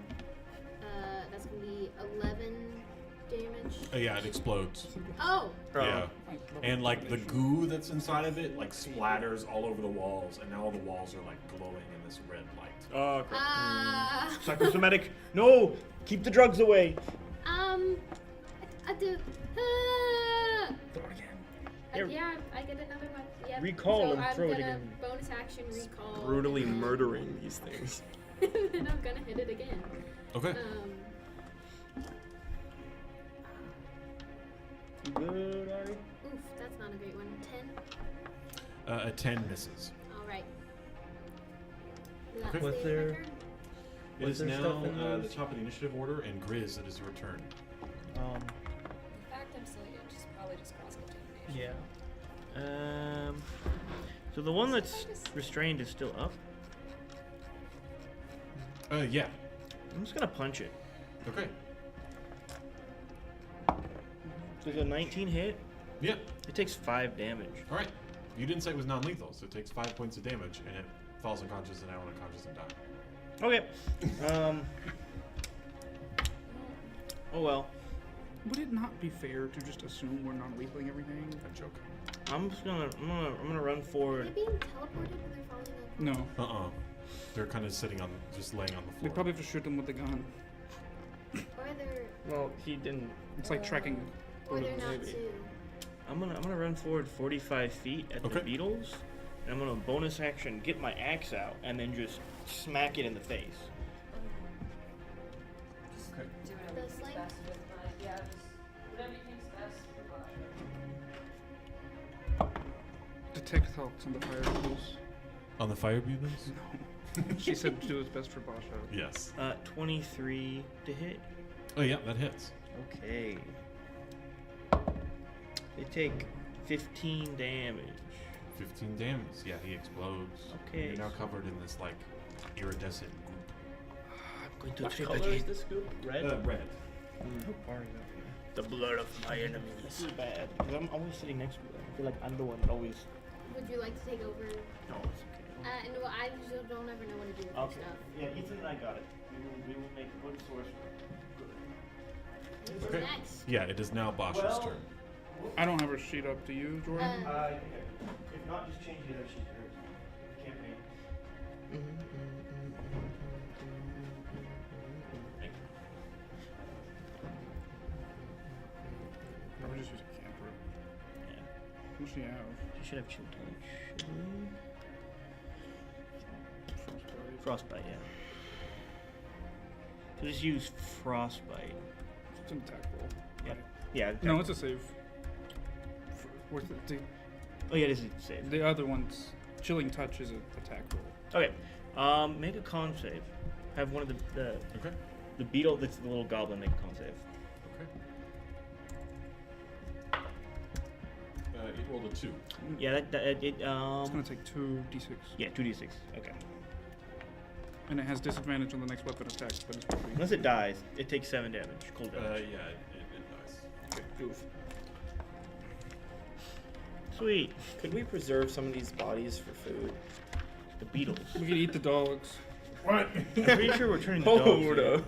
Speaker 7: That's gonna be 11 damage.
Speaker 3: Yeah, it explodes.
Speaker 7: Oh!
Speaker 3: Yeah. And like the goo that's inside of it like splatters all over the walls, and now all the walls are like glowing in this red light.
Speaker 4: Oh, crap.
Speaker 7: Psychosomatic.
Speaker 4: Psychosomatic. No! Keep the drugs away.
Speaker 7: I do.
Speaker 1: Throw it again.
Speaker 4: Here.
Speaker 7: Yeah, I get another one. Yep.
Speaker 4: Recall
Speaker 7: so
Speaker 4: and
Speaker 7: I'm
Speaker 4: throw it
Speaker 7: gonna
Speaker 4: again.
Speaker 7: bonus action recall.
Speaker 6: Brutally
Speaker 7: and then-
Speaker 6: murdering these things.
Speaker 7: and then I'm gonna hit it again.
Speaker 3: Okay.
Speaker 4: Good, Ari.
Speaker 7: Oof, that's not a great one. 10.
Speaker 3: A 10 misses.
Speaker 7: All right.
Speaker 3: Okay.
Speaker 1: Was
Speaker 7: Last
Speaker 1: there-
Speaker 7: turn.
Speaker 3: It
Speaker 1: Was
Speaker 3: is
Speaker 1: there
Speaker 3: now
Speaker 1: stuff in
Speaker 3: the
Speaker 1: those?
Speaker 3: top of the initiative order, and Grizz, it is your turn.
Speaker 2: In fact, I'm still probably just cross contamination.
Speaker 1: Yeah.
Speaker 4: So the one that's restrained is still up.
Speaker 3: Yeah.
Speaker 4: I'm just gonna punch it.
Speaker 3: Okay.
Speaker 4: Does a 19 hit?
Speaker 3: Yeah.
Speaker 4: It takes 5 damage.
Speaker 3: All right. You didn't say it was non-lethal, so it takes 5 points of damage, and it falls unconscious and now unconscious and die.
Speaker 4: Okay. Oh well.
Speaker 5: Would it not be fair to just assume we're not lethaling everything?
Speaker 3: A joke.
Speaker 4: I'm gonna run
Speaker 7: Are
Speaker 4: forward.
Speaker 7: they being teleported when they're falling over?
Speaker 5: No.
Speaker 3: They're kind of sitting on, just laying on the
Speaker 5: We
Speaker 3: floor.
Speaker 5: probably have to shoot them with the gun.
Speaker 7: Or they're,
Speaker 6: Well, he didn't.
Speaker 5: It's like tracking.
Speaker 7: or they're not
Speaker 6: Maybe.
Speaker 7: too.
Speaker 4: I'm gonna run forward 45 feet at
Speaker 3: Okay.
Speaker 4: the beetles, and I'm gonna bonus action get my axe out and then just smack it in the face.
Speaker 3: Okay.
Speaker 2: Do whatever
Speaker 7: The
Speaker 2: you
Speaker 7: sling?
Speaker 2: think's best with my, yeah, just whatever you think's best for Basha.
Speaker 5: Detect thoughts on the fire beetles.
Speaker 3: On the fire bugles?
Speaker 5: She said to do what's best for Basha.
Speaker 3: Yes.
Speaker 4: 23 to hit.
Speaker 3: Oh yeah, that hits.
Speaker 4: Okay. They take 15 damage.
Speaker 3: 15 damage. Yeah, he explodes.
Speaker 4: Okay.
Speaker 3: You're now covered in this like iridescent
Speaker 4: I'm going to
Speaker 6: What
Speaker 4: trip
Speaker 6: color
Speaker 4: again.
Speaker 6: is this goop? Red.
Speaker 3: goop. Red.
Speaker 4: How far are you up here? The blood of my enemies. This is bad. Because I'm always sitting next to them. I feel like I'm the one that always.
Speaker 7: Would you like to take over?
Speaker 4: No, it's okay.
Speaker 7: No, I just don't ever know what to do with
Speaker 4: Okay.
Speaker 7: your stuff.
Speaker 4: Yeah, Ethan and I got it. We will make good sorcerer. Good.
Speaker 7: Who's
Speaker 3: Okay.
Speaker 7: next?
Speaker 3: Yeah, it is now Bosch's
Speaker 4: Well-
Speaker 3: turn.
Speaker 5: I don't have her sheet up. Do you, Jordan?
Speaker 4: If not, just change it as she's hers. Campaign.
Speaker 5: What do you have?
Speaker 4: You should have chill touch.
Speaker 5: Frostbite.
Speaker 4: Frostbite, yeah. So just use frostbite.
Speaker 5: It's an attack roll.
Speaker 4: Yeah. Yeah.
Speaker 5: No, it's a save.
Speaker 4: Oh yeah, it is a save.
Speaker 5: The other one's chilling touch is an attack roll.
Speaker 4: Okay. Make a con save. Have one of the
Speaker 3: Okay.
Speaker 4: the beetle that's the little goblin make a con save.
Speaker 3: Okay. It rolled a 2.
Speaker 4: Yeah, it
Speaker 5: It's gonna take 2d6.
Speaker 4: yeah, 2d6. Okay.
Speaker 5: And it has disadvantage on the next weapon attack, but it's probably
Speaker 4: Unless it dies, it takes 7 damage. Cold
Speaker 3: Yeah,
Speaker 4: damage.
Speaker 3: it dies.
Speaker 4: Okay, goof. Sweet.
Speaker 6: Could we preserve some of these bodies for food?
Speaker 4: The beetles.
Speaker 5: we can eat the dogs.
Speaker 3: What?
Speaker 4: I'm pretty sure we're turning the dogs.
Speaker 6: Hold
Speaker 4: in.
Speaker 6: up.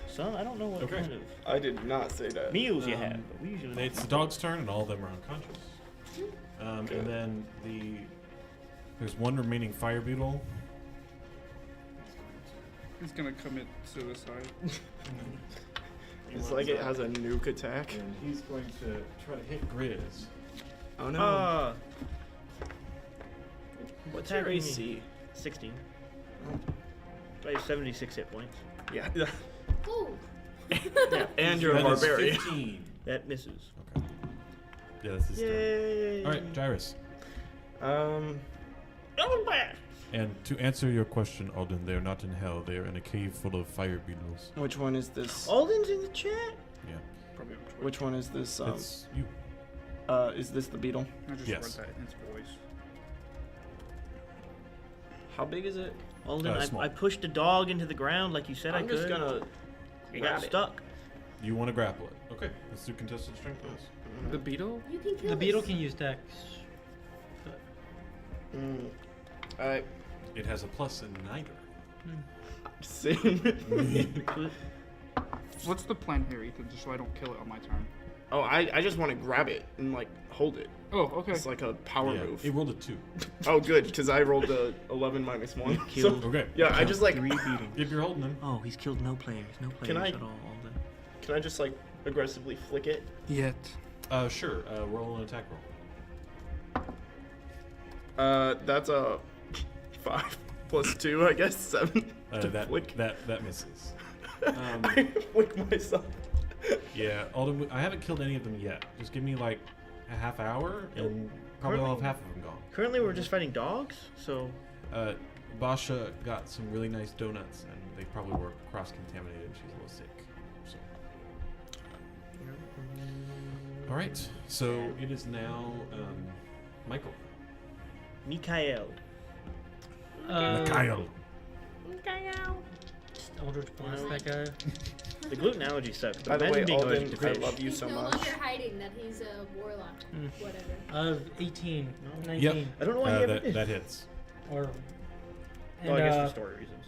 Speaker 4: Some, I don't know what
Speaker 3: Okay.
Speaker 4: kind of
Speaker 6: I did not say that.
Speaker 4: meals you have, but we usually
Speaker 3: It's the dog's turn, and all of them are unconscious. And then there's one remaining fire beetle.
Speaker 5: He's gonna commit suicide.
Speaker 6: It's like it has a nuke attack.
Speaker 3: And he's going to try to hit Grizz.
Speaker 6: Oh no. What's your
Speaker 4: attacking me?
Speaker 6: AC?
Speaker 4: 16. I have 76 hit points.
Speaker 6: Yeah.
Speaker 7: Ooh.
Speaker 4: Yeah,
Speaker 6: And you're a
Speaker 3: That is
Speaker 6: barbarian.
Speaker 3: 15.
Speaker 4: that misses.
Speaker 3: Okay. Yeah, that's his turn.
Speaker 4: Yay!
Speaker 3: All right, Gyrus.
Speaker 6: Um.
Speaker 4: Oh, bad.
Speaker 3: And to answer your question, Alden, they are not in hell. They are in a cave full of fire beetles.
Speaker 6: Which one is this?
Speaker 4: Alden's in the chat.
Speaker 3: Yeah.
Speaker 5: Probably on Twitch.
Speaker 6: Which one is this?
Speaker 3: It's you.
Speaker 6: Is this the beetle?
Speaker 5: I just
Speaker 3: Yes.
Speaker 5: read that in his voice.
Speaker 6: How big is it?
Speaker 4: Alden,
Speaker 3: Small.
Speaker 4: I pushed a dog into the ground like you said I
Speaker 6: I'm
Speaker 4: could.
Speaker 6: just gonna.
Speaker 4: It
Speaker 6: grab
Speaker 4: got
Speaker 6: it.
Speaker 4: stuck.
Speaker 3: You want to grapple it. Okay, let's do contested strength rolls.
Speaker 5: The beetle?
Speaker 7: You can kill
Speaker 1: The beetle
Speaker 7: this.
Speaker 1: can use dex.
Speaker 6: Alright.
Speaker 3: It has a plus in neither.
Speaker 6: Same.
Speaker 5: What's the plan here, Ethan? Just so I don't kill it on my turn.
Speaker 6: Oh, I just want to grab it and like hold it.
Speaker 5: Oh, okay.
Speaker 6: It's like a power
Speaker 3: Yeah,
Speaker 6: move.
Speaker 3: it rolled a 2.
Speaker 6: Oh, good, because I rolled a 11 minus 1.
Speaker 4: Killed.
Speaker 3: Okay.
Speaker 6: Yeah, I just like.
Speaker 4: 3 beatings.
Speaker 3: If you're holding them.
Speaker 4: Oh, he's killed no players. No players
Speaker 6: I-
Speaker 4: at all, Alden.
Speaker 6: Can I just like aggressively flick it?
Speaker 5: Yet.
Speaker 3: Sure. Roll an attack roll.
Speaker 6: That's a 5 plus 2, I guess 7. to flick.
Speaker 3: That misses.
Speaker 6: I flick myself.
Speaker 3: Yeah, Alden, I haven't killed any of them yet. Just give me like a half hour, and probably I'll have half of them gone.
Speaker 4: Currently, we're just fighting dogs, so
Speaker 3: Basha got some really nice donuts, and they probably were cross-contaminated. She's a little sick. So. All right, so it is now Michael.
Speaker 4: Mikael.
Speaker 3: Kyle.
Speaker 1: Just Eldritch Blast that guy.
Speaker 4: The gluten allergy sucks.
Speaker 6: By the way,
Speaker 4: imagine being
Speaker 6: Alden,
Speaker 4: allergic to
Speaker 6: I
Speaker 4: fish.
Speaker 6: love you
Speaker 7: He's
Speaker 6: so
Speaker 7: no
Speaker 6: much.
Speaker 7: longer hiding that he's a warlock. Whatever.
Speaker 1: 18, 19.
Speaker 3: Yep.
Speaker 4: I don't know why he ever
Speaker 3: That,
Speaker 4: did.
Speaker 3: that hits.
Speaker 1: Or.
Speaker 4: Well, I guess
Speaker 1: And,
Speaker 4: for story reasons.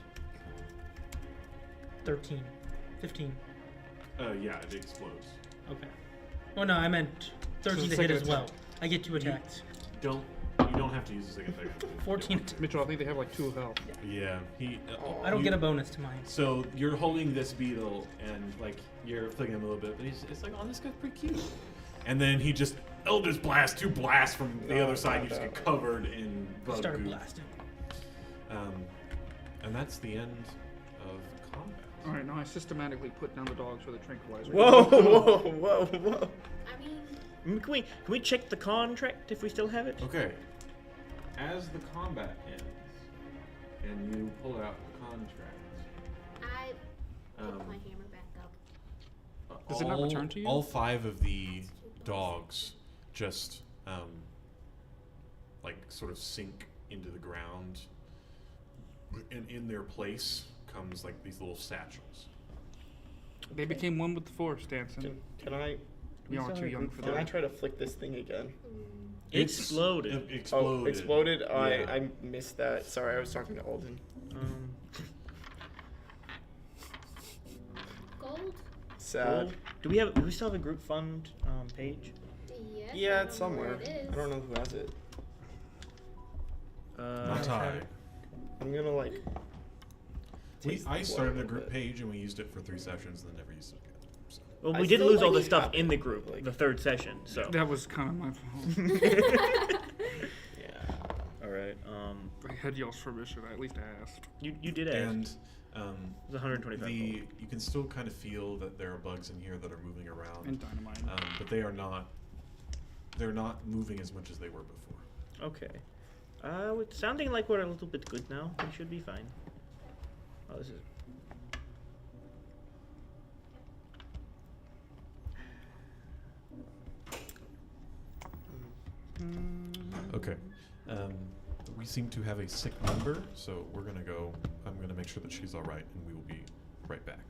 Speaker 1: 13. 15.
Speaker 3: Yeah, it explodes.
Speaker 1: Okay. Oh no, I meant 13 to
Speaker 5: second
Speaker 1: hit as
Speaker 5: attack.
Speaker 1: well. I get 2 attacks.
Speaker 3: You don't have to use a second attack.
Speaker 1: 14.
Speaker 5: Mitchell, I think they have like 2 health.
Speaker 3: Yeah, he.
Speaker 1: I don't get a bonus to mine.
Speaker 3: So you're holding this beetle and like you're flicking him a little bit, but it's like, oh, this guy's pretty cute. And then he just Eldritch Blast, 2 blasts from the other side. You just get covered in bug
Speaker 1: Started
Speaker 3: goo.
Speaker 1: blasting.
Speaker 3: And that's the end of combat.
Speaker 5: Alright, now I systematically put down the dogs for the tranquilizer.
Speaker 6: Whoa, whoa, whoa, whoa.
Speaker 7: I mean,
Speaker 4: Can we check the contract if we still have it?
Speaker 3: Okay. As the combat ends, and you pull out the contract.
Speaker 7: I pick
Speaker 3: Um,
Speaker 7: my hammer back up.
Speaker 5: Does it not return to you?
Speaker 3: All 5 of the dogs just like sort of sink into the ground, and in their place comes like these little satchels.
Speaker 5: They became one with the force, Danson.
Speaker 6: Can I?
Speaker 5: Y'all are too young for
Speaker 6: Can I
Speaker 5: that.
Speaker 6: try to flick this thing again?
Speaker 4: Exploded.
Speaker 3: It exploded.
Speaker 6: Oh, exploded?
Speaker 3: Yeah.
Speaker 6: I missed that. Sorry, I was talking to Alden.
Speaker 7: Gold?
Speaker 6: Sad.
Speaker 4: Do we still have a group fund page?
Speaker 7: Yes.
Speaker 6: Yeah,
Speaker 7: I
Speaker 6: it's
Speaker 7: don't know where
Speaker 6: somewhere.
Speaker 7: it is.
Speaker 6: I don't know who has it.
Speaker 3: Not I.
Speaker 6: I'm gonna like. taste the
Speaker 3: I
Speaker 6: blood
Speaker 3: started a
Speaker 6: little
Speaker 3: group
Speaker 6: bit.
Speaker 3: page and we used it for 3 sessions and then never used it again. So.
Speaker 4: Well,
Speaker 6: I
Speaker 4: we did
Speaker 6: still
Speaker 4: lose
Speaker 6: like
Speaker 4: all the
Speaker 6: it
Speaker 4: stuff
Speaker 6: happened,
Speaker 4: in the group,
Speaker 6: like-
Speaker 4: the third session. So.
Speaker 5: That was kind of my fault.
Speaker 6: Yeah.
Speaker 4: All right.
Speaker 5: I had y'all's permission. I at least asked.
Speaker 4: You did ask.
Speaker 3: And
Speaker 4: It was 125.
Speaker 3: you can still kind of feel that there are bugs in here that are moving around,
Speaker 5: And dynamite.
Speaker 3: but they're not moving as much as they were before.
Speaker 4: Okay. It's sounding like we're a little bit good now. We should be fine. Oh, this is.
Speaker 3: Okay. We seem to have a sick member, so we're gonna go. I'm gonna make sure that she's all right, and we will be right back.